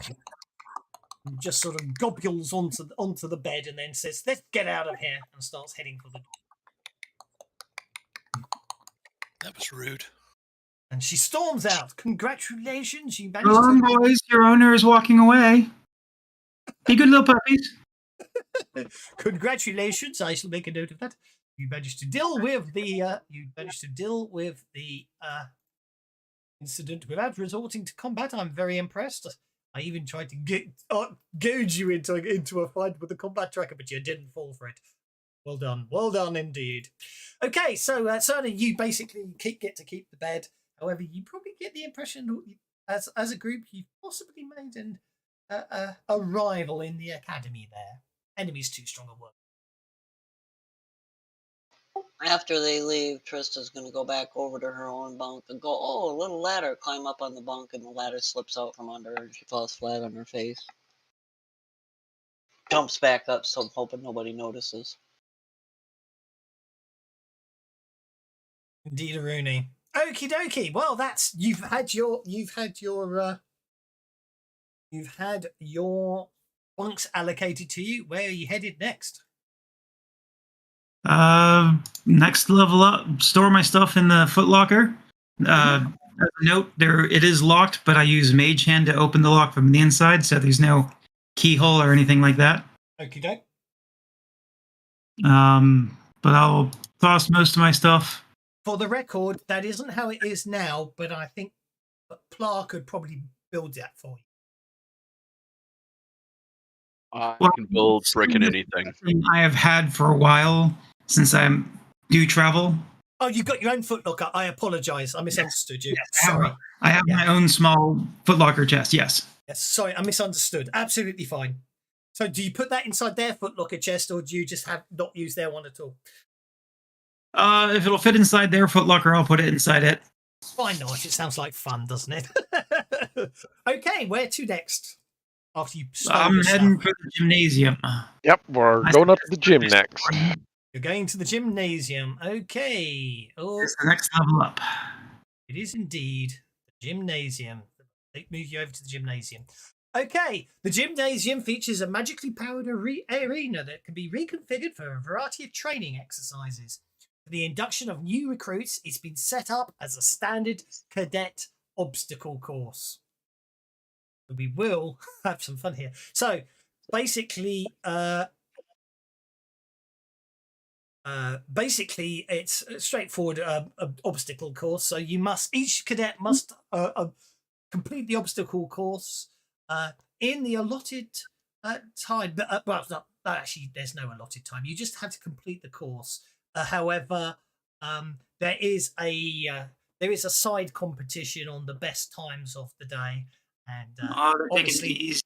Just sort of gobules onto the bed, and then says, "Let's get out of here," and starts heading for the door. That was rude. And she storms out. Congratulations, you managed Go on, boys. Your owner is walking away. Be good little puppies. Congratulations. I shall make a note of that. You managed to deal with the incident without resorting to combat. I'm very impressed. I even tried to gauge you into a fight with the combat tracker, but you didn't fall for it. Well done indeed. Okay, so certainly you basically get to keep the bed. However, you probably get the impression that as a group you've possibly made a rival in the academy there. Enemy's too strong a word. After they leave, Trista's going to go back over to her own bunk and go, "Oh, a little ladder," climb up on the bunk, and the ladder slips out from under her and she falls flat on her face. Jumps back up, so I'm hoping nobody notices. Indeed, Rooney. Okie dokie. Well, that's you've had your bunks allocated to you. Where are you headed next? Next level up. Store my stuff in the footlocker. As a note, it is locked, but I use Mage Hand to open the lock from the inside, so there's no keyhole or anything like that. Okie doke. But I'll toss most of my stuff. For the record, that isn't how it is now, but I think Pla could probably build that for you. I can build brick and anything. I have had for a while since I do travel. Oh, you've got your own footlocker. I apologise. I misunderstood you. Yes, Sorry. I have my own small footlocker chest, yes. Yes, sorry, I misunderstood. Absolutely fine. So do you put that inside their footlocker chest, or do you just not use their one at all? If it'll fit inside their footlocker, I'll put it inside it. Why not? It sounds like fun, doesn't it? Okay, where to next? After you I'm heading for the gymnasium. Yep, we're going up to the gym next. You're going to the gymnasium. Okay. Oh, It's the next level up. it is indeed the gymnasium. They move you over to the gymnasium. Okay, the gymnasium features a magically powered arena that can be reconfigured for a variety of training exercises. For the induction of new recruits, it's been set up as a standard cadet obstacle course. We will have some fun here. So, basically, Basically, it's a straightforward obstacle course. So each cadet must complete the obstacle course in the allotted time. Well, not actually. There's no allotted time. You just have to complete the course. However, there is a side competition on the best times of the day, and They're taking it obviously, easy.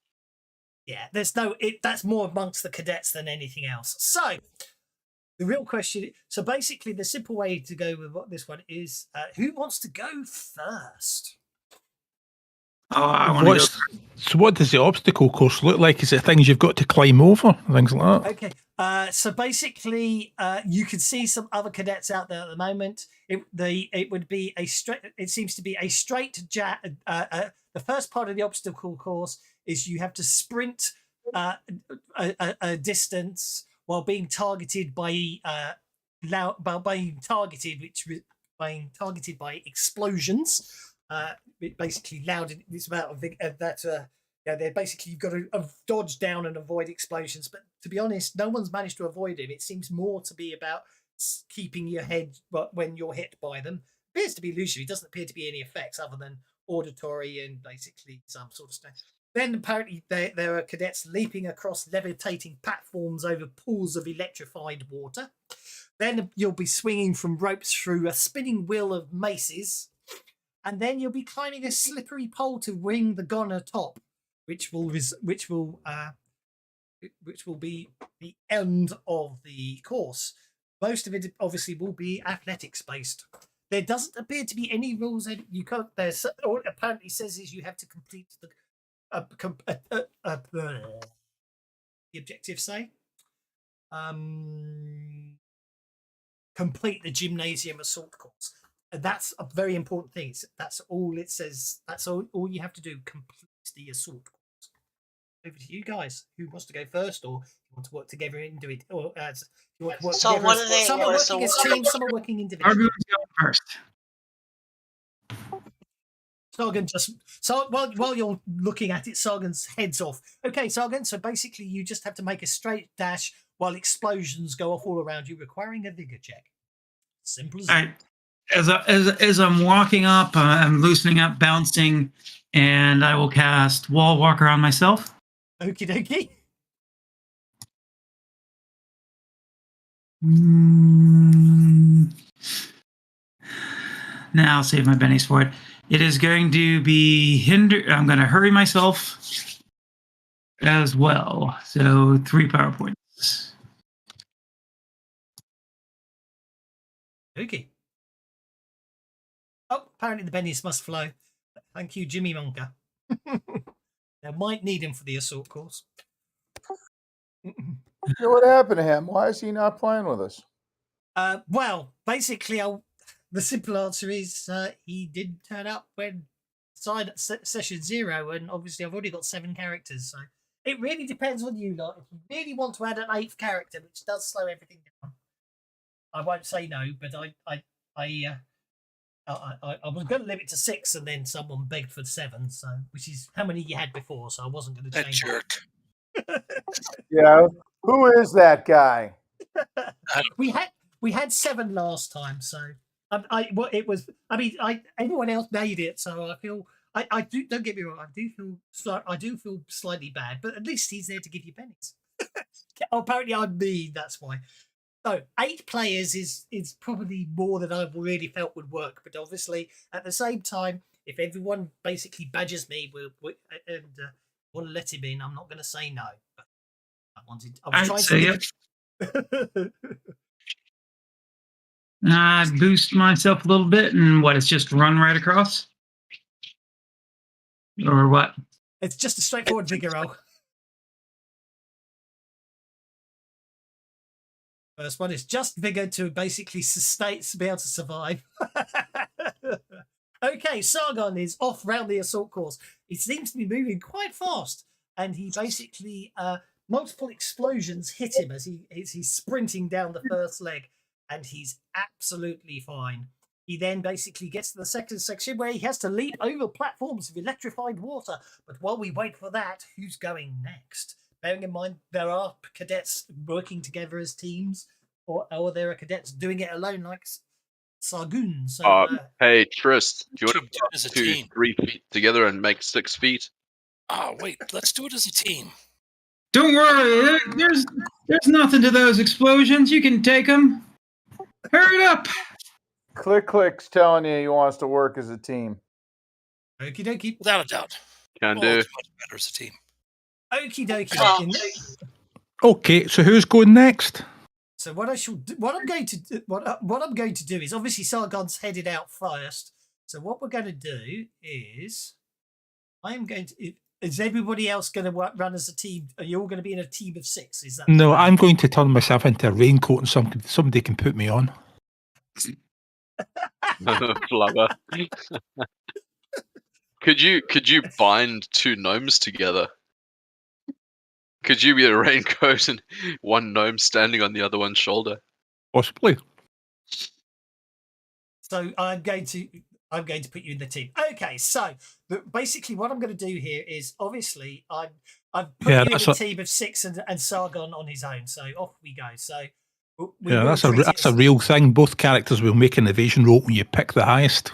yeah, that's more amongst the cadets than anything else. So the real question. So basically, the simple way to go with this one is who wants to go first? Oh, I want to go. So what does the obstacle course look like? Is it things you've got to climb over, things like that? Okay. So basically, you can see some other cadets out there at the moment. It would be a straight. It seems to be a straight. The first part of the obstacle course is you have to sprint a distance while being targeted by being targeted by explosions. Basically, loud. It's about that. They're basically you've got to dodge down and avoid explosions. But to be honest, no one's managed to avoid him. It seems more to be about keeping your head when you're hit by them. It appears to be illusory. It doesn't appear to be any effects other than auditory and basically some sort of stuff. Then apparently there are cadets leaping across levitating platforms over pools of electrified water. Then you'll be swinging from ropes through a spinning wheel of maces. And then you'll be climbing a slippery pole to ring the gun top, which will be the end of the course. Most of it obviously will be athletics based. There doesn't appear to be any rules. You can't. There's all it apparently says is you have to complete the objective. Say, complete the gymnasium assault course. That's a very important thing. That's all it says. That's all you have to do. Complete the assault course. Over to you guys. Who wants to go first, or you want to work together and do it, or you want to work So together? what are they? Some are working as teams. Some are working individually. Argument's going first. Sargon while you're looking at it, Sargon's heads off. Okay, Sargon. So basically, you just have to make a straight dash while explosions go off all around you, requiring a vigor check. Simple as that. As I'm walking up, I'm loosening up, bouncing, and I will cast Wall Walker on myself. Okie dokie. Now I'll save my bennies for it. It is going to be I'm going to hurry myself as well. So 3 power points. Okay. Oh, apparently the bennies must flow. Thank you, Jimmy Monka. They might need him for the assault course. So what happened to him? Why is he not playing with us? Well, basically, the simple answer is he did turn up when session 0, and obviously I've already got 7 characters, so it really depends on you lot. If you really want to add an 8th character, which does slow everything down, I won't say no, but I was going to limit to 6, and then someone begged for 7, so which is how many you had before, so I wasn't going to change. That jerk. Yeah. Who is that guy? we had 7 last time, so everyone else made it, so I feel I do. Don't get me wrong, I do feel slightly bad, but at least he's there to give you pennies. Oh, apparently I'm mean, that's why. So 8 players is probably more than I really felt would work, but obviously at the same time, if everyone basically badgers me and want to let him in, I'm not going to say no. But I was trying to. I boost myself a little bit, and it's just run right across? Or what? It's just a straightforward vigor roll. First one is just vigor to basically be able to survive. Okay, Sargon is off round the assault course. He seems to be moving quite fast, and he basically multiple explosions hit him as he's sprinting down the first leg, and he's absolutely fine. He then basically gets to the second section where he has to leap over platforms of electrified water. But while we wait for that, who's going next? Bearing in mind there are cadets working together as teams, or there are cadets doing it alone like Sargoon. So Hey, Trist, do you Should want do to it as a 2, team. 3 feet together and make 6 feet? Oh, wait, let's do it as a team. Don't worry, there's nothing to those explosions. You can take them. Hurry it up. Click's telling you he wants to work as a team. okie dokie. Without a doubt. Can We'll do. do much better as a team. Okie dokie. Well, Okay, so who's going next? So what I'm going to do is obviously Sargon's headed out first. So what we're going to do is is everybody else going to run as a team? Are you all going to be in a team of 6? Is that No, I'm going to turn myself into a raincoat and somebody can put me on. Flubber. Could you bind 2 gnomes together? Could you be a raincoat and one gnome standing on the other one's shoulder? Possibly. So I'm going to put you in the team. Okay, so basically what I'm going to do here is obviously I've put you in a team of 6 and Sargon on his own. So off we go. So that's a real thing. Both characters will make an evasion roll when you pick the highest.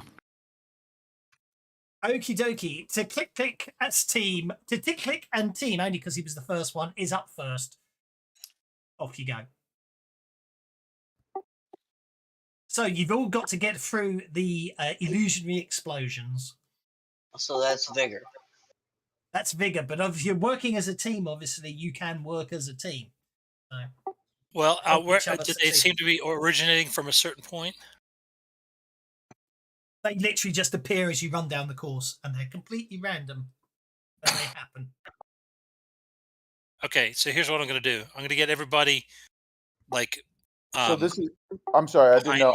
Okie dokie. To click as team, to click and team only because he was the first one is up first. Off you go. So you've all got to get through the illusionary explosions. So that's vigor. That's vigor, but if you're working as a team, obviously you can work as a team. So, well, did they seem to be originating from a certain point? They literally just appear as you run down the course, and they're completely random when they happen. Okay, so here's what I'm going to do. I'm going to get everybody, like... so this is... I'm sorry, I didn't know.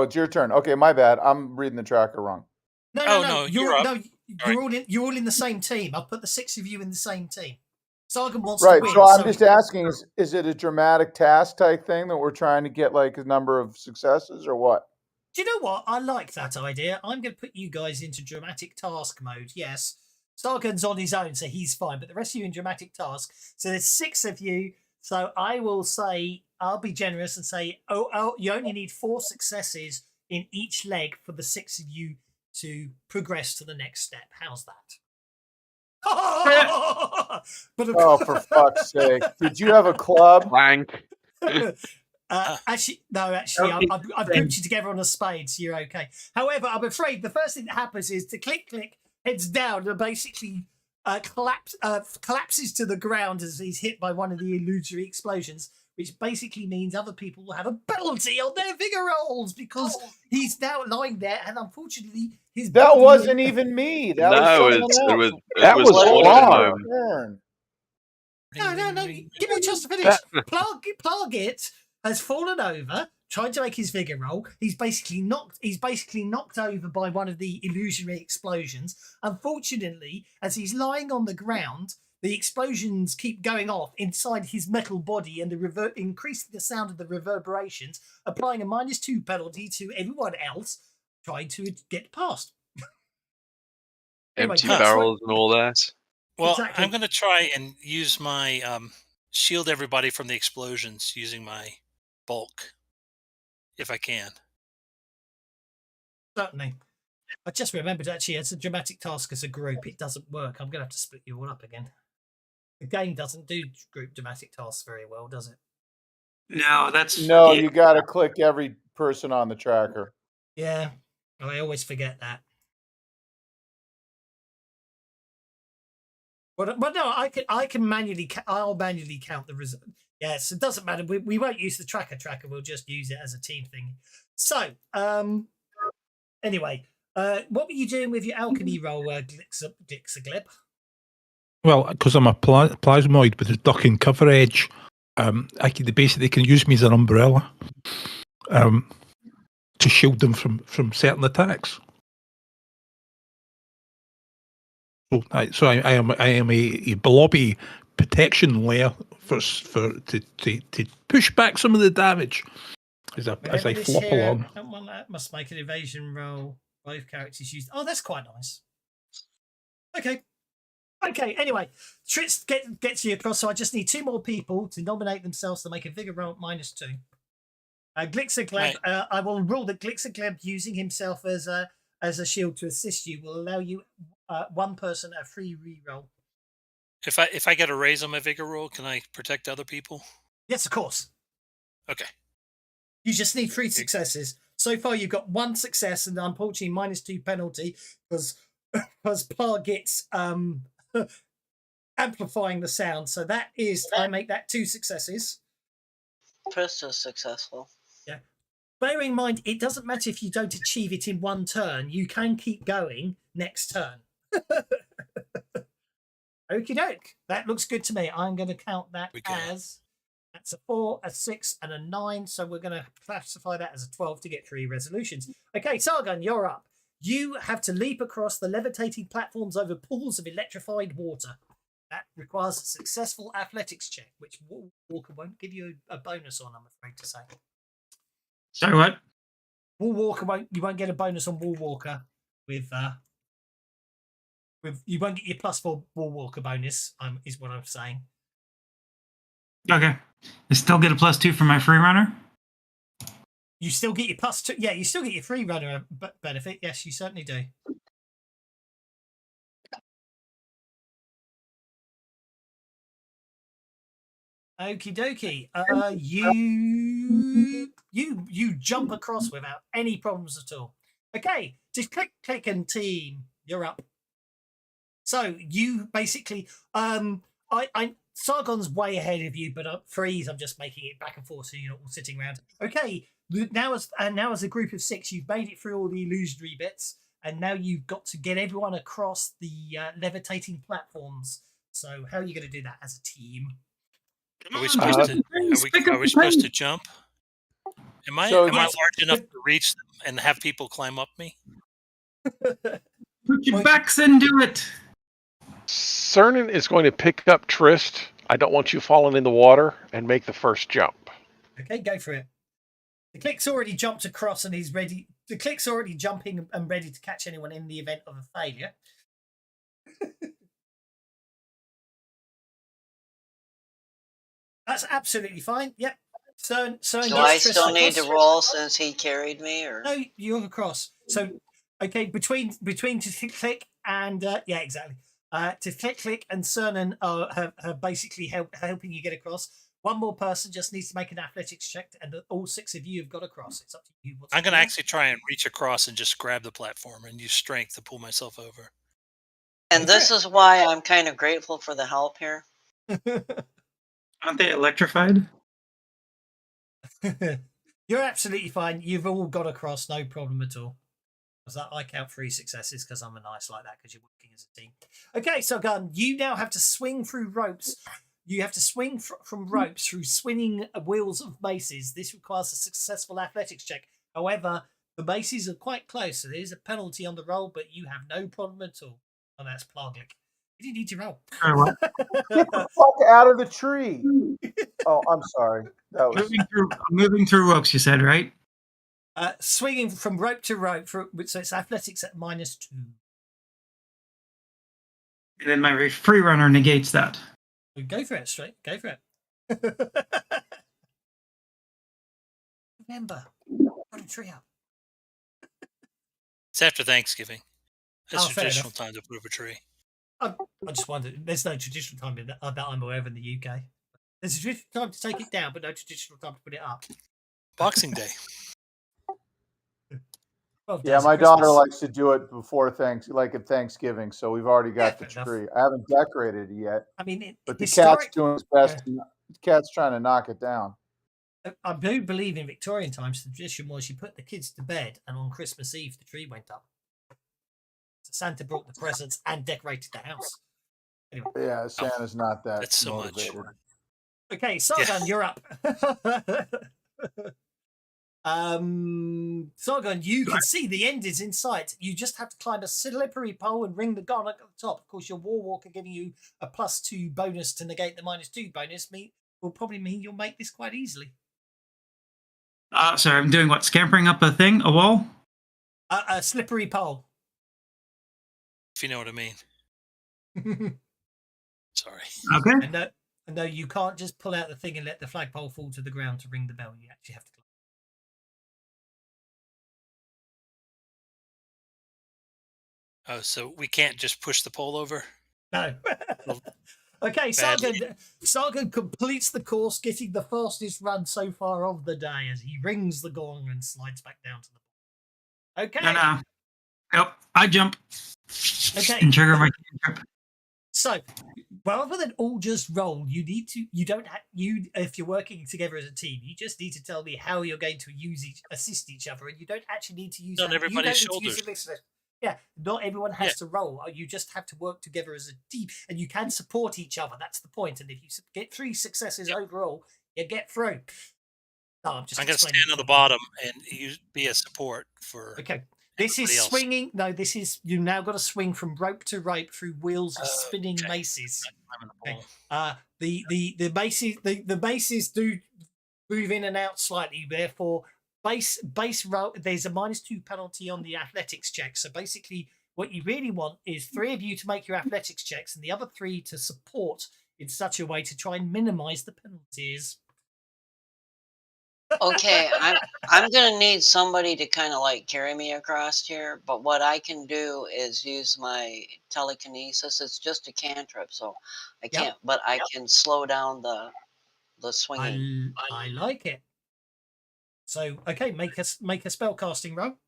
It's your turn. Okay, my bad. I'm reading the tracker wrong. No, you're all in the same team. I'll put the 6 of you in the same team. Sargon wants to win. So I'm just asking, is it a dramatic task type thing that we're trying to get like a number of successes or what? Do you know what? I like that idea. I'm going to put you guys into dramatic task mode. Yes, Sargon's on his own, so he's fine. But the rest of you in dramatic task. So there's 6 of you. So I will say, I'll be generous and say, you only need 4 successes in each leg for the 6 of you to progress to the next step. How's that? Oh, for fuck's sake. Did you have a club? Blank. Actually, I've grouped you together on a spade, so you're okay. However, I'm afraid the first thing that happens is to click heads down and basically collapses to the ground as he's hit by one of the illusory explosions, which basically means other people will have a penalty on their vigor rolls because he's now lying there, and unfortunately, that wasn't even me. That was Laura. No. Give me a chance to finish. Plargit has fallen over, trying to make his vigor roll. He's basically knocked over by one of the illusionary explosions. Unfortunately, as he's lying on the ground, the explosions keep going off inside his metal body and increasing the sound of the reverberations, applying a -2 penalty to everyone else trying to get past. Empty barrels and all that. Well, Exactly. I'm going to try and use my shield everybody from the explosions using my bulk, if I can. Certainly. I just remembered, actually, as a dramatic task as a group, it doesn't work. I'm going to have to split you all up again. The game doesn't do group dramatic tasks very well, does it? No, you got to click every person on the tracker. Yeah, I always forget that. But no, I can manually. I'll manually count the result. Yes, it doesn't matter. We won't use the tracker. We'll just use it as a team thing. So, anyway, what were you doing with your alchemy roll, Glixaglib? Well, because I'm a plasmoid with a duck and cover edge, they basically can use me as an umbrella to shield them from certain attacks. So I am a blobby protection layer to push back some of the damage as I flop along. Someone must make an evasion roll. Both characters used. Oh, that's quite nice. Okay. Okay, anyway, Tritz gets you across, so I just need 2 more people to nominate themselves to make a vigor roll -2. Glixenkleb, Right. I will rule that Glixenkleb using himself as a shield to assist you will allow you one person a free reroll. If I get a raise on my vigor roll, can I protect other people? Yes, of course. Okay. You just need 3 successes. So far, you've got 1 success and unfortunately -2 penalty because Par gets amplifying the sound. So that is, I make that 2 successes. Chris is successful. Yeah. Bearing in mind, it doesn't matter if you don't achieve it in 1 turn. You can keep going next turn. Okie doke. That looks good to me. I'm going to count that as that's a 4, a 6, and a 9. So we're going to classify that as a 12 to get 3 resolutions. Okay, Sargon, you're up. You have to leap across the levitating platforms over pools of electrified water. That requires a successful athletics check, which Walker won't give you a bonus on, I'm afraid to say. Sorry, what? Wall Walker you won't get a bonus on Wall Walker with you won't get your +4 Wall Walker bonus, is what I'm saying. Okay. I still get a +2 for my free runner? You still get your +2. Yeah, you still get your free runner benefit. Yes, you certainly do. Okie dokie. You jump across without any problems at all. Okay, just click and team. You're up. So you basically Sargon's way ahead of you, but Freeze, I'm just making it back and forth so you're not all sitting around. Okay, now as a group of 6, you've made it through all the illusory bits, and now you've got to get everyone across the levitating platforms. So how are you going to do that as a team? Are we supposed to jump? Am I large enough to reach them and have people climb up me? Put your backs into it. Cernan is going to pick up Trist. I don't want you falling in the water, and make the first jump. Okay, go for it. The Click's already jumped across and he's ready. The Click's already jumping and ready to catch anyone in the event of a failure. That's absolutely fine. Yep. So I still need to roll since he carried me, or no? You're across. So okay, between to Click and yeah, exactly. To Click and Cernan are basically helping you get across. One more person just needs to make an athletics check, and all 6 of you have got across. It's up to you. I'm going to actually try and reach across and just grab the platform and use strength to pull myself over. And this is why I'm kind of grateful for the help here. Aren't they electrified? You're absolutely fine. You've all got across, no problem at all. I count 3 successes because I'm a nice like that because you're working as a team. Okay, so Gun, you now have to swing through ropes. You have to swing from ropes through swinging wheels of maces. This requires a successful athletics check. However, the maces are quite close, so there is a penalty on the roll, but you have no problem at all. And that's Ploglik. You didn't need to roll. Get the fuck out of the tree. Oh, I'm sorry. That was moving through ropes, you said, right? Swinging from rope to rope, so it's athletics at -2. And then my free runner negates that. Go for it, straight. Go for it. Remember, put a tree up. It's after Thanksgiving. That's Oh, traditional time to put up a tree. I just wondered. There's no traditional time that I'm aware of in the UK. There's a traditional time to take it down, but no traditional time to put it up. Boxing Day. Well, yeah, my daughter likes to do it before at Thanksgiving, so we've already got the tree. I haven't decorated it yet. I mean, but the cat's doing his best. The cat's trying to knock it down. I do believe in Victorian times, the tradition was you put the kids to bed, and on Christmas Eve the tree went up. So Santa brought the presents and decorated the house. Anyway. Yeah, Santa's not that. That's so motivated. much. Okay, Sargon, you're up. Sargon, you can see the end is in sight. You just have to climb a slippery pole and ring the gong at the top. Of course, your War Walker giving you a +2 bonus to negate the -2 bonus will probably mean you'll make this quite easily. Sorry, I'm doing what? Scampering up a wall? A slippery pole. If you know what I mean. Sorry. Okay. And no, you can't just pull out the thing and let the flagpole fall to the ground to ring the bell. You actually have to. Oh, so we can't just push the pole over? No. Well, Okay, badly. Sargon completes the course, getting the fastest run so far of the day as he rings the gong and slides back down to the ball. Okay. And yep, I jump Okay. and trigger my cantrip. So, rather than all just roll, if you're working together as a team, you just need to tell me how you're going to assist each other, and you don't actually need to use On everybody's shoulders. Yeah, not everyone has to roll. You just have to work together as a team, and you can support each other. That's the point. And if you get 3 successes overall, you get through. No, I'm going to stand on the bottom and be a support for. Okay. This is else. swinging. No, this is you now got to swing from rope to rope through wheels of spinning maces. Okay. The maces do move in and out slightly. Therefore, base roll. There's a -2 penalty on the athletics check. So basically, what you really want is 3 of you to make your athletics checks, and the other 3 to support in such a way to try and minimise the penalties. Okay, I'm gonna need somebody to kind of like carry me across here. But what I can do is use my telekinesis. It's just a cantrip, so I can't. But I can slow down the swinging. I like it. So okay, make a spell casting roll.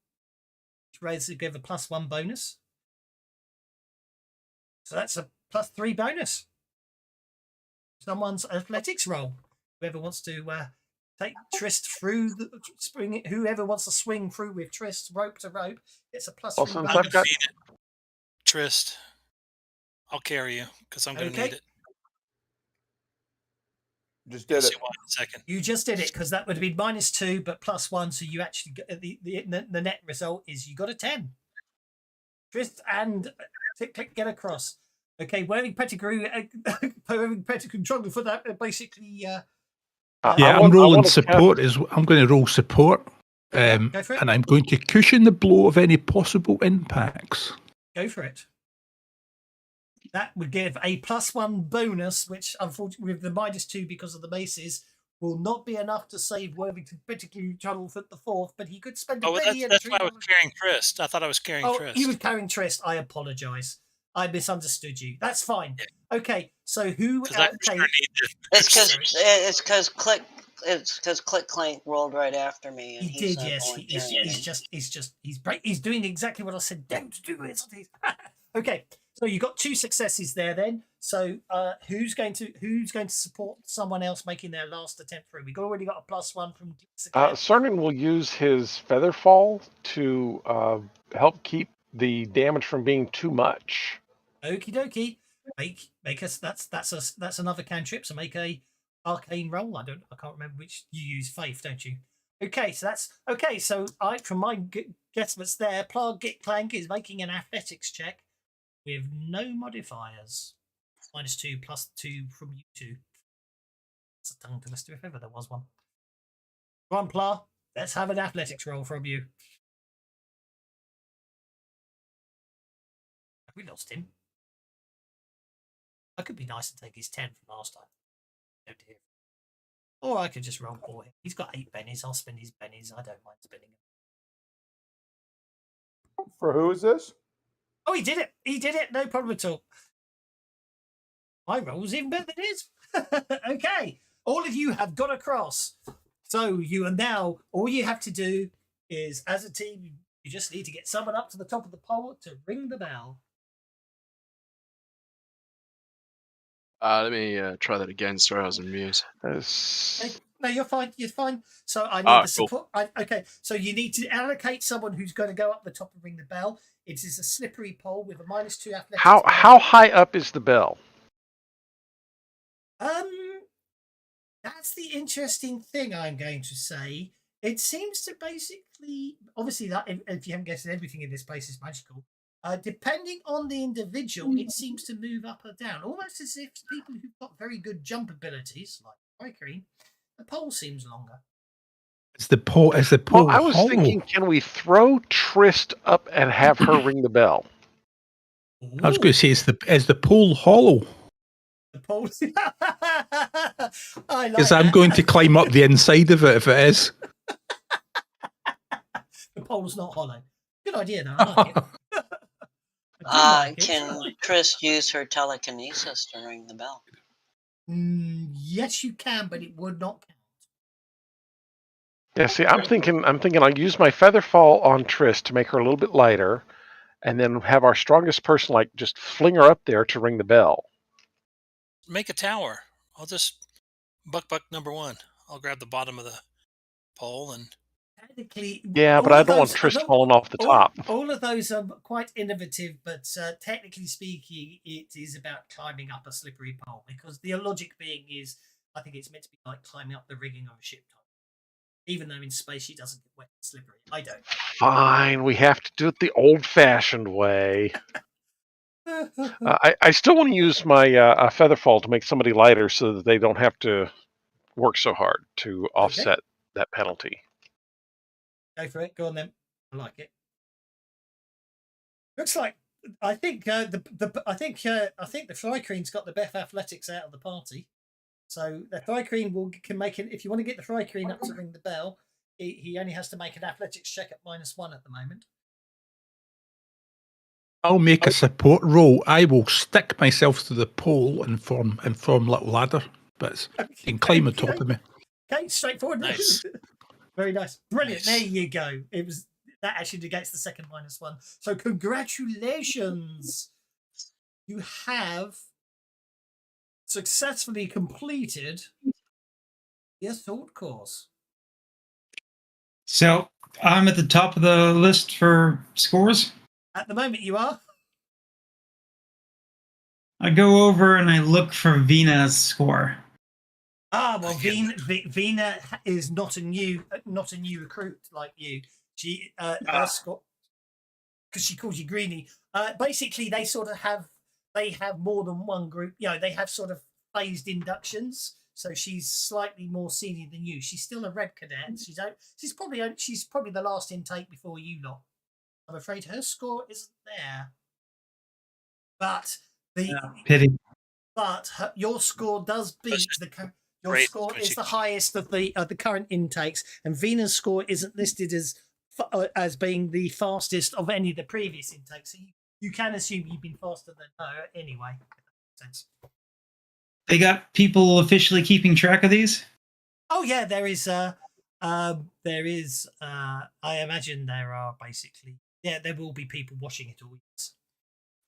Raise to give a +1 bonus. So that's a +3 bonus. Someone's athletics roll. Whoever wants to take Trist through the spring. Whoever wants to swing through with Trist rope to rope, it's a +3 bonus. I've got Trist, I'll carry you because I'm going to need it. Just did it. In a second. You just did it because that would have been -2, but +1. So you actually the net result is you got a 10. Trist and click get across. Okay, Worthing Pettigrew controlling for that basically. I'm rolling support. I'm going to roll support, and I'm going to cushion the blow of any possible impacts. Go for it. That would give a +1 bonus, which unfortunately with the -2 because of the maces will not be enough to save Worthington Pettigrew Chuddlefoot the Fourth, but he could spend a penny and that's why I was carrying Trist. I thought I was carrying Trist. You were carrying Trist. I apologise. I misunderstood you. That's fine. Yeah. Okay, so who? It's because Click Clank rolled right after me. And he did, yes. He's doing exactly what I said. Don't do it. Okay, so you got 2 successes there. Then, so who's going to support someone else making their last attempt through? We've already got a +1 from. Cernan will use his feather fall to help keep the damage from being too much. Okie dokie. Make us. That's another cantrip. So make a arcane roll. I can't remember which you use. Faith, don't you? Okay, so that's okay. So from my guesstimates there, Plarg Git Clank is making an athletics check with no modifiers. -2 +2 from you 2. That's a tongue twister if ever there was one. Go on, Plar. Let's have an athletics roll from you. Have we lost him? I could be nice and take his 10 from last time. Oh dear. Or I could just roll for him. He's got 8 bennies. I'll spend his bennies. I don't mind spending them. For who is this? Oh, he did it. He did it. No problem at all. My roll was even better than his. Okay. All of you have got across. So you are now, all you have to do is, as a team, you just need to get someone up to the top of the pole to ring the bell. Let me try that again. Sorry, I was on mute. No, you're fine. You're fine. So I need the support. Cool. Okay, so you need to allocate someone who's going to go up the top and ring the bell. It is a slippery pole with a -2 athletics. How high up is the bell? That's the interesting thing I'm going to say. It seems to basically, obviously, that if you haven't guessed, everything in this place is magical. Depending on the individual, it seems to move up or down, almost as if people who've got very good jump abilities, like Icarine, the pole seems longer. It's the pole. Well, I was thinking, can we throw Trist up and have her ring the bell? I was going to say, is the pole hollow? The pole. I like Because I'm that. going to climb up the inside of it if it is. The pole's not hollow. Good idea, though. I like it. I do like it. Can Trish use her telekinesis to ring the bell? Yes, you can, but it would not count. Yeah, see, I'm thinking I'll use my feather fall on Triss to make her a little bit lighter, and then have our strongest person like just fling her up there to ring the bell. Make a tower. I'll just buck number one. I'll grab the bottom of the pole and Technically, Yeah, but I don't want Triss falling off the top. All of those are quite innovative, but technically speaking, it is about climbing up a slippery pole, because the logic being is, I think it's meant to be like climbing up the rigging of a ship. Even though in space she doesn't get wet and slippery. I don't know. Fine, we have to do it the old-fashioned way. I still want to use my feather fall to make somebody lighter so that they don't have to work so hard to offset that penalty. Go for it. Go on then. I like it. Looks like I think the Fly Queen's got the best athletics out of the party. So the Fly Queen can make it. If you want to get the Fly Queen up to ring the bell, he only has to make an athletics check at -1 at the moment. I'll make a support roll. I will stick myself to the pole and form little ladder bits. You can climb on top of me. Okay, straightforward. Nice. Very nice. Brilliant. Nice. There you go. That actually negates the second -1. So congratulations. You have successfully completed the assault course. So I'm at the top of the list for scores. At the moment, you are. I go over and I look for Vina's score. Well, Vina is not a new recruit like you. She her score, because she calls you Greenie. Basically, they have more than one group. They have sort of phased inductions. So she's slightly more senior than you. She's still a red cadet. She's probably the last intake before you lot. I'm afraid her score isn't there. But pity. But your score does beat your Great. score is the highest of the current intakes, and Vina's score isn't listed as being the fastest of any of the previous intakes. So you can assume you've been faster than her anyway. If that makes sense. They got people officially keeping track of these? Oh yeah, there is. I imagine there are basically. Yeah, there will be people watching it all. Yes.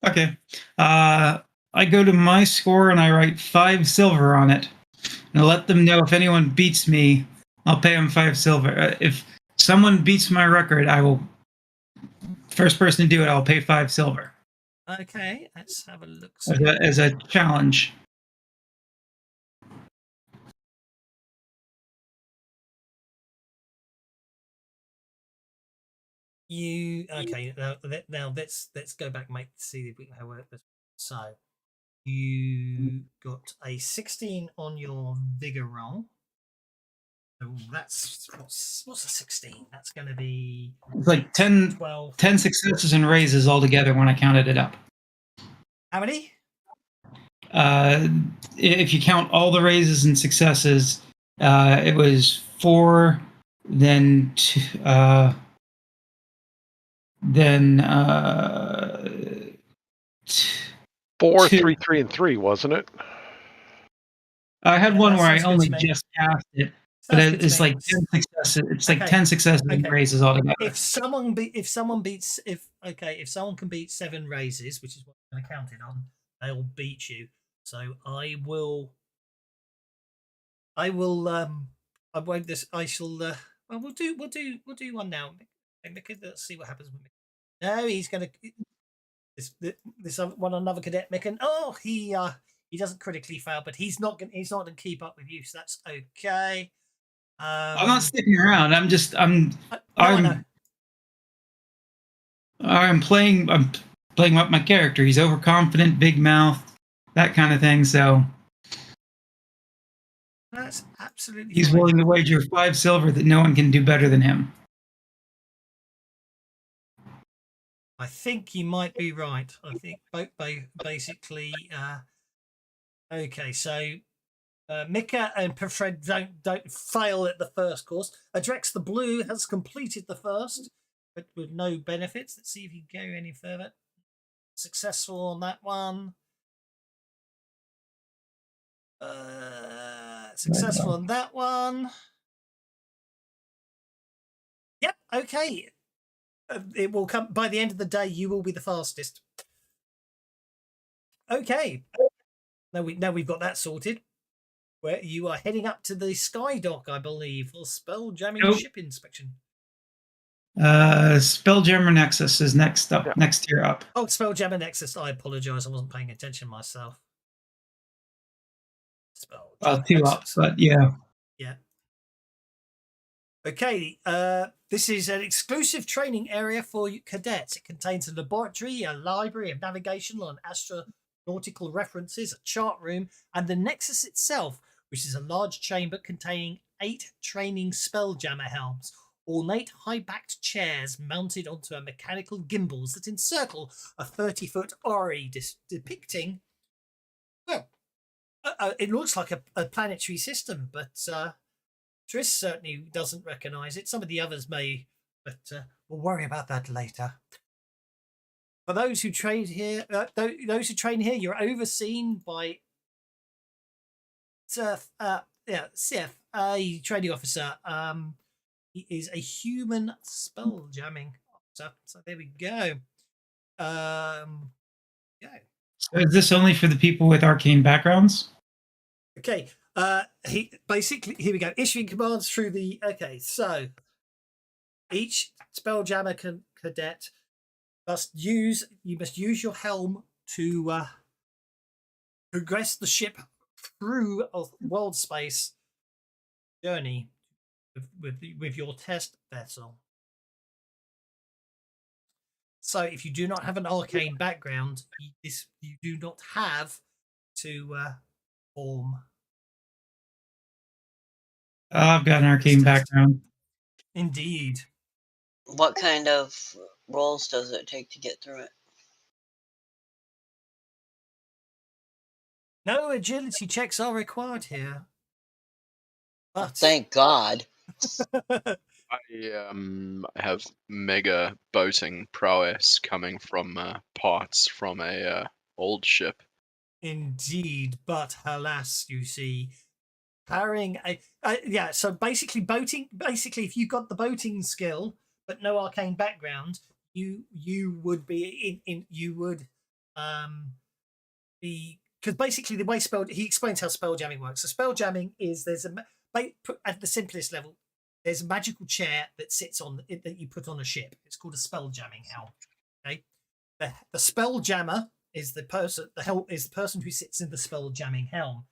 Okay. I go to my score and I write 5 silver on it, and I let them know if anyone beats me, I'll pay them 5 silver. If someone beats my record, I will. First person to do it, I'll pay 5 silver. Okay, let's have a look. As a challenge. Now let's go back, mate. See if we can work this. So you got a 16 on your vigor roll. So that's what's a 16? That's going to be It's like 10 successes and raises altogether when I counted it up. How many? If you count all the raises and successes, it was 4, then 4, 2. 3, 3, and 3, wasn't it? I had one where I sounds good only to me. just passed it, but Sounds good to it's me. like 10 successes. It's like Okay. 10 successes and Okay. raises altogether. If someone can beat 7 raises, which is what I'm counted on, they'll beat you. So I will. I won't. I shall. Well, we'll do one now. Let's see what happens with me. No, he's gonna. This one another cadet Micken. Oh, he doesn't critically fail, but he's not gonna keep up with you, so that's okay. I'm not sticking around. I'm playing up my character. He's overconfident, big mouth, that kind of thing. So that's absolutely. He's fine. willing to wager 5 silver that no one can do better than him. I think you might be right. I think basically Okay, so Mika and Perfred don't fail at the first course. Adrex the Blue has completed the first, but with no benefits. Let's see if you go any further. Successful on that one. Successful on that one. Yep. Okay. It will come by the end of the day. You will be the fastest. Okay. Now we've got that sorted. Where you are heading up to the Sky Dock, I believe, for spell jamming Nope. ship inspection. Spelljammer Nexus is next up, Yeah. next tier up. Oh, Spelljammer Nexus. I apologise. I wasn't paying attention myself. Well, two up, but yeah. Yeah. Okay. This is an exclusive training area for cadets. It contains a laboratory, a library of navigational and astronautical references, a chart room, and the Nexus itself, which is a large chamber containing 8 training Spelljammer helms. Ornate high-backed chairs mounted onto a mechanical gimbals that encircle a 30-foot Ori depicting, well, it looks like a planetary system, but Triss certainly doesn't recognise it. Some of the others may, but we'll worry about that later. For those who train here, you're overseen by Sif, a training officer. He is a human spell jamming officer. So there we go. Yeah. So is this only for the people with arcane backgrounds? Okay. He basically, here we go. Issuing commands through the. Okay, so each Spelljammer cadet must use your helm to progress the ship through a world space journey with your test vessel. So if you do not have an arcane background, you do not have to form. I've got an arcane background. Indeed. What kind of rolls does it take to get through it? No agility checks are required here. But Thank God. I have mega boating prowess coming from parts from a old ship. Indeed, but alas, you see, powering yeah. So basically, if you got the boating skill but no arcane background, you would be you would be, because basically the way he explains how spell jamming works. So spell jamming is at the simplest level, there's a magical chair that sits on that you put on a ship. It's called a spell jamming helm. Okay, the spell jammer is the person who sits in the spell jamming helm,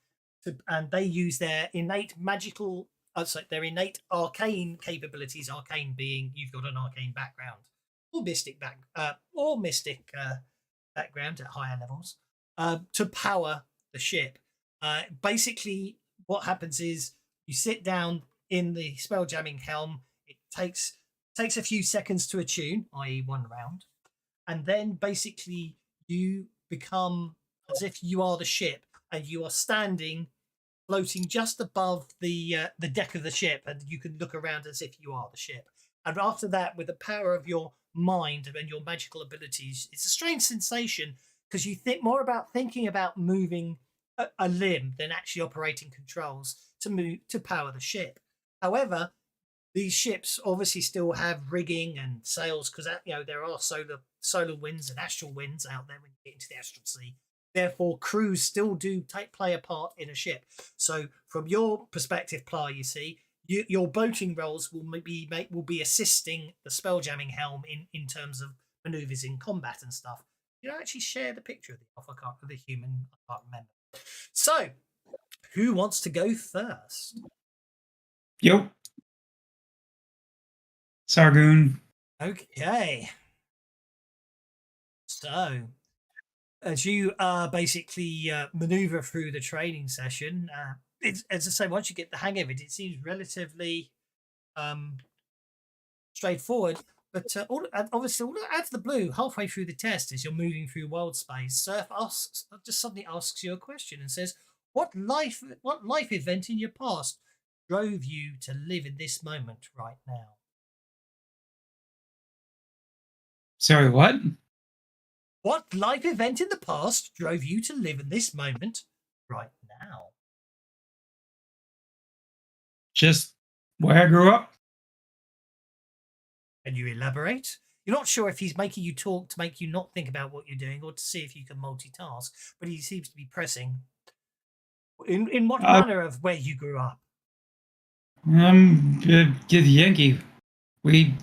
and they use their innate their innate arcane capabilities. Arcane being you've got an arcane background or mystic background at higher levels to power the ship. Basically, what happens is you sit down in the spell jamming helm. It takes a few seconds to attune, i.e., 1 round, and then basically you become as if you are the ship, and you are floating just above the deck of the ship, and you can look around as if you are the ship. And after that, with the power of your mind and your magical abilities, it's a strange sensation because you think more about thinking about moving a limb than actually operating controls to power the ship. However, these ships obviously still have rigging and sails because there are solar winds and astral winds out there when you get into the astral sea. Therefore, crews still do play a part in a ship. So, from your perspective, Pla, you see, your boating roles will be assisting the spell jamming helm in terms of maneuvers in combat and stuff. You don't actually share the picture of the human. I can't remember. So, who wants to go first? Yep. Sargoon. Okay. So, as you basically maneuver through the training session, as I say, once you get the hang of it, it seems relatively straightforward. But obviously, all out of the blue, halfway through the test, as you're moving through world space, Surf just suddenly asks you a question and says, What life event in your past drove you to live in this moment right now? Sorry, what? What life event in the past drove you to live in this moment right now? Just where I grew up. Can you elaborate? You're not sure if he's making you talk to make you not think about what you're doing or to see if you can multitask, but he seems to be pressing. In what manner of where you grew up? Get Yankee. We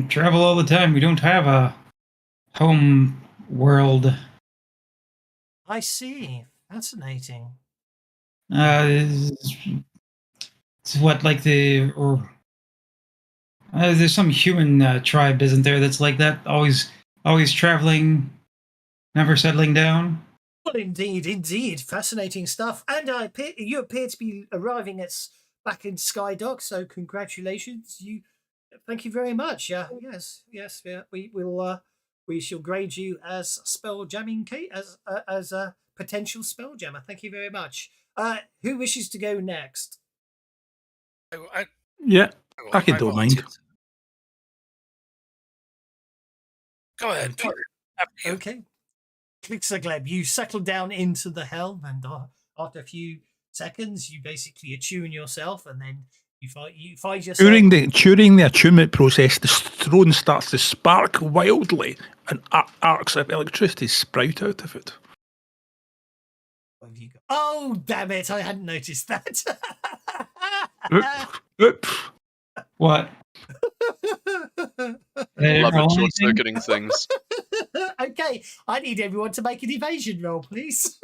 travel all the time. We don't have a home world. I see. Fascinating. It's what like there's some human tribe, isn't there? That's like that. Always traveling, never settling down. Well, indeed, fascinating stuff. And you appear to be arriving back in Skydock. So congratulations, Thank you very much. Yes. Yeah, we shall grade you as spell jamming key as a potential spell jammer. Thank you very much. Who wishes to go next? Yeah, I don't mind. Go ahead. Peter. After you. Okay. Gleb, you settle down into the helm, and after a few seconds, you basically attune yourself, and then you find yourself During the attunement process, the throne starts to spark wildly, and arcs of electricity sprout out of it. What have you got? Oh, damn it! I hadn't noticed that. What? Love it, short-circuiting things. Okay, I need everyone to make an evasion roll, please.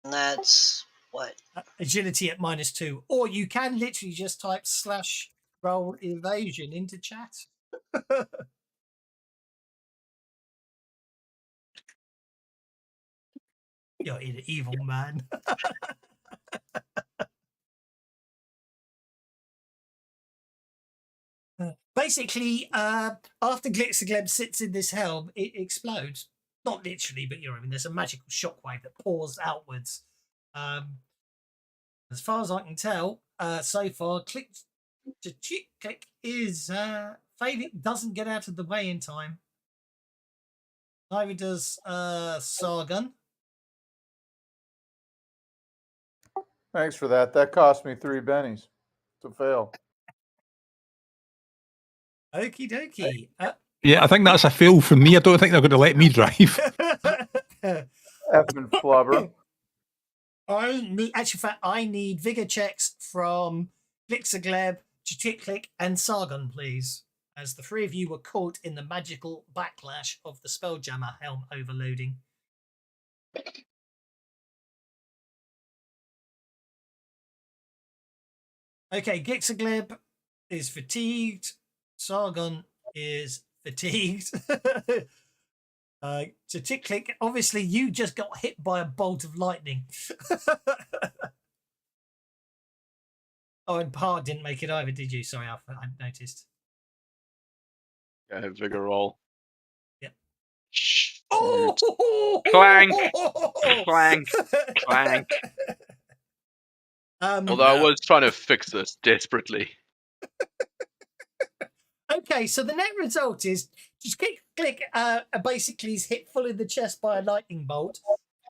That's what? Agility at -2, or you can literally just type /roll evasion into chat. You're an evil man. Basically, after Glitzagleb sits in this helm, it explodes. Not literally, but there's a magical shockwave that pours outwards. As far as I can tell, so far, click is failing. Doesn't get out of the way in time. Neither does Sargon. Thanks for that. That cost me 3 bennies to fail. Okie dokie. Yeah, I think that's a fail from me. I don't think they're going to let me drive. Effing flubber. Actually, fact, I need vigor checks from Glitzagleb, Click, and Sargon, please, as the three of you were caught in the magical backlash of the Spelljammer helm overloading. Okay, Glitzagleb is fatigued. Sargon is fatigued. To Click, obviously you just got hit by a bolt of lightning. Oh, and Par didn't make it either, did you? Sorry, I noticed. Yeah, vigor roll. Yep. Oh! Clank! Clank! Clank! Although I was trying to fix this desperately. Okay, so the net result is just Click basically is hit full in the chest by a lightning bolt.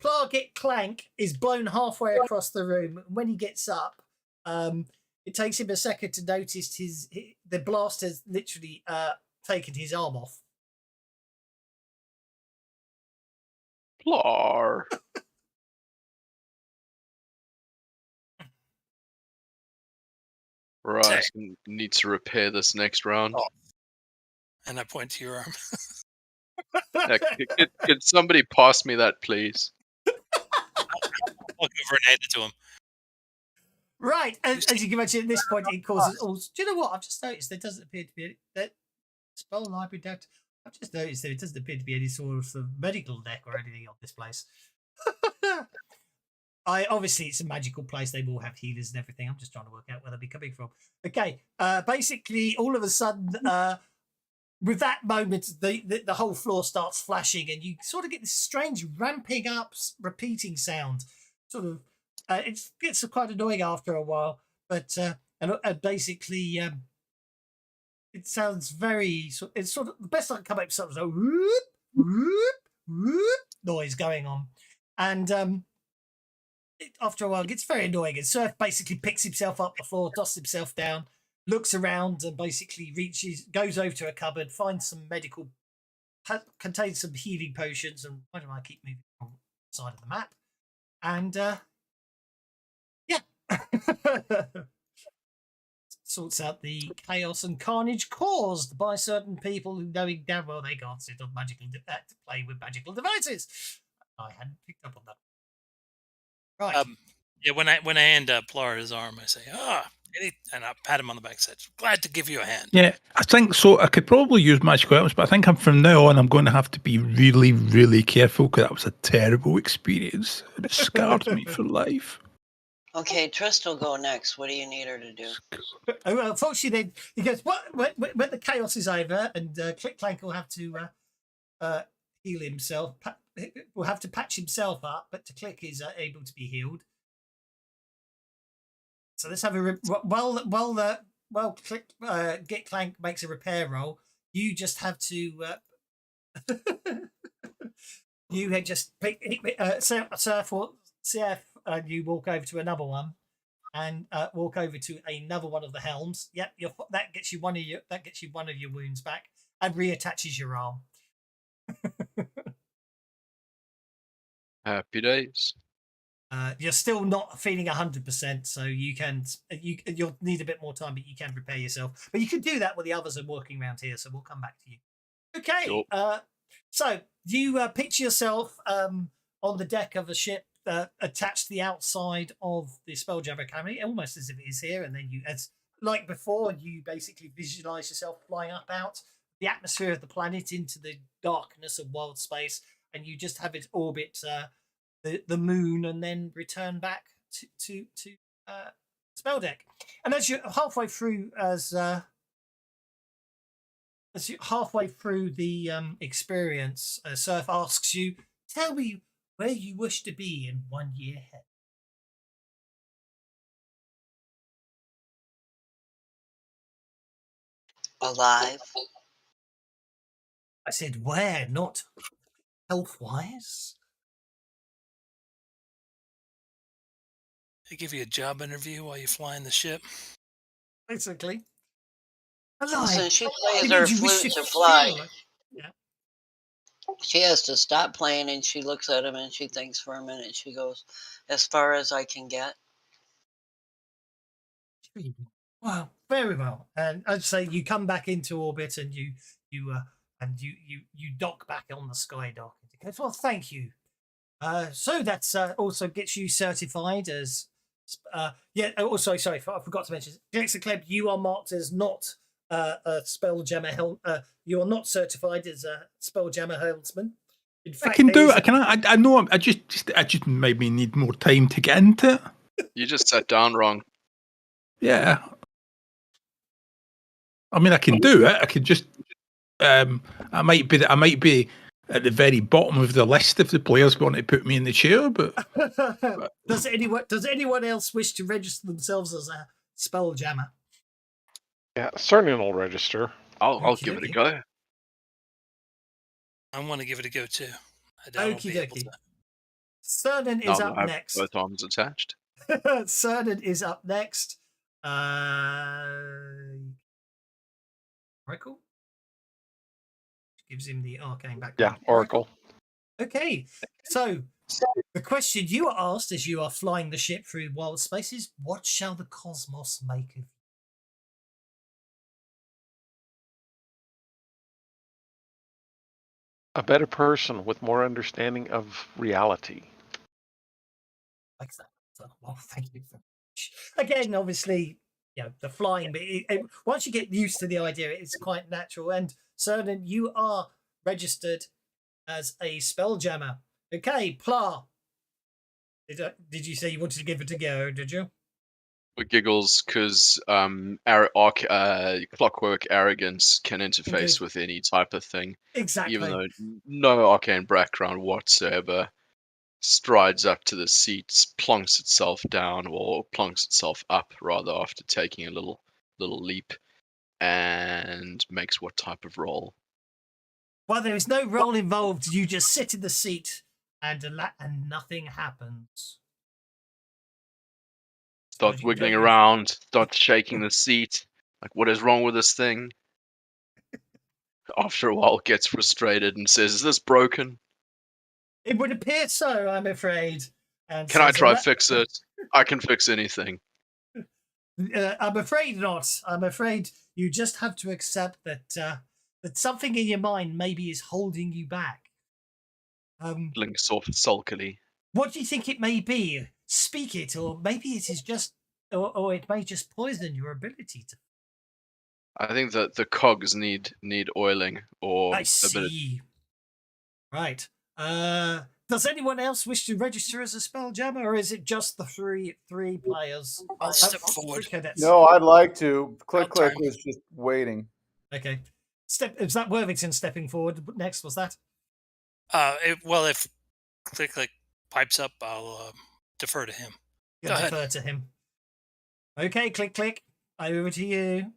Target Clank is blown halfway across the room. When he gets up, it takes him a second to notice the blast has literally taken his arm off. Plar. Right, need to repair this next round. Oh. And I point to your arm. Could somebody pass me that, please? I'll give her and hand it to him. Right, as you can imagine, at this point, it causes all. Do you know what? I've just noticed there doesn't appear to be that spell library deck. I've just noticed there doesn't appear to be any sort of medical deck or anything on this place. Obviously it's a magical place. They will have healers and everything. I'm just trying to work out where they'll be coming from. Okay, basically, all of a sudden, with that moment, the whole floor starts flashing, and you sort of get this strange ramping up, repeating sound. sort of it gets quite annoying after a while. But and basically, it sounds very. It's sort of the best I can come up with something like whoop, whoop, whoop noise going on, and after a while, it gets very annoying. And Surf basically picks himself up the floor, dusts himself down, looks around, and basically goes over to a cupboard, finds some medical, contains some healing potions. And why do I keep moving on the side of the map? And yeah. Sorts out the chaos and carnage caused by certain people who, knowing damn well they can't sit on to play with magical devices. I hadn't picked up on that. Right. Yeah, when I hand Plar his arm, I say, and I pat him on the back. Said, "Glad to give you a hand." Yeah, I think so. I could probably use magical items, but I think from now on I'm going to have to be really, really careful because that was a terrible experience and it scarred me for life. Okay, Trist will go next. What do you need her to do? Well, unfortunately, then he goes, when the chaos is over, and Click Clank will have to heal himself. Will have to patch himself up, but Click is able to be healed. So let's have a while Click Get Clank makes a repair roll. You just have to you had just pick Surf or CF, and you walk over to another one. And walk over to another one of the helms. Yep, that gets you one of your wounds back, and reattaches your arm. Happy days. You're still not feeling 100%, so you'll need a bit more time, but you can repair yourself. But you can do that when the others are working around here. So we'll come back to you. Okay. Cool. So you picture yourself on the deck of a ship. Attached to the outside of the Spelljammer Academy, almost as if it is here, and then as like before, you basically visualize yourself flying up out the atmosphere of the planet into the darkness of wild space, and you just have it orbit the moon and then return back to spell deck. And as you're halfway through, the experience, Surf asks you, "Tell me where you wish to be in 1 year ahead." Alive. I said where, not health-wise. They give you a job interview while you're flying the ship. Basically. Listen, she plays It her means you wish flute to feel fly. like- Yeah. She has to stop playing and she looks at him and she thinks for a minute. She goes, "As far as I can get." Wow, very well. And I'd say you come back into orbit and you dock back on the sky dock. And he goes, "Well, thank you. So that's also gets you certified as also, sorry, I forgot to mention, Glexa Kleb, you are marked as not a Spelljammer you are not certified as a Spelljammer helmsman. In fact, I can do it. I know. I just maybe need more time to get into it. You just sat down wrong. Yeah. I mean, I can do it. I could just. I might be at the very bottom of the list if the players want to put me in the chair. But does anyone else wish to register themselves as a Spelljammer? Yeah, Cernan will register. I'll give it a go. I want to give it a go too. I doubt I'll be able to. Cernan is up next. Both arms attached. Cernan is up next. Oracle gives him the arcane background. Yeah, Oracle. Okay, so the question you are asked as you are flying the ship through wild spaces: what shall the cosmos make of you? A better person with more understanding of reality. Like that. So, well, thank you so much. Again, obviously, the flying, but once you get used to the idea, it's quite natural. And Cernan, you are registered as a Spelljammer. Okay, Pla. Did you say you wanted to give it a go? Did you? With giggles, because clockwork arrogance can interface with any type of thing. Exactly. Even though no arcane background whatsoever. strides up to the seat, plonks itself down, or plonks itself up rather, after taking a little leap, and makes what type of roll? Well, there is no roll involved. You just sit in the seat and nothing happens. Start wiggling around, start shaking the seat. Like, what is wrong with this thing? After a while, gets frustrated and says, "Is this broken? It would appear so, I'm afraid. And Can I says, try fix it? I can fix anything." I'm afraid not. I'm afraid you just have to accept that that something in your mind maybe is holding you back. Blinks off sulkily. What do you think it may be? Speak it, or maybe it is just, or it may just poison your ability to. I think that the cogs need oiling, or I see. Right. Does anyone else wish to register as a Spelljammer, or is it just the three players? I'll step forward. No, I'd like to. Click I'll turn. was just waiting. Okay. Is that Worthington stepping forward next? Was that? Well, if Click pipes up, I'll defer to him. Go ahead. Defer to him. Okay, Click. Over to you.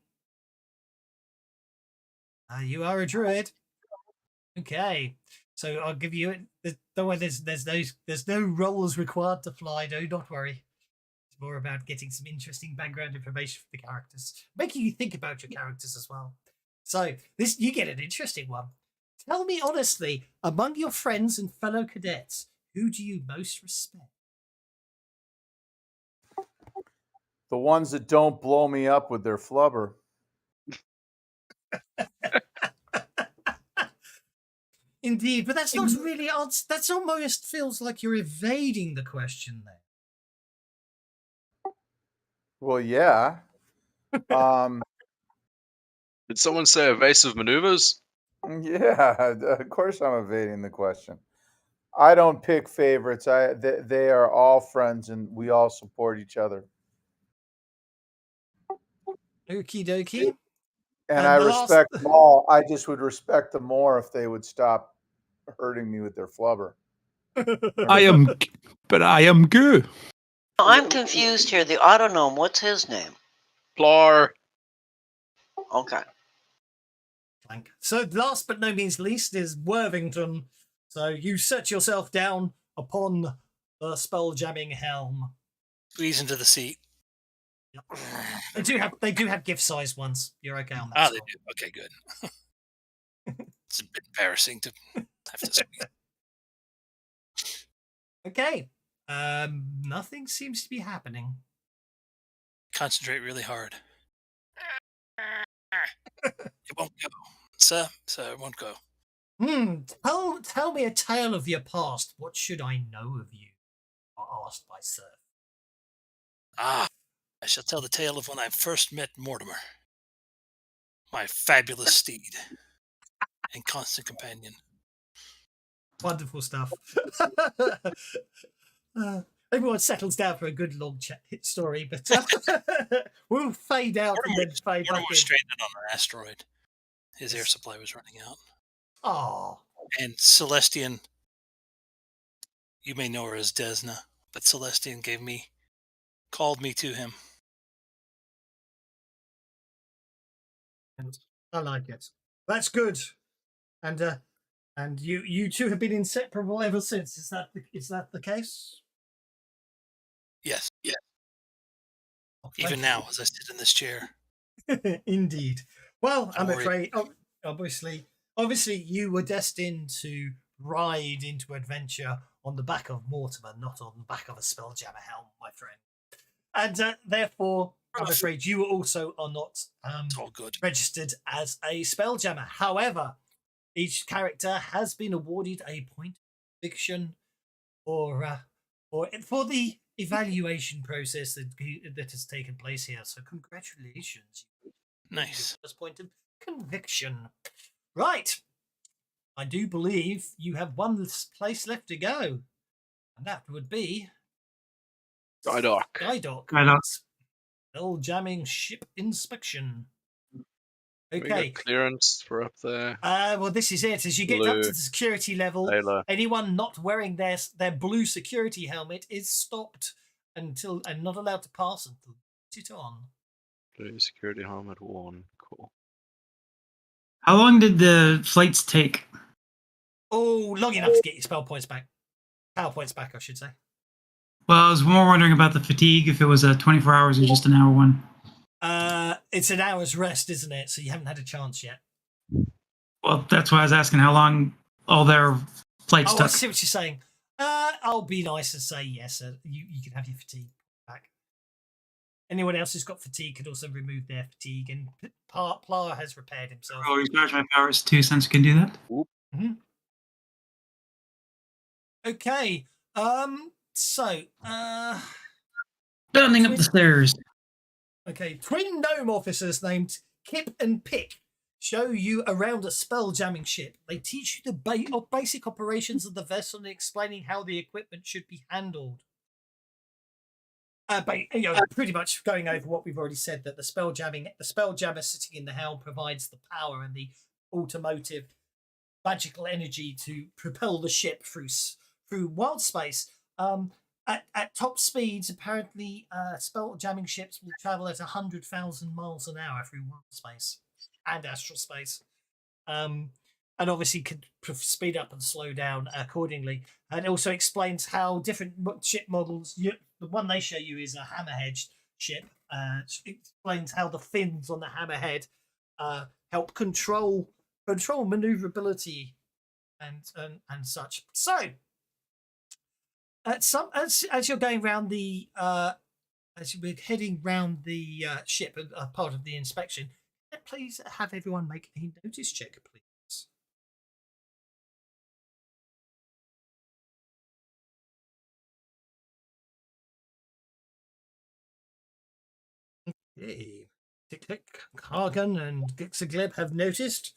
You are a druid. Okay. So I'll give you it. Don't worry, there's no rolls required to fly. Do not worry. It's more about getting some interesting background information for the characters, making you think about your characters as well. So you get an interesting one. Tell me honestly, among your friends and fellow cadets, who do you most respect? The ones that don't blow me up with their flubber. Indeed, but that's not really odd. That's almost feels like you're evading the question there. Well, yeah. Did someone say evasive maneuvers? Yeah, of course I'm evading the question. I don't pick favorites. They are all friends and we all support each other. Okie dokie. And I respect them all. I just would respect them more if they would stop hurting me with their flubber. I am goo. I'm confused here. The Autognome, what's his name? Plar. Okay. So last but no means least is Worthington. So you set yourself down upon the spell-jamming helm. Squeeze into the seat. Yep. They do have gift-sized ones. You're okay on that. They do. Okay, good. It's a bit embarrassing to have to squeeze. Okay. Nothing seems to be happening. Concentrate really hard. It won't go. Sir, it won't go. Tell me a tale of your past. What should I know of you? Asked by Sir. I shall tell the tale of when I first met Mortimer, my fabulous steed and constant companion. Wonderful stuff. Everyone settles down for a good long story, but we'll fade out and then fade back in. Mortimer was stranded on an asteroid. His air supply was running out. Oh. And Celestian, you may know her as Desna, but Celestian called me to him. I like it. That's good. And you two have been inseparable ever since. Is that the case? Yes. Yeah. Even now, as I sit in this chair. Indeed. Well, I'm afraid, obviously, you were destined to ride into adventure on the back of Mortimer, not on the back of a Spelljammer helm, my friend. And therefore, I'm afraid you also are not registered as a Spelljammer. However, each character has been awarded a point of conviction for the evaluation process that has taken place here. So congratulations. Nice. First point of conviction. Right. I do believe you have one place left to go. And that would be Skydock. Spell jamming ship inspection. We Okay. got clearance for up there. Well, this is it. As you get up to Blue. the security level, Taylor. anyone not wearing their blue security helmet is stopped and not allowed to pass until they put it on. Blue security helmet 1. Cool. How long did the flights take? Oh, long enough to get your spell points back. Power points back, I should say. Well, I was more wondering about the fatigue, if it was a 24 hours or just an hour one. It's an hour's rest, isn't it? So you haven't had a chance yet. Well, that's why I was asking how long all their flights Oh, I took. see what you're saying. I'll be nice and say yes. You can have your fatigue back. Anyone else who's got fatigue could also remove their fatigue, and Plar has repaired himself. I'll recharge my powers too, since you can do that. Mm-hmm. Okay. So, Bounding up the stairs. okay, twin gnome officers named Kip and Pick show you around a spell jamming ship. They teach you the basic operations of the vessel and explaining how the equipment should be handled. Pretty much going over what we've already said, that the spelljammer sitting in the helm provides the power and the automotive magical energy to propel the ship through wild space. At top speeds, apparently, spell jamming ships will travel at 100,000 miles an hour through wild space and astral space, and obviously could speed up and slow down accordingly. And it also explains how different ship models. The one they show you is a hammerhead ship. It explains how the fins on the hammerhead help control maneuverability and such. So, as you're going round as we're heading round the ship, part of the inspection, please have everyone make a notice check, please. Okay. Tick, Kargan and Gixagleb have noticed.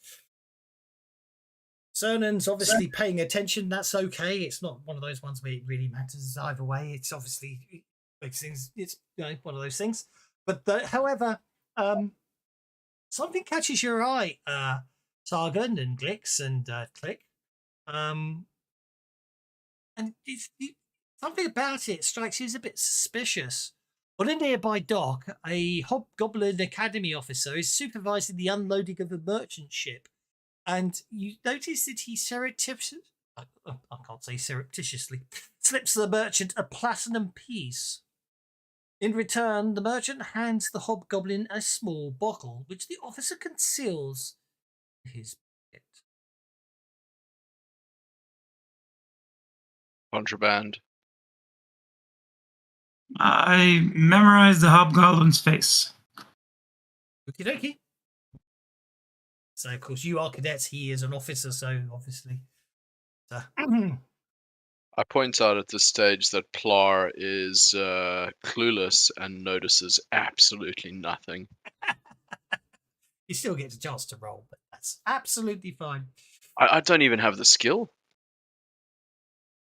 Cernan's obviously paying attention. That's okay. It's not one of those ones where it really matters either way. It's obviously things. It's one of those things. But however, something catches your eye, Sargon and Glix and Click, and something about it strikes you as a bit suspicious. On a nearby dock, a Hobgoblin Academy officer is supervising the unloading of a merchant ship, and you notice that he surreptitiously slips the merchant a platinum piece. In return, the merchant hands the Hobgoblin a small bottle, which the officer conceals in his pocket. Contraband. I memorized the Hobgoblin's face. Okie dokie. So, of course, you are cadets. He is an officer, so obviously. I point out at this stage that Plar is clueless and notices absolutely nothing. You still get a chance to roll, but that's absolutely fine. I don't even have the skill.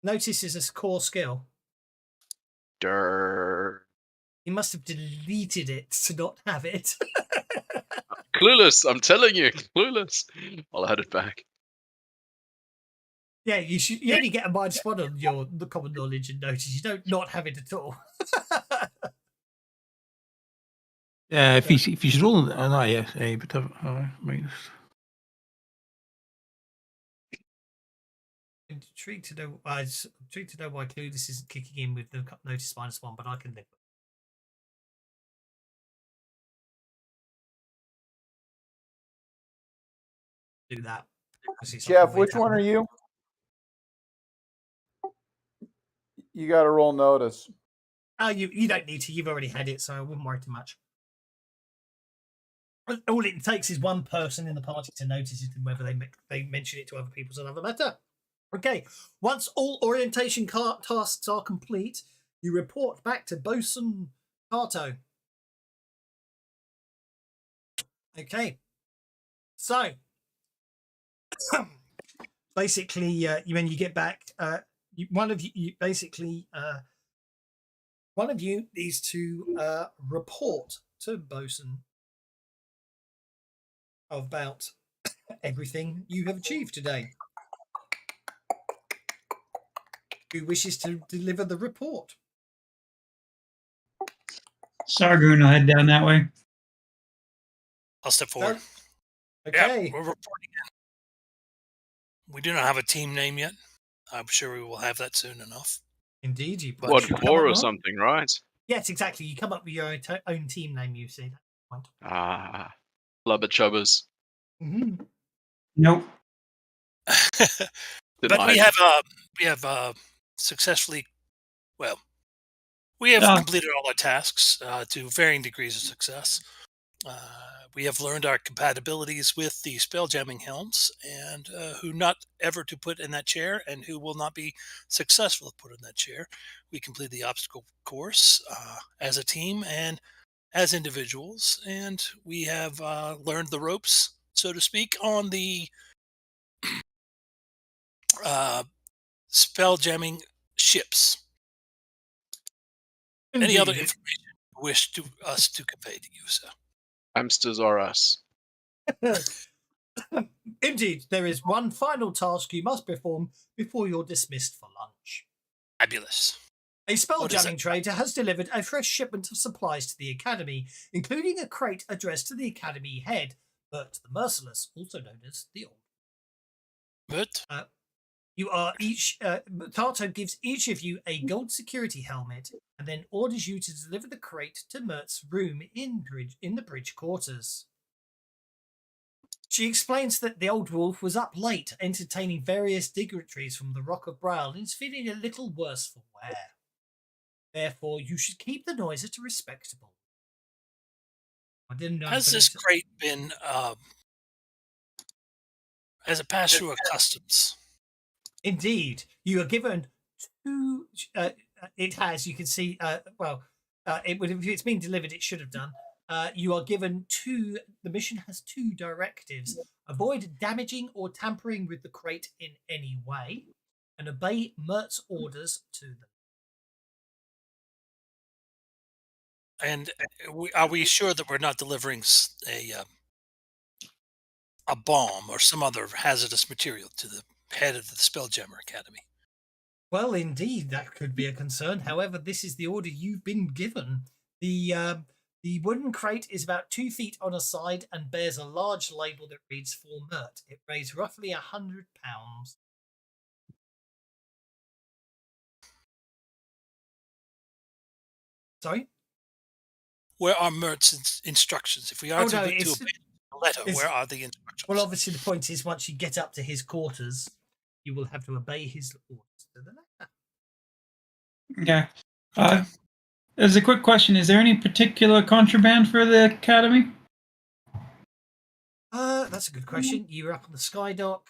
Notice is a core skill. Durr. You must have deleted it to not have it. Clueless, I'm telling you, clueless. I'll add it back. Yeah, you only get a -1 on the common knowledge and notice. You don't not have it at all. Yeah, if he's rolling, yeah, but minus. I'm intrigued to know. Intrigued to know why Clueless isn't kicking in with the notice -1, but I can live. Do that. Jeff, which one are you? You got to roll notice. Oh, you don't need to. You've already had it, so I wouldn't worry too much. All it takes is one person in the party to notice it, and whether they mention it to other people is another matter. Okay. Once all orientation tasks are complete, you report back to Bosun Kato. Okay. So, basically, when you get back, one of you needs to report to Bosun about everything you have achieved today. Who wishes to deliver the report? Sargoon will head down that way. I'll step forward. Okay. Yeah, we're reporting in. We do not have a team name yet. I'm sure we will have that soon enough. Indeed, you What, should come four up or with one. something, right? Yes, exactly. You come up with your own team name. You see that point. Ah, Flubber Chubbers. Mm-hmm. Nope. But Denied. we have successfully, well, we have completed all our tasks to varying degrees of success. We have learned our compatibilities with the spelljamming helms, and who not ever to put in that chair, and who will not be successful to put in that chair. We complete the obstacle course as a team and as individuals, and we have learned the ropes, so to speak, on the spelljamming ships. Any other Indeed. information you wish to us to convey to you, sir? Hamsters are us. Indeed, there is one final task you must perform before you're dismissed for lunch. Fabulous. A What is spelljamming it? trader has delivered a fresh shipment of supplies to the Academy, including a crate addressed to the Academy head, Bert the Merciless, also known as the Old. But You are each. Tarto gives each of you a gold security helmet, and then orders you to deliver the crate to Mert's room in the bridge quarters. She explains that the old wolf was up late, entertaining various dignitaries from the Rock of Braille, and is feeling a little worse for wear. Therefore, you should keep the noise at a respectable. I didn't know. has this crate been? Has it passed through a customs? Indeed, you are given two. It has. You can see. It would. If it's been delivered, it should have done. You are given two. The mission has two directives: avoid damaging or tampering with the crate in any way, and obey Mert's orders to them. And are we sure that we're not delivering a bomb or some other hazardous material to the head of the Spelljammer Academy? Well, indeed, that could be a concern. However, this is the order you've been given. The wooden crate is about 2 feet on a side and bears a large label that reads "For Mert." It weighs roughly £100. Sorry? Where are Mert's instructions? If we are to obey the letter, where are the instructions? Well, obviously, the point is once you get up to his quarters, you will have to obey his orders to the letter. Okay. As a quick question, is there any particular contraband for the Academy? That's a good question. You were up on the Skydock.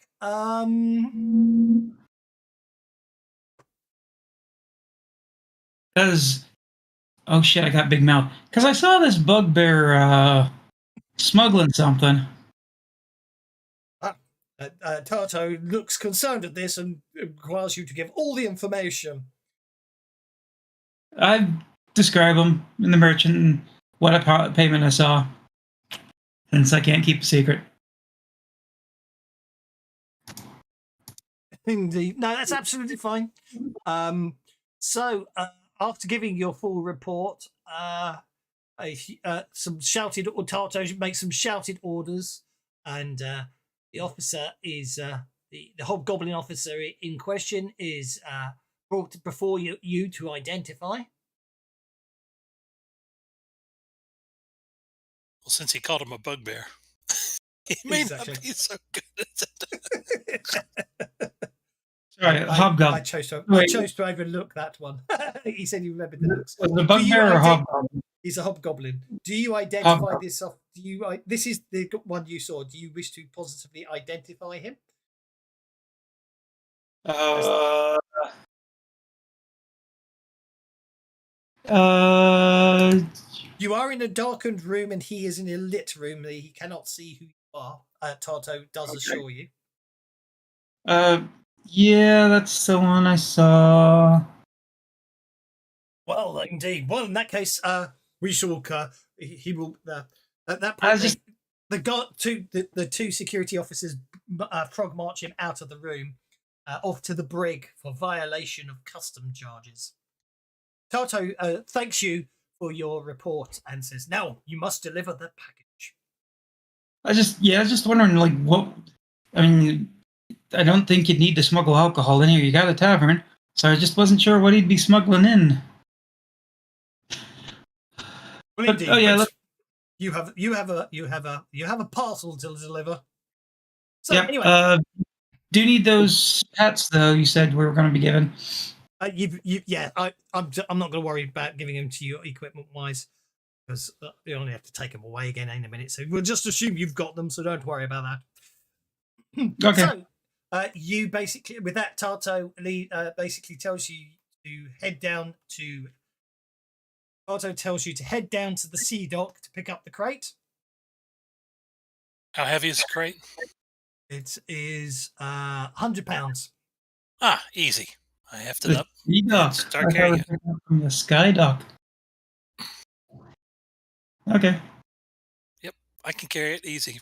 Oh shit, I got big mouth. Because I saw this bugbear smuggling something. Tarto looks concerned at this and requires you to give all the information. I describe him in the merchant and what payment I saw, since I can't keep a secret. Indeed. No, that's absolutely fine. So, after giving your full report, some shouted, or Tarto makes some shouted orders, and the officer is the hobgoblin officer in question is brought before you to identify. Well, since he called him a bugbear, he may not be so good at it. Sorry, hobgoblin. I chose to overlook that one. He said he remembered the looks. Was it a bugbear or hobgoblin? He's a hobgoblin. Do you identify this? This is the one you saw. Do you wish to positively identify him? You are in a darkened room, and he is in a lit room. He cannot see who you are. Tarto does assure you. Yeah, that's the one I saw. Well, indeed. Well, in that case, we shall. He will. At that point, the two security officers frog march him out of the room, off to the brig for violation of custom charges. Tato thanks you for your report and says, "Now you must deliver the package." I was just wondering, like, what? I mean, I don't think you'd need to smuggle alcohol in here. You got a tavern, so I just wasn't sure what he'd be smuggling in. Well, But, indeed, oh yeah, but you have a parcel to deliver. So yeah. anyway, Do you need those hats though? You said we were going to be given. I'm not going to worry about giving them to you equipment wise, because you only have to take them away again in a minute. So we'll just assume you've got them. So don't worry about that. Okay. So you basically, with that, Tato basically tells you to head down to. Tato tells you to head down to the sea dock to pick up the crate. How heavy is the crate? It is £100. Ah, easy. I hefted The up. sea dock. Start I thought carrying we it. picked up from the sky dock. Okay. I can carry it easy.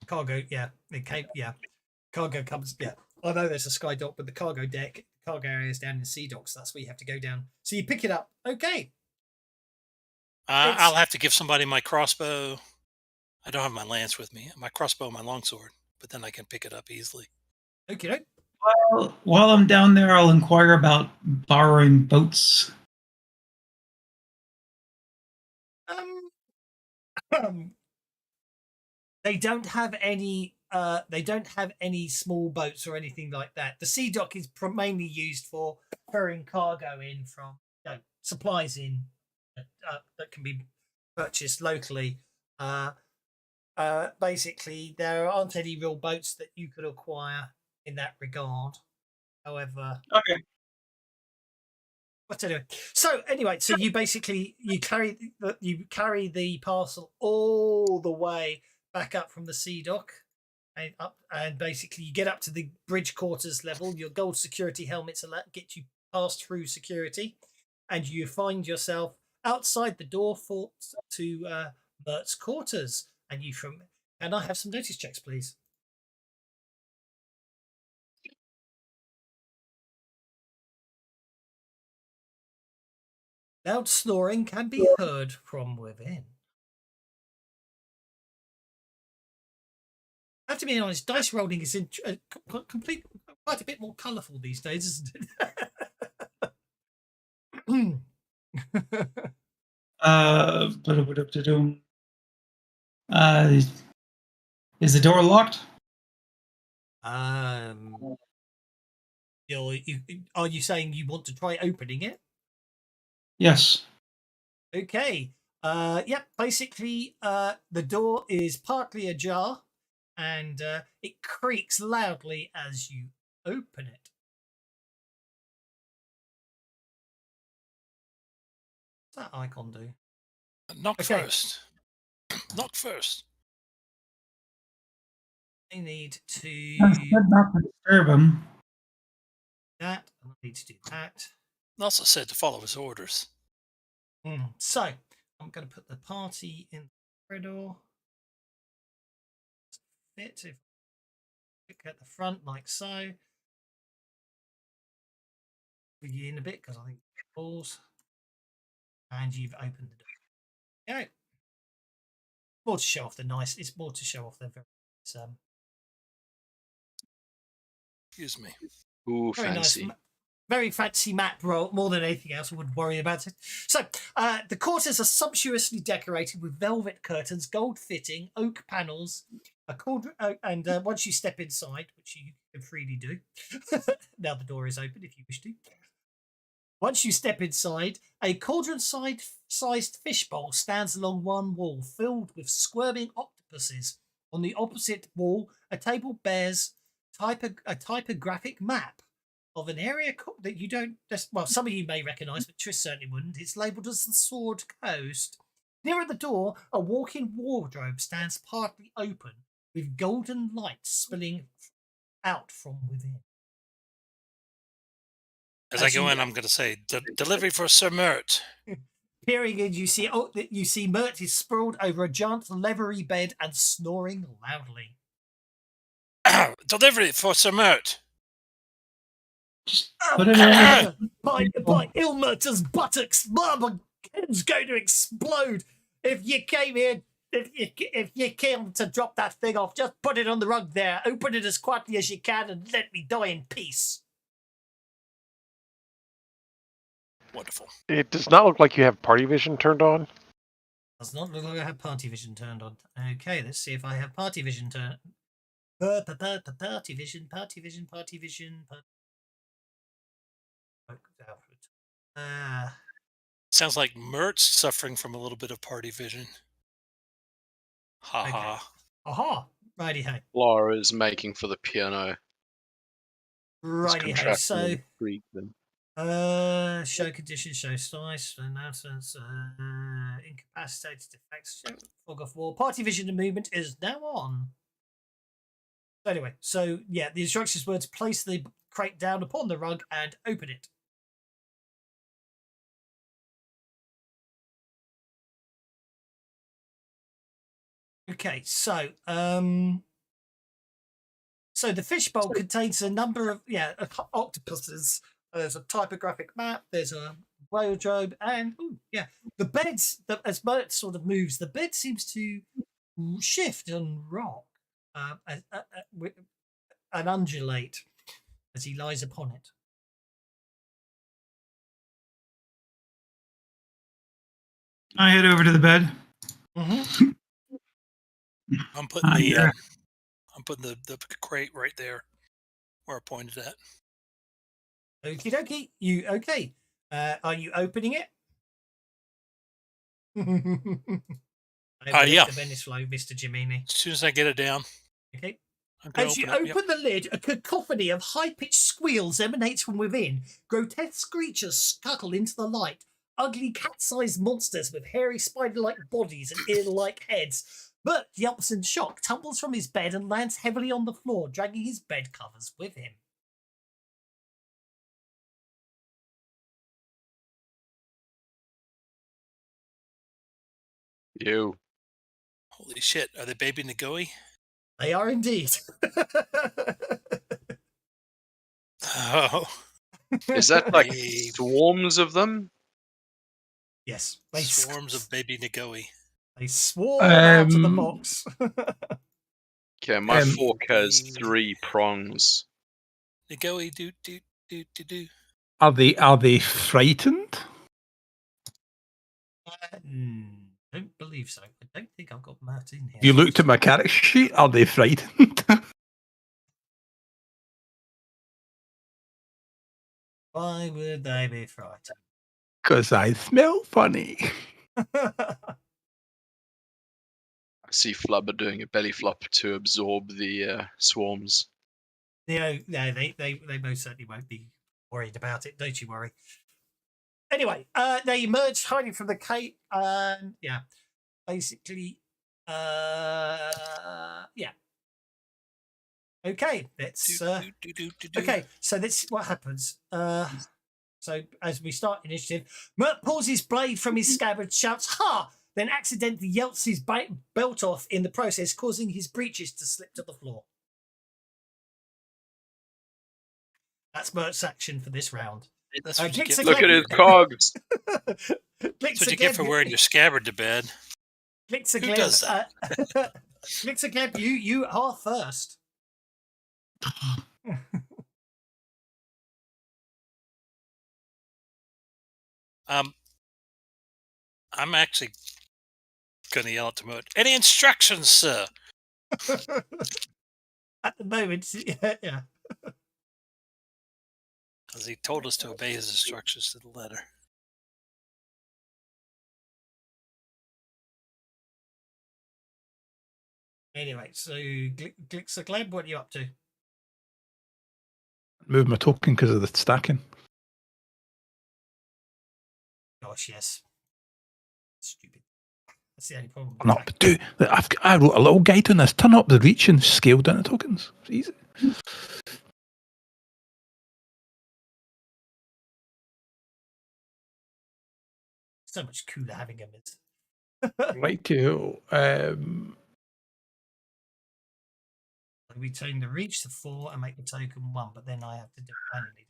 Cargo, yeah. Cargo comes, yeah. I know there's a sky dock, but the cargo deck, cargo area is down in sea dock, so that's where you have to go down. So you pick it up. Okay. I'll have to give somebody my crossbow. I don't have my lance with me. My crossbow, my longsword, but then I can pick it up easily. Okay. Well, while I'm down there, I'll inquire about borrowing boats. They don't have any. They don't have any small boats or anything like that. The sea dock is mainly used for ferrying cargo in from supplies in that can be purchased locally. Basically, there aren't any real boats that you could acquire in that regard. However, Okay. but anyway, so you basically you carry the parcel all the way back up from the sea dock, and basically you get up to the bridge quarters level. Your gold security helmets get you passed through security, and you find yourself outside the door to Mert's quarters. And I have some notice checks, please. Loud snoring can be heard from within. I have to be honest, dice rolling is quite a bit more colourful these days, isn't it? Is the door locked? Are you saying you want to try opening it? Yes. Okay. Yep. Basically, the door is partly ajar, and it creaks loudly as you open it. What's that icon do? Knock Okay. first. Knock first. I need to Not to disturb him. that. I need to do that. Also said to follow his orders. So I'm going to put the party in the corridor. Fit if click at the front like so. Bring you in a bit because I think balls. And you've opened the door. Okay. More to show off the nice. It's more to show off the very Excuse me. Ooh, very fancy. nice, very fancy map roll. More than anything else, I wouldn't worry about it. So the quarters are sumptuously decorated with velvet curtains, gold fitting, oak panels, a cauldron, and once you step inside, which you can freely do, now the door is open if you wish to. Once you step inside, a cauldron-sized fishbowl stands along one wall, filled with squirming octopuses. On the opposite wall, a table bears a typographic map of an area that you don't. Well, some of you may recognise, but Trish certainly wouldn't. It's labelled as the Sword Coast. Near at the door, a walk-in wardrobe stands partly open, with golden light spilling out from within. As I go in, I'm going to say, delivery for Sir Mert. Peering in, you see Mert is sprawled over a giant leathery bed and snoring loudly. Delivery for Sir Mert. Put it in. By Ilmerta's buttocks, my head's going to explode. If you came here, if you came to drop that thing off, just put it on the rug there. Open it as quietly as you can and let me die in peace. Wonderful. It does not look like you have party vision turned on. Does not look like I have party vision turned on. Okay, let's see if I have party vision turned. Party vision. Sounds like Mert's suffering from a little bit of party vision. Ha ha. Aha! Righty ho. Laura is making for the piano. It's Righty ho. contracting So, and breathing. show conditions, show size, announcements, incapacitated effects, show fog of war. Party vision and movement is now on. Anyway, so yeah, the instructions were to place the crate down upon the rug and open it. Okay, so the fishbowl contains a number of octopuses. There's a typographic map. There's a wardrobe, and the beds. As Mert sort of moves, the bed seems to shift and rock and undulate as he lies upon it. I head over to the bed. Mm-hmm. I'm putting the crate right there where I pointed at. Okie dokie. You okay? Are you opening it? Yeah. The Venice flow, Mr. Jimini. As soon as I get it down. Okay. I'm gonna As you open it, open the lid, a cacophony of high-pitched squeals emanates from within. Grotesque creatures scuttle into the light. Ugly cat-sized monsters with hairy spider-like bodies and ear-like heads. Bert yelps in shock, tumbles from his bed and lands heavily on the floor, dragging his bed covers with him. You. Holy shit. Are they baby Nagoi? They are indeed. Oh. Is that like Babe. swarms of them? Yes. Swarms of baby Nagoi. They swarm out of the Um, box. Okay, my Um, fork has 3 prongs. Nagoi do do do do do. Are they frightened? Don't believe so. I don't think I've got Mert in here. You looked at my character sheet. Are they frightened? Why would they be frightened? Because I smell funny. I see Flubber doing a belly flop to absorb the swarms. No, they most certainly won't be worried about it. Don't you worry. Anyway, they emerge hiding from the cape, and basically, Okay, let's. Okay, so this what happens. So as we start initiative, Mert pulls his blade from his scabbard, shouts "Ha!" then accidentally yelps his belt off in the process, causing his breeches to slip to the floor. That's Mert's action for this round. That's what you get. Look at his cogs. That's what you get for wearing your scabbard to bed. Who does that? Glixagleb, you are first. I'm actually going to yell at Mert. Any instructions, sir? At the moment, yeah. Because he told us to obey his instructions to the letter. Anyway, so Glixagleb, what are you up to? Move my token because of the stacking. Gosh, yes. Stupid. That's the only problem. No, but I wrote a little guide on this. Turn up the reach and scale down the tokens. It's easy. So much cooler having him. Like to We change the reach to 4 and make the token 1, but then I have to do it manually.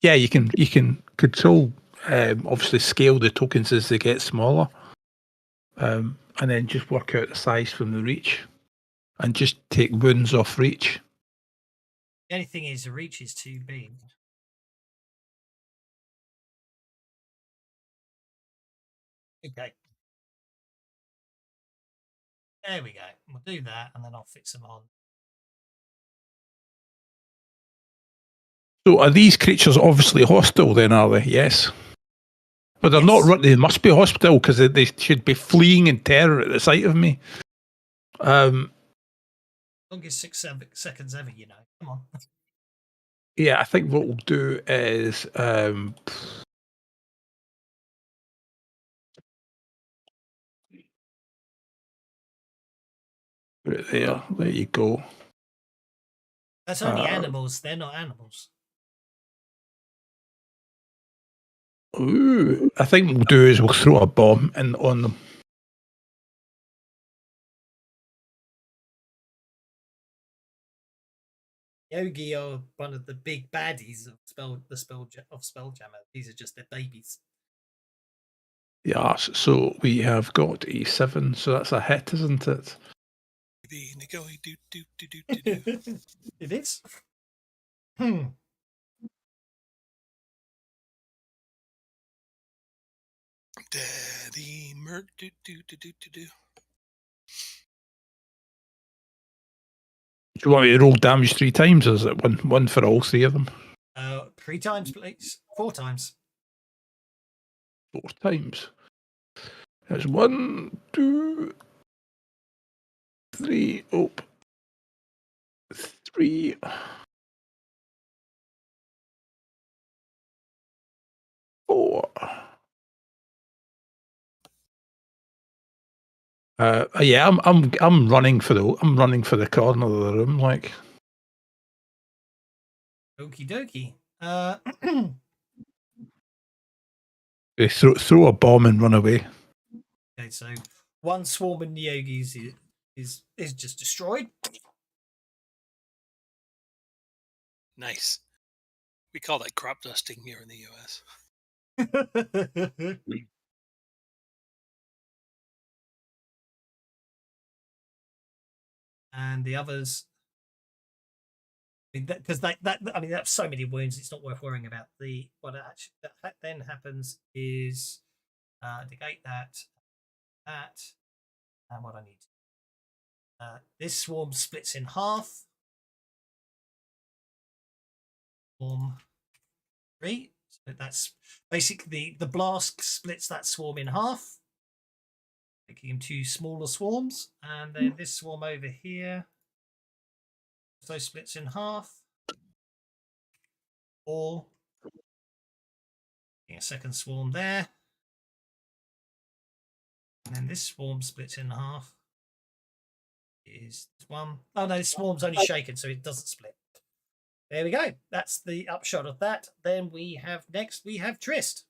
yeah, you can control obviously scale the tokens as they get smaller, and then just work out the size from the reach, and just take wounds off reach. The only thing is the reach is too big. Okay. There we go. We'll do that, and then I'll fix them on. So are these creatures obviously hostile then, are they? Yes. But they're Yes. not. They must be hostile because they should be fleeing in terror at the sight of me. Longest 6 seconds ever, you know. Come on. Yeah, I think what we'll do is put it there. There you go. That's only animals. They're not animals. Ooh, I think what we'll do is we'll throw a bomb on them. Yogi are one of the big baddies of Spelljammer. These are just their babies. Yeah, so we have got a 7, so that's a hit, isn't it? It is. Daddy Mert. Do you want me to roll damage 3 times, or is it one for all 3 of them? 3 times, please. 4 times. 4 times. There's 1, 2, 3. Oh, 3. 4. Yeah, I'm running for the corner of the room, like. Okie dokie. They throw a bomb and run away. Okay, so one swarm of Neogis is just destroyed. Nice. We call that crop dusting here in the US. And the others, because that's so many wounds, it's not worth worrying about. What actually that then happens is negate that, and what I need. This swarm splits in half. Swarm 3. So that's basically the blast splits that swarm in half, making them 2 smaller swarms. And then this swarm over here also splits in half. Or a second swarm there. And then this swarm splits in half. Is this one? Oh no, this swarm's only shaken, so it doesn't split. There we go. That's the upshot of that. Then we have Trist.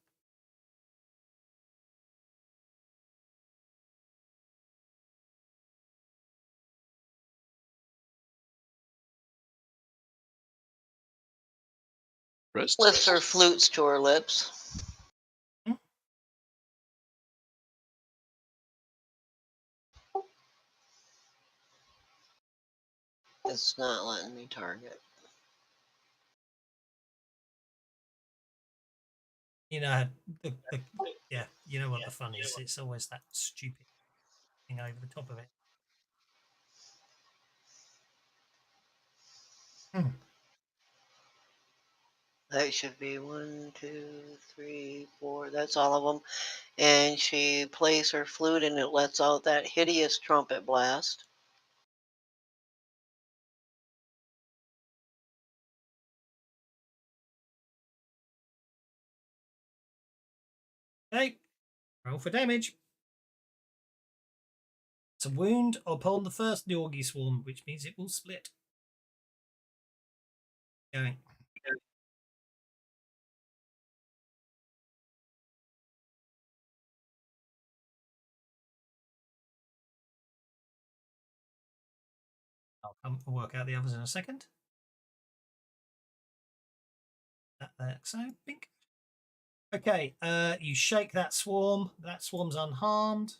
Rest. Lifts her flutes to her lips. It's not letting me target. You know, yeah, you know what the fun is. It's always that stupid thing over the top of it. That should be 1, 2, 3, 4. That's all of them. And she plays her flute and it lets out that hideous trumpet blast. Okay, roll for damage. It's a wound upon the first Norgi swarm, which means it will split. Going. I'll work out the others in a second. That there, so pink. Okay, you shake that swarm. That swarm's unharmed.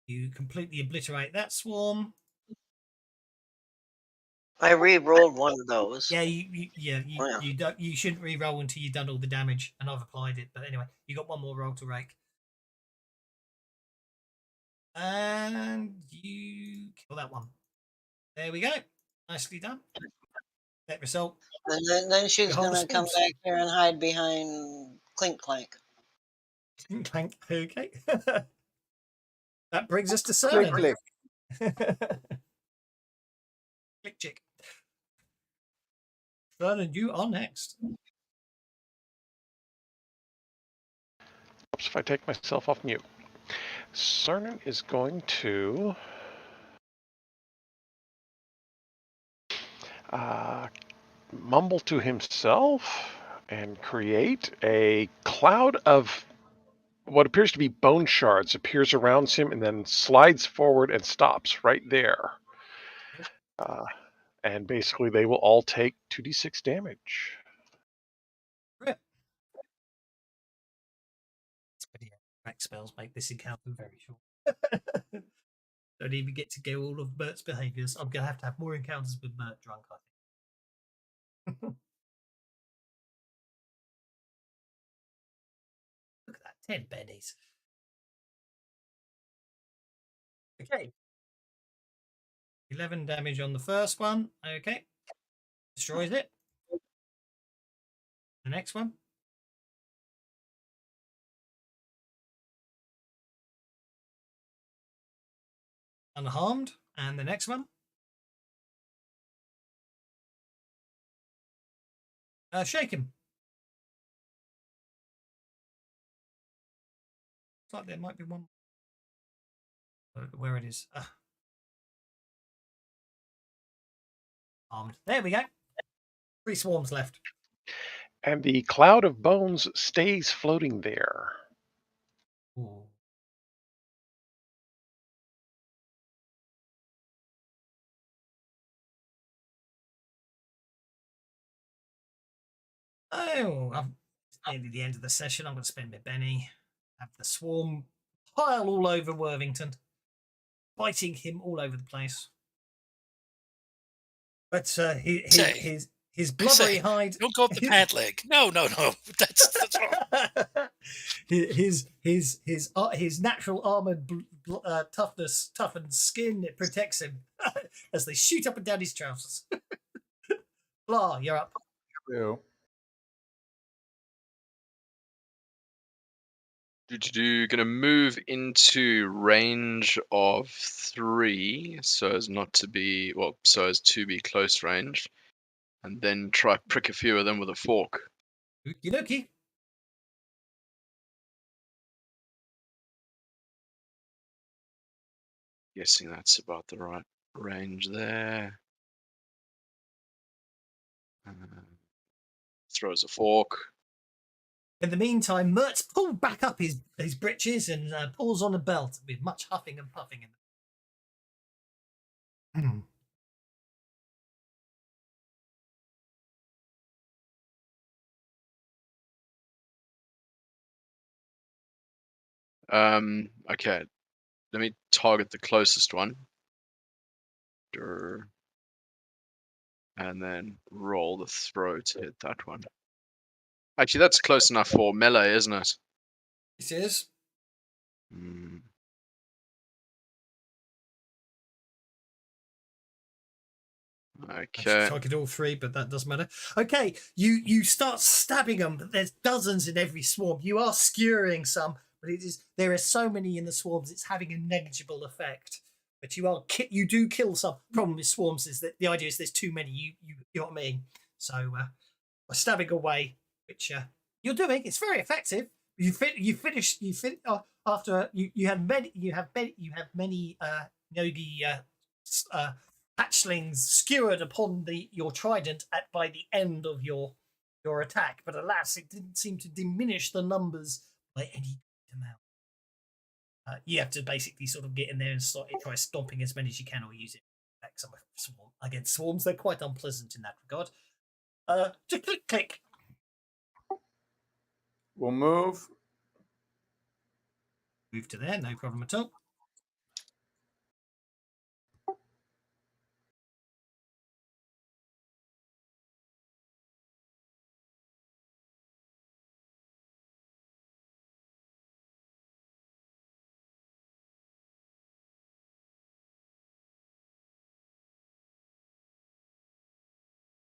You completely obliterate that swarm. I re-rolled one of those. Yeah, you don't. You shouldn't re-roll until you've done all the damage, and I've applied it. But anyway, you got one more roll to rake, and you kill that one. There we go. Nicely done. Net result. And then she's Behold the gonna come swarms. back here and hide behind Clink Clank. Clank. Okay. That brings us to Click, Cernan. click. Click chick. Cernan, you are next. Oops, if I take myself off mute. Cernan is going to mumble to himself and create a cloud of what appears to be bone shards appears around him and then slides forward and stops right there. And basically they will all take 2d6 damage. Rip. Back spells make this encounter very short. Don't even get to go all of Bert's behaviours. I'm going to have more encounters with Bert drunk, I think. Look at that, 10 bennies. Okay. 11 damage on the first one. Okay. Destroys it. The next one. Unharmed. And the next one. Shake him. Looks like there might be one. Where it is. Armed. There we go. 3 swarms left. And the cloud of bones stays floating there. Ooh. Oh, it's nearly the end of the session. I'm going to spend my Benny. Have the swarm pile all over Worthington, biting him all over the place. But his blubbery hide. Don't go up the pant leg. No. That's wrong. his natural armored toughened skin, it protects him as they shoot up and down his trousers. Blah, you're up. Ew. Gonna move into range of 3, so as to be close range, and then try prick a few of them with a fork. Okie dokie. Guessing that's about the right range there. Throws a fork. In the meantime, Mertz pulled back up his breeches and pulls on a belt with much huffing and puffing in it. Okay. Let me target the closest one. And then roll the throw to hit that one. Actually, that's close enough for melee, isn't it? It is. I should Okay. target all 3, but that doesn't matter. Okay, you start stabbing them, but there's dozens in every swarm. You are skewering some, but there are so many in the swarms, it's having a negligible effect. But you do kill some. Problem with swarms is that the idea is there's too many. You know what I mean? So stabbing away, which you're doing. It's very effective. You finish after you have many Nogi hatchlings skewered upon your trident by the end of your attack, but alas, it didn't seem to diminish the numbers by any amount. You have to basically sort of get in there and try stomping as many as you can, or use it back some swarm against swarms. They're quite unpleasant in that regard. Just click. We'll move. Move to there, no problem at all.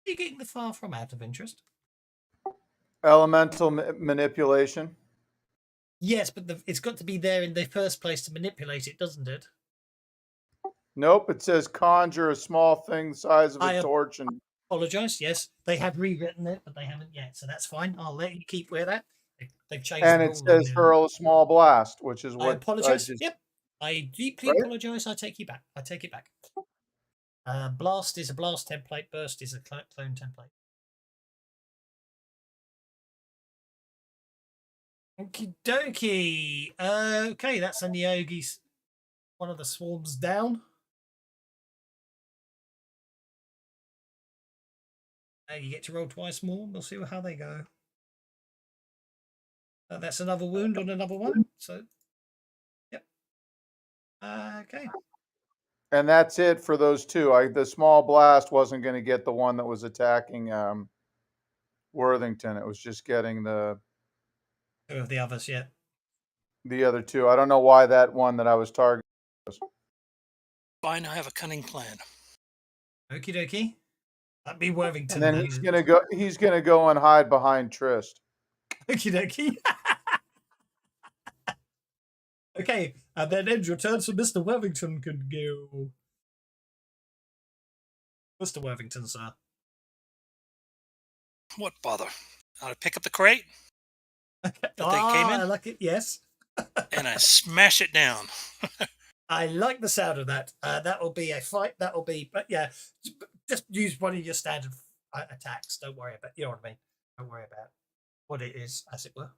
Are you getting the far from out of interest? Elemental manipulation. Yes, but it's got to be there in the first place to manipulate it, doesn't it? Nope, it says conjure a small thing the size of a torch and apologize. Yes, they have rewritten it, but they haven't yet, so that's fine. I'll let you keep with that. They've changed. And it says hurl a small blast, which is what I apologize. Yep, I deeply apologize. I take you back. I take it back. Blast is a blast template. Burst is a clone template. Okie dokie. Okay, that's a Neogi's. One of the swarms down. You get to roll twice more. We'll see how they go. That's another wound on another one. So, yep. Okay. And that's it for those two. The small blast wasn't going to get the one that was attacking Worthington. It was just getting the two of the others. Yeah. The other two. I don't know why that one that I was targeting was. Fine. I have a cunning plan. Okie dokie. That'd be Worthington. And then he's gonna go. He's gonna go and hide behind Trist. Okie dokie. Okay, and then ends your turn, so Mr. Worthington could go. Mr. Worthington, sir. What bother? I'll pick up the crate that they came in. I like it. Yes. And I smash it down. I like the sound of that. That will be a fight. That will be, but yeah, just use one of your standard attacks. Don't worry about. You know what I mean. Don't worry about what it is, as it were.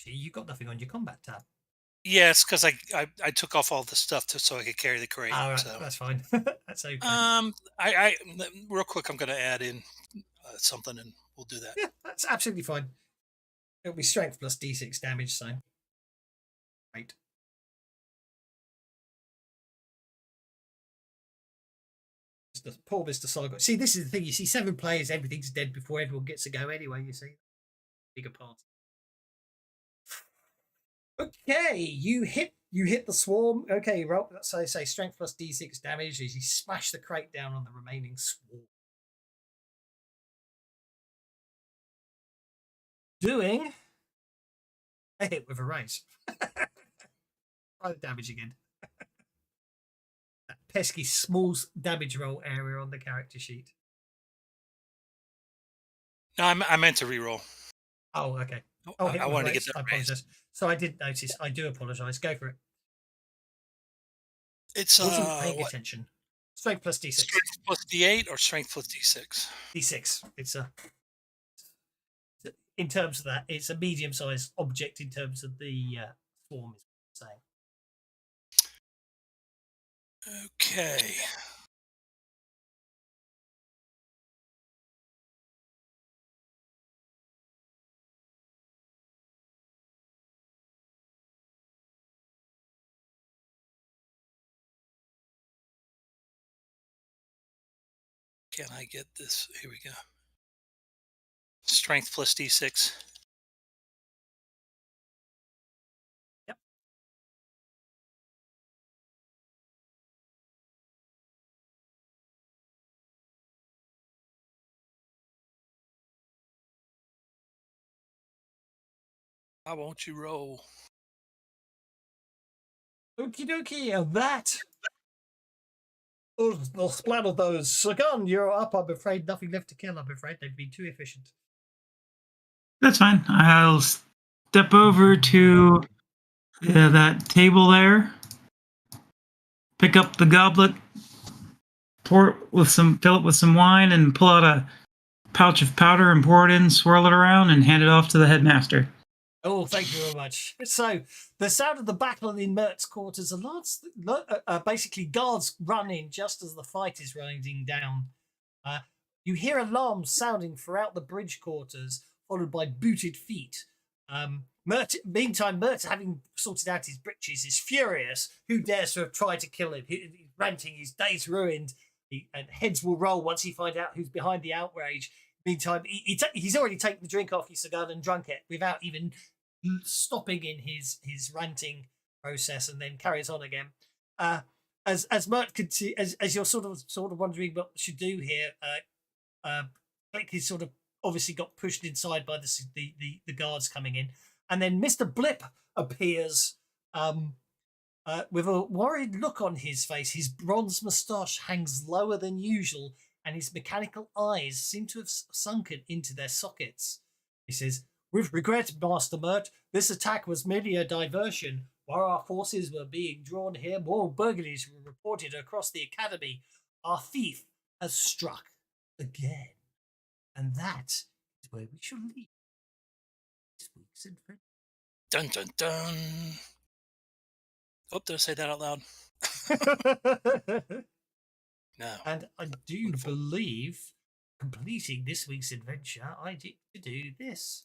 You got nothing on your combat tab. Yes, because I took off all the stuff so I could carry the crate. All right, so. that's fine. That's okay. I real quick, I'm going to add in something, and we'll do that. Yeah, that's absolutely fine. It'll be strength plus d6 damage, so. Right. Poor Mr. Solid. See, this is the thing. You see, 7 players, everything's dead before everyone gets to go anyway, you see. Bigger part. Okay, you hit the swarm. Okay, roll. So say strength plus d6 damage as you smash the crate down on the remaining swarm. Doing a hit with a raise. Try the damage again. That pesky small damage roll area on the character sheet. No, I meant to reroll. Oh, okay. Oh, I wanted to get that. I apologize. So I did notice. I do apologize. Go for it. It's wasn't paying attention. Strength plus d6. Strength plus d8 or strength plus d6. D6. It's in terms of that, it's a medium-sized object in terms of the swarm. Is what I'm saying. Okay. Can I get this? Here we go. Strength plus d6. Yep. Why won't you roll? Okie dokie, and that. The splat of those. Sagan, you're up. I'm afraid nothing left to kill. I'm afraid they'd be too efficient. That's fine. I'll step over to that table there, pick up the goblet, fill it with some wine, and pull out pouch of powder and pour it in, swirl it around, and hand it off to the headmaster. Oh, thank you very much. So, the sound of the battle in Mert's quarters basically guards run in just as the fight is running down. You hear alarms sounding throughout the bridge quarters, followed by booted feet. Meantime, Mert, having sorted out his breeches, is furious. Who dares to have tried to kill him? He's ranting, his day's ruined, and heads will roll once he finds out who's behind the outrage. Meantime, he's already taken the drink off his cigar and drunk it without even stopping in his ranting process, and then carries on again. As Mert as you're sort of wondering what we should do here, Click is sort of obviously got pushed inside by the guards coming in, and then Mr. Blip appears with a worried look on his face. His bronze moustache hangs lower than usual, and his mechanical eyes seem to have sunken into their sockets. He says, "With regret, Master Mert, this attack was merely a diversion. While our forces were being drawn here, more burglaries were reported across the academy. Our thief has struck again. And that is where we shall leave this week's adventure." Dun dun dun. Oh, did I say that out loud? No. And I do believe, completing this week's adventure, I need to do this.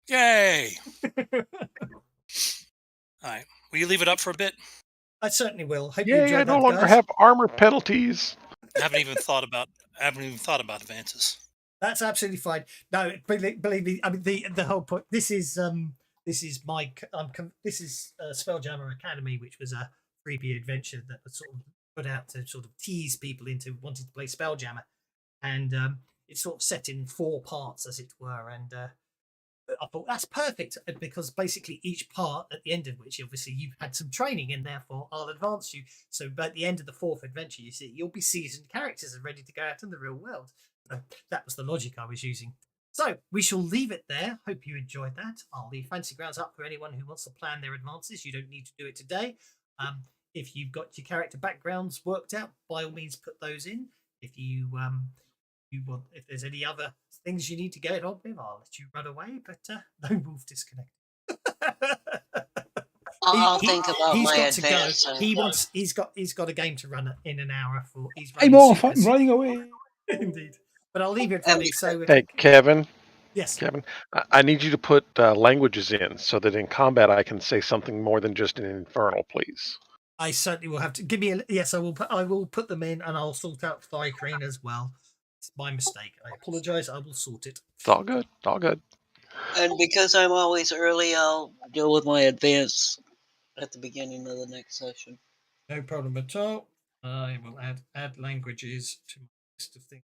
Yay! All right. Will you leave it up for a bit? I certainly will. Hope you Yay, enjoyed I no that, longer guys. have armor penalties. I haven't even thought about advances. That's absolutely fine. No, believe me. I mean, the whole point. This is Spelljammer Academy, which was a freebie adventure that was sort of put out to sort of tease people into wanting to play Spelljammer, and it's sort of set in 4 parts, as it were. And I thought that's perfect because basically each part, at the end of which, obviously, you've had some training, and therefore I'll advance you. So, by the end of the 4th adventure, you see, you'll be seasoned characters and ready to go out in the real world. That was the logic I was using. So we shall leave it there. Hope you enjoyed that. I'll leave Fancy Grounds up for anyone who wants to plan their advances. You don't need to do it today. If you've got your character backgrounds worked out, by all means put those in. If you want, if there's any other things you need to get on with, I'll let you run away. But no move disconnected. I'll think about he's my got to go. advance. And, He's got a game to run in an hour. He's I'm running off. I'm supers. running away. Indeed. But I'll leave it running. So Hey, Kevin. yes, Kevin, I need you to put languages in so that in combat I can say something more than just an infernal, please. I certainly will have to give me a yes. I will put them in, and I'll sort out Thicrane as well. It's my mistake. I apologise. I will sort it. It's all good. It's all good. and because I'm always early, I'll deal with my advance at the beginning of the next session. No problem at all. I will add languages to my list of things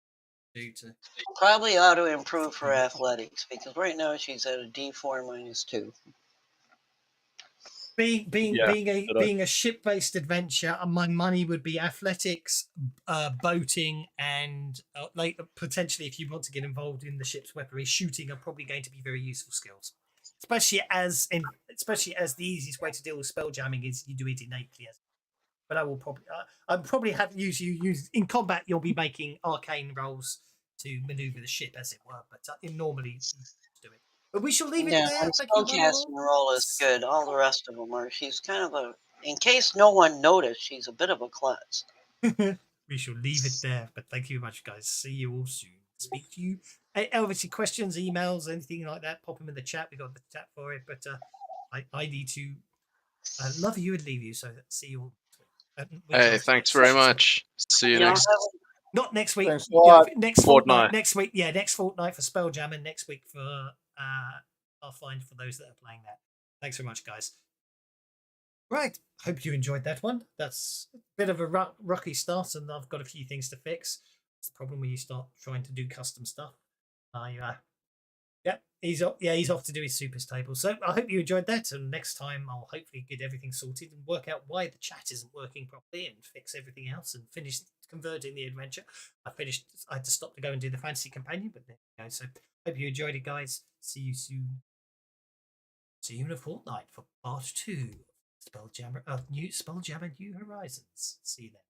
to do to. Probably ought to improve her athletics because right now she's at a D4 -2. Being a ship-based adventure, my money would be athletics, boating, and potentially, if you want to get involved in the ship's weaponry, shooting are probably going to be very useful skills. Especially as the easiest way to deal with spelljamming is you do it innately. But I will probably have use in combat. You'll be making arcane rolls to maneuver the ship, as it were. But normally you do it. But we shall leave it there. And Thank you, spellcasting roll is good. All the rest of them are. She's kind of a. In case no one noticed, she's a bit of a klutz. We shall leave it there. But thank you very much, guys. See you all soon. Speak to you. Obviously, questions, emails, anything like that, pop them in the chat. We got the chat for it. But I need to love you and leave you. So see you all. Hey, thanks very much. See you next. Not next week. Thanks a lot. Next Fortnight. fortnight. Next week. Yeah, next fortnight for Spelljammer, and next week for Pathfinder for those that are playing that. Thanks very much, guys. Right. Hope you enjoyed that one. That's a bit of a rocky start, and I've got a few things to fix. That's the problem when you start trying to do custom stuff. He's off to do his supers table. So I hope you enjoyed that, and next time I'll hopefully get everything sorted and work out why the chat isn't working properly and fix everything else and finish converting the adventure. I had to stop to go and do the fantasy companion, but there you go. So hope you enjoyed it, guys. See you soon. See you in a fortnight for part 2 of Spelljammer New Horizons. See you then.